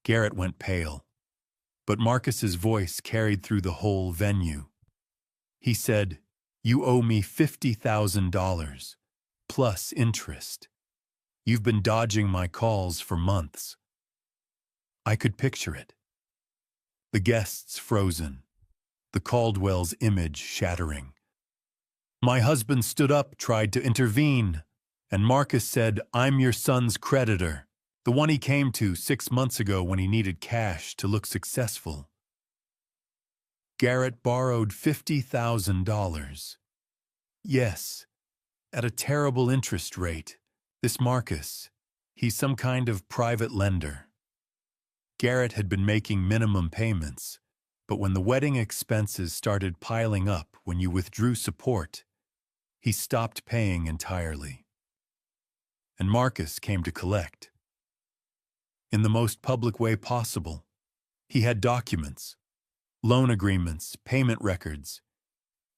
Garrett went pale, but Marcus's voice carried through the whole venue. He said, "You owe me $50,000, plus interest. You've been dodging my calls for months." I could picture it. The guests frozen, the Caldwell's image shattering. My husband stood up, tried to intervene, and Marcus said, "I'm your son's creditor, the one he came to 6 months ago when he needed cash to look successful." Garrett borrowed $50,000. Yes, at a terrible interest rate. This Marcus, he's some kind of private lender. Garrett had been making minimum payments, but when the wedding expenses started piling up when you withdrew support, he stopped paying entirely. And Marcus came to collect. In the most public way possible. He had documents, loan agreements, payment records.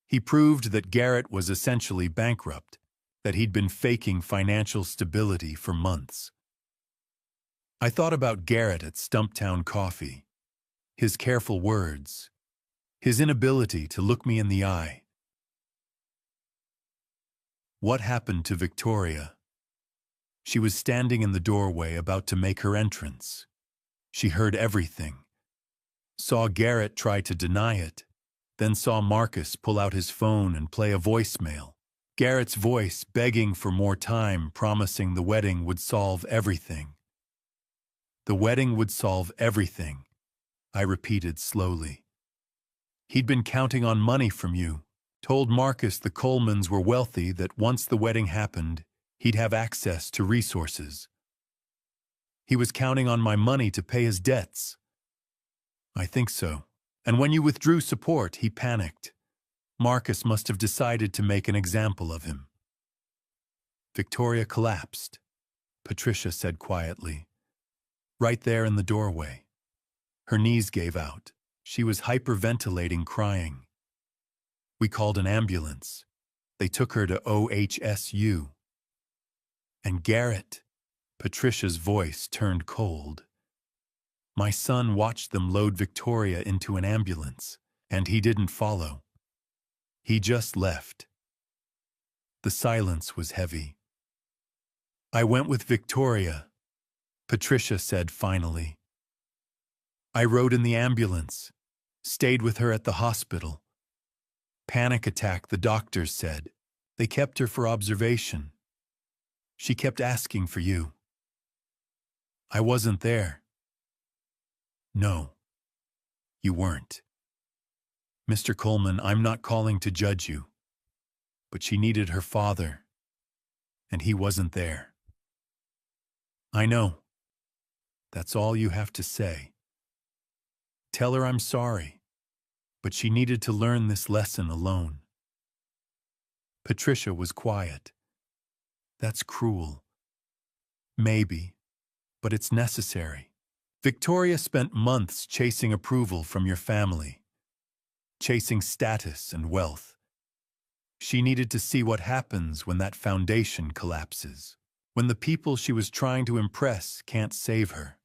He proved that Garrett was essentially bankrupt, that he'd been faking financial stability for months. I thought about Garrett at Stumptown Coffee, his careful words, his inability to look me in the eye. What happened to Victoria? She was standing in the doorway about to make her entrance. She heard everything. Saw Garrett try to deny it, then saw Marcus pull out his phone and play a voicemail. Garrett's voice begging for more time, promising the wedding would solve everything. The wedding would solve everything, I repeated slowly. He'd been counting on money from you, told Marcus the Colemans were wealthy, that once the wedding happened, he'd have access to resources. He was counting on my money to pay his debts. I think so. And when you withdrew support, he panicked. Marcus must have decided to make an example of him. Victoria collapsed, Patricia said quietly. Right there in the doorway. Her knees gave out. She was hyperventilating, crying. We called an ambulance. They took her to OHSU. And Garrett, Patricia's voice turned cold. My son watched them load Victoria into an ambulance, and he didn't follow. He just left. The silence was heavy. I went with Victoria, Patricia said finally. I rode in the ambulance, stayed with her at the hospital. Panic attack, the doctors said. They kept her for observation. She kept asking for you. I wasn't there. No, you weren't. Mr. Coleman, I'm not calling to judge you, but she needed her father, and he wasn't there. I know. That's all you have to say. Tell her I'm sorry, but she needed to learn this lesson alone. Patricia was quiet. That's cruel. Maybe, but it's necessary. Victoria spent months chasing approval from your family, chasing status and wealth. She needed to see what happens when that foundation collapses, when the people she was trying to impress can't save her,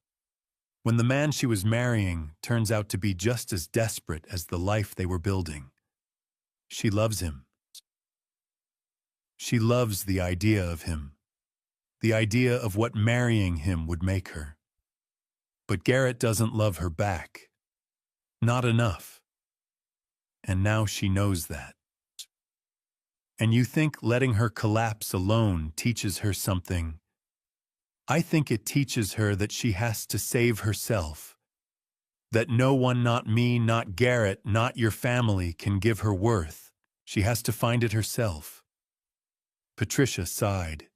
when the man she was marrying turns out to be just as desperate as the life they were building. She loves him. She loves the idea of him, the idea of what marrying him would make her. But Garrett doesn't love her back. Not enough. And now she knows that. And you think letting her collapse alone teaches her something? I think it teaches her that she has to save herself. That no one, not me, not Garrett, not your family, can give her worth. She has to find it herself. Patricia sighed.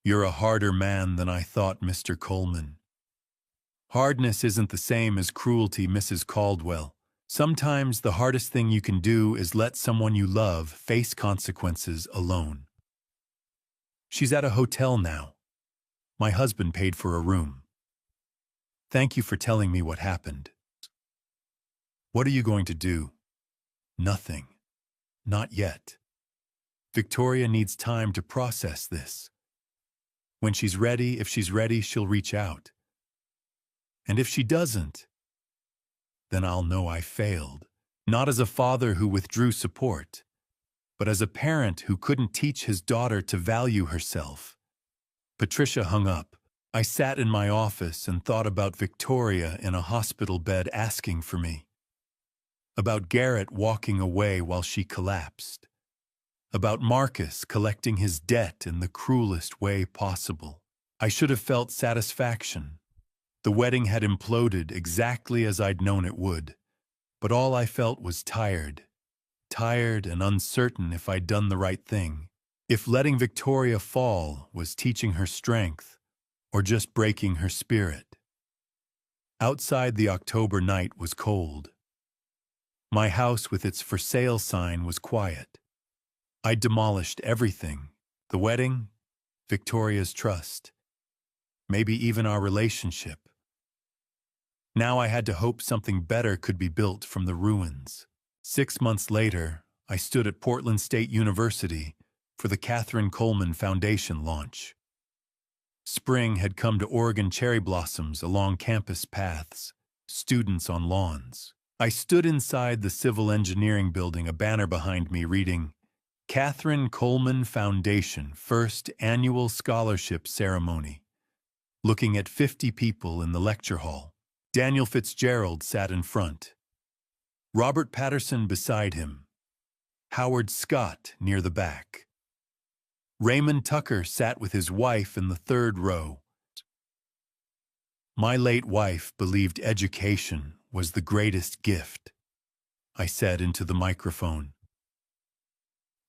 You're a harder man than I thought, Mr. Coleman. Hardness isn't the same as cruelty, Mrs. Caldwell. Sometimes the hardest thing you can do is let someone you love face consequences alone. She's at a hotel now. My husband paid for a room. Thank you for telling me what happened. What are you going to do? Nothing. Not yet. Victoria needs time to process this. When she's ready, if she's ready, she'll reach out. And if she doesn't, then I'll know I failed. Not as a father who withdrew support, but as a parent who couldn't teach his daughter to value herself. Patricia hung up. I sat in my office and thought about Victoria in a hospital bed asking for me. About Garrett walking away while she collapsed. About Marcus collecting his debt in the cruelest way possible. I should have felt satisfaction. The wedding had imploded exactly as I'd known it would, but all I felt was tired. Tired and uncertain if I'd done the right thing. If letting Victoria fall was teaching her strength, or just breaking her spirit. Outside, the October night was cold. My house with its for sale sign was quiet. I demolished everything. The wedding, Victoria's trust, maybe even our relationship. Now I had to hope something better could be built from the ruins. 6 months later, I stood at Portland State University for the Catherine Coleman Foundation launch. Spring had come to Oregon cherry blossoms along campus paths, students on lawns. I stood inside the civil engineering building, a banner behind me reading, Catherine Coleman Foundation First Annual Scholarship Ceremony, looking at 50 people in the lecture hall. Daniel Fitzgerald sat in front. Robert Patterson beside him. Howard Scott near the back. Raymond Tucker sat with his wife in the third row. My late wife believed education was the greatest gift, I said into the microphone.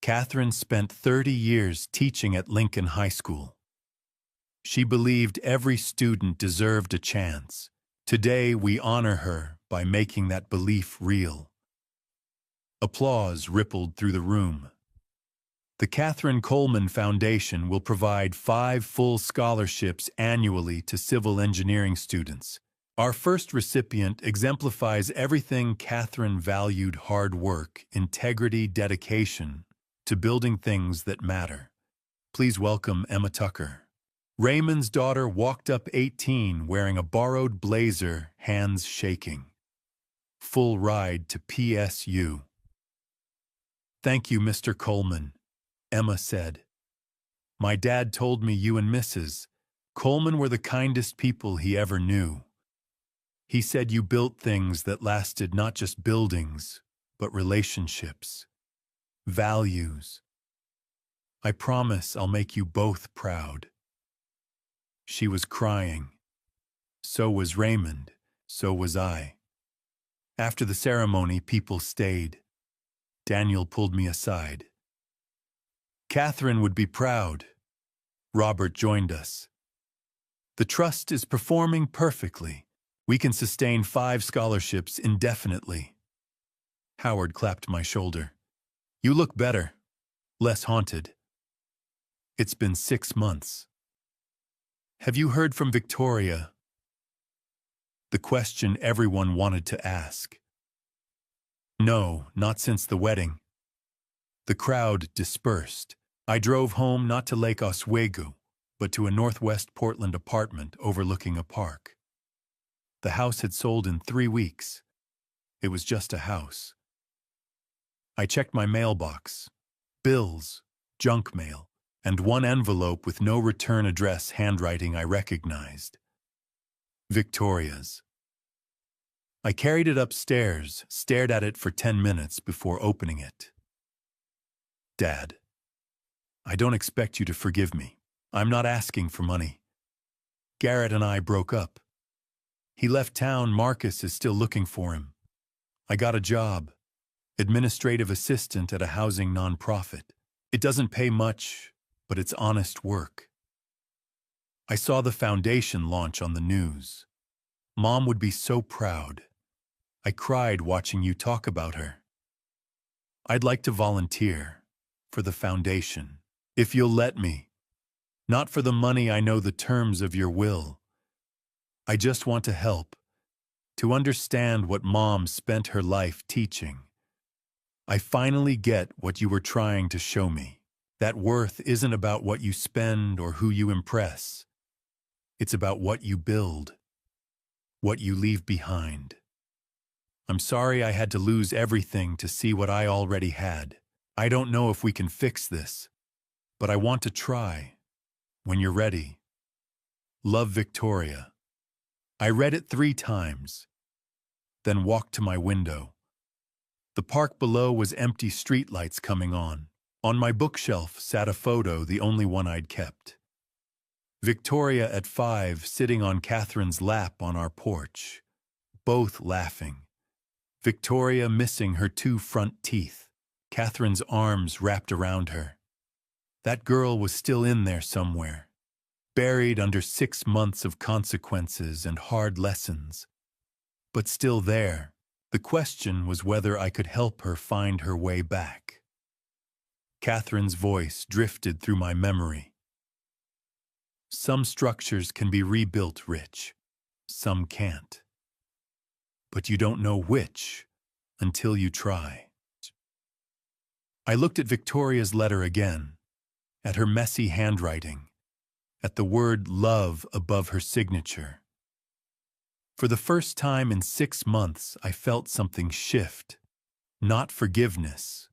Catherine spent 30 years teaching at Lincoln High School. She believed every student deserved a chance. Today we honor her by making that belief real. Applause rippled through the room. The Catherine Coleman Foundation will provide 5 full scholarships annually to civil engineering students. Our first recipient exemplifies everything Catherine valued: hard work, integrity, dedication to building things that matter. Please welcome Emma Tucker. Raymond's daughter walked up 18 wearing a borrowed blazer, hands shaking. Full ride to PSU. Thank you, Mr. Coleman, Emma said. My dad told me you and Mrs. Coleman were the kindest people he ever knew. He said you built things that lasted, not just buildings, but relationships, values. I promise I'll make you both proud. She was crying. So was Raymond. So was I. After the ceremony, people stayed. Daniel pulled me aside. Catherine would be proud. Robert joined us. The trust is performing perfectly. We can sustain 5 scholarships indefinitely. Howard clapped my shoulder. You look better, less haunted. It's been 6 months. Have you heard from Victoria? The question everyone wanted to ask. No, not since the wedding. The crowd dispersed. I drove home not to Lake Oswego, but to a northwest Portland apartment overlooking a park. The house had sold in 3 weeks. It was just a house. I checked my mailbox. Bills, junk mail, and 1 envelope with no return address, handwriting I recognized. Victoria's. I carried it upstairs, stared at it for 10 minutes before opening it. Dad, I don't expect you to forgive me. I'm not asking for money. Garrett and I broke up. He left town. Marcus is still looking for him. I got a job, administrative assistant at a housing nonprofit. It doesn't pay much, but it's honest work. I saw the foundation launch on the news. Mom would be so proud. I cried watching you talk about her. I'd like to volunteer for the foundation, if you'll let me. Not for the money, I know the terms of your will. I just want to help, to understand what Mom spent her life teaching. I finally get what you were trying to show me. That worth isn't about what you spend or who you impress. It's about what you build, what you leave behind. I'm sorry I had to lose everything to see what I already had. I don't know if we can fix this, but I want to try. When you're ready. Love, Victoria. I read it 3 times, then walked to my window. The park below was empty, streetlights coming on. On my bookshelf sat a photo, the only one I'd kept. Victoria at 5, sitting on Catherine's lap on our porch, both laughing. Victoria missing her 2 front teeth, Catherine's arms wrapped around her. That girl was still in there somewhere, buried under 6 months of consequences and hard lessons. But still there. The question was whether I could help her find her way back. Catherine's voice drifted through my memory. Some structures can be rebuilt, Rich. Some can't. But you don't know which until you try. I looked at Victoria's letter again, at her messy handwriting, at the word love above her signature. For the first time in 6 months, I felt something shift. Not forgiveness,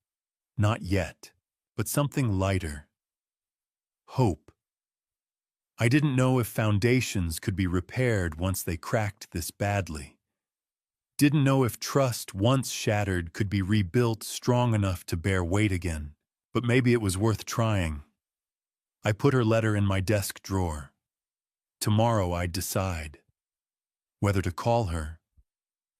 not yet, but something lighter. Hope. I didn't know if foundations could be repaired once they cracked this badly. Didn't know if trust once shattered could be rebuilt strong enough to bear weight again, but maybe it was worth trying. I put her letter in my desk drawer. Tomorrow I'd decide. Whether to call her,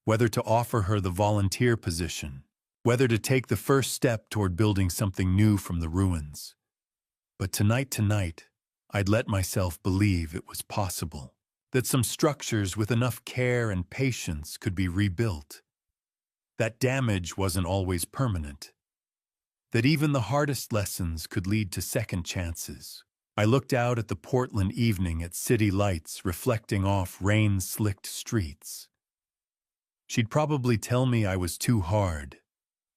whether to offer her the volunteer position, whether to take the first step toward building something new from the ruins. But tonight, I'd let myself believe it was possible, that some structures with enough care and patience could be rebuilt, that damage wasn't always permanent, that even the hardest lessons could lead to second chances. I looked out at the Portland evening at city lights reflecting off rain-slicked streets. She'd probably tell me I was too hard,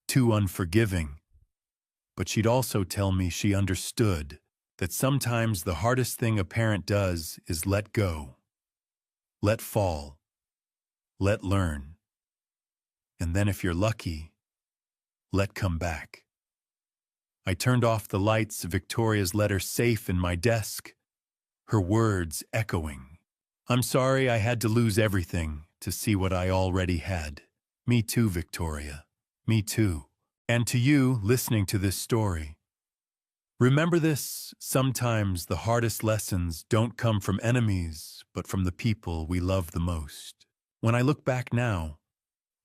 too unforgiving, but she'd also tell me she understood that sometimes the hardest thing a parent does is let go, let fall, let learn, and then if you're lucky, let come back. I turned off the lights, Victoria's letter safe in my desk, her words echoing. I'm sorry I had to lose everything to see what I already had. Me too, Victoria. Me too. And to you, listening to this story. Remember this, sometimes the hardest lessons don't come from enemies, but from the people we love the most. When I look back now,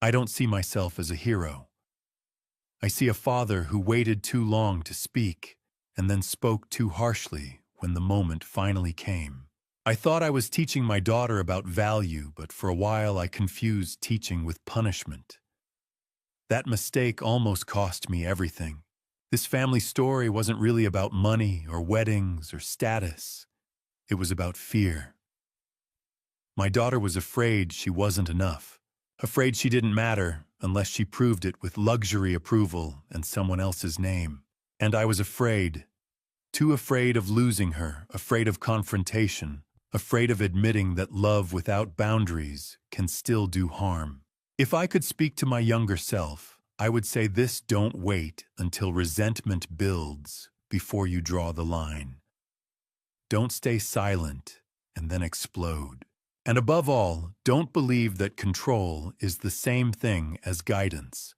I don't see myself as a hero. I see a father who waited too long to speak and then spoke too harshly when the moment finally came. I thought I was teaching my daughter about value, but for a while I confused teaching with punishment. That mistake almost cost me everything. This family story wasn't really about money or weddings or status. It was about fear. My daughter was afraid she wasn't enough, afraid she didn't matter unless she proved it with luxury approval and someone else's name. And I was afraid, too afraid of losing her, afraid of confrontation, afraid of admitting that love without boundaries can still do harm. If I could speak to my younger self, I would say this: don't wait until resentment builds before you draw the line. Don't stay silent and then explode. And above all, don't believe that control is the same thing as guidance.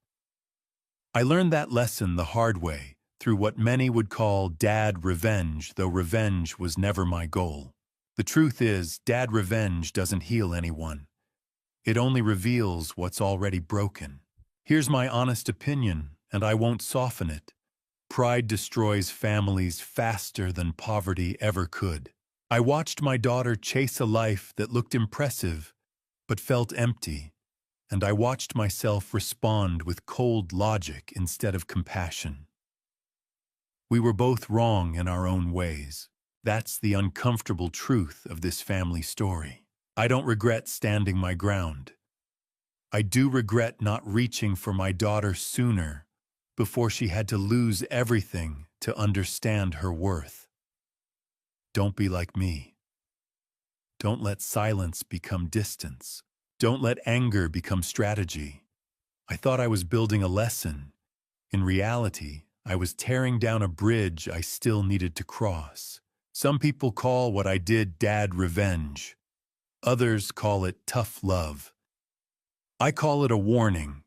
I learned that lesson the hard way through what many would call dad revenge, though revenge was never my goal. The truth is, dad revenge doesn't heal anyone. It only reveals what's already broken. Here's my honest opinion, and I won't soften it. Pride destroys families faster than poverty ever could. I watched my daughter chase a life that looked impressive, but felt empty, and I watched myself respond with cold logic instead of compassion. We were both wrong in our own ways. That's the uncomfortable truth of this family story. I don't regret standing my ground. I do regret not reaching for my daughter sooner, before she had to lose everything to understand her worth. Don't be like me. Don't let silence become distance. Don't let anger become strategy. I thought I was building a lesson. In reality, I was tearing down a bridge I still needed to cross. Some people call what I did dad revenge. Others call it tough love. I call it a warning.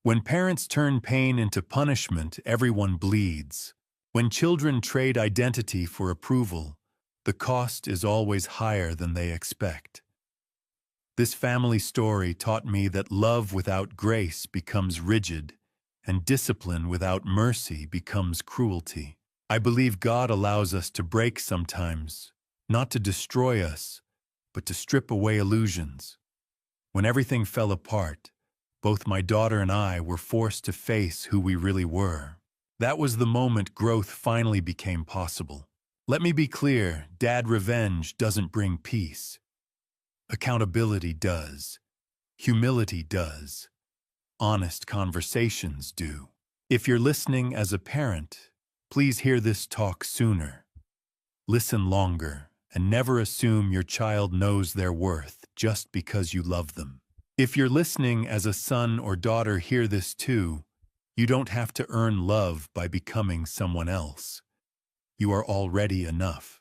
When parents turn pain into punishment, everyone bleeds. When children trade identity for approval, the cost is always higher than they expect. This family story taught me that love without grace becomes rigid, and discipline without mercy becomes cruelty. I believe God allows us to break sometimes, not to destroy us, but to strip away illusions. When everything fell apart, both my daughter and I were forced to face who we really were. That was the moment growth finally became possible. Let me be clear, dad revenge doesn't bring peace. Accountability does. Humility does. Honest conversations do. If you're listening as a parent, please hear this talk sooner. Listen longer, and never assume your child knows their worth just because you love them. If you're listening as a son or daughter, hear this too. You don't have to earn love by becoming someone else. You are already enough.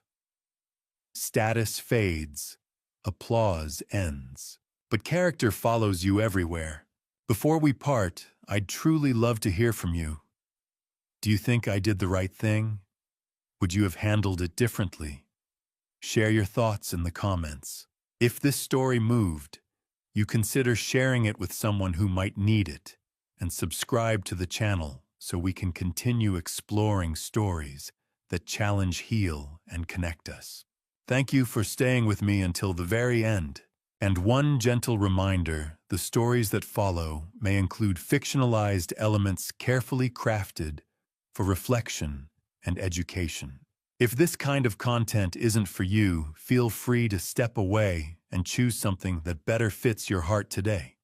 Status fades, applause ends, but character follows you everywhere. Before we part, I'd truly love to hear from you. Do you think I did the right thing? Would you have handled it differently? Share your thoughts in the comments. If this story moved, you consider sharing it with someone who might need it, and subscribe to the channel so we can continue exploring stories that challenge, heal, and connect us. Thank you for staying with me until the very end. And one gentle reminder, the stories that follow may include fictionalized elements carefully crafted for reflection and education. If this kind of content isn't for you, feel free to step away and choose something that better fits your heart today.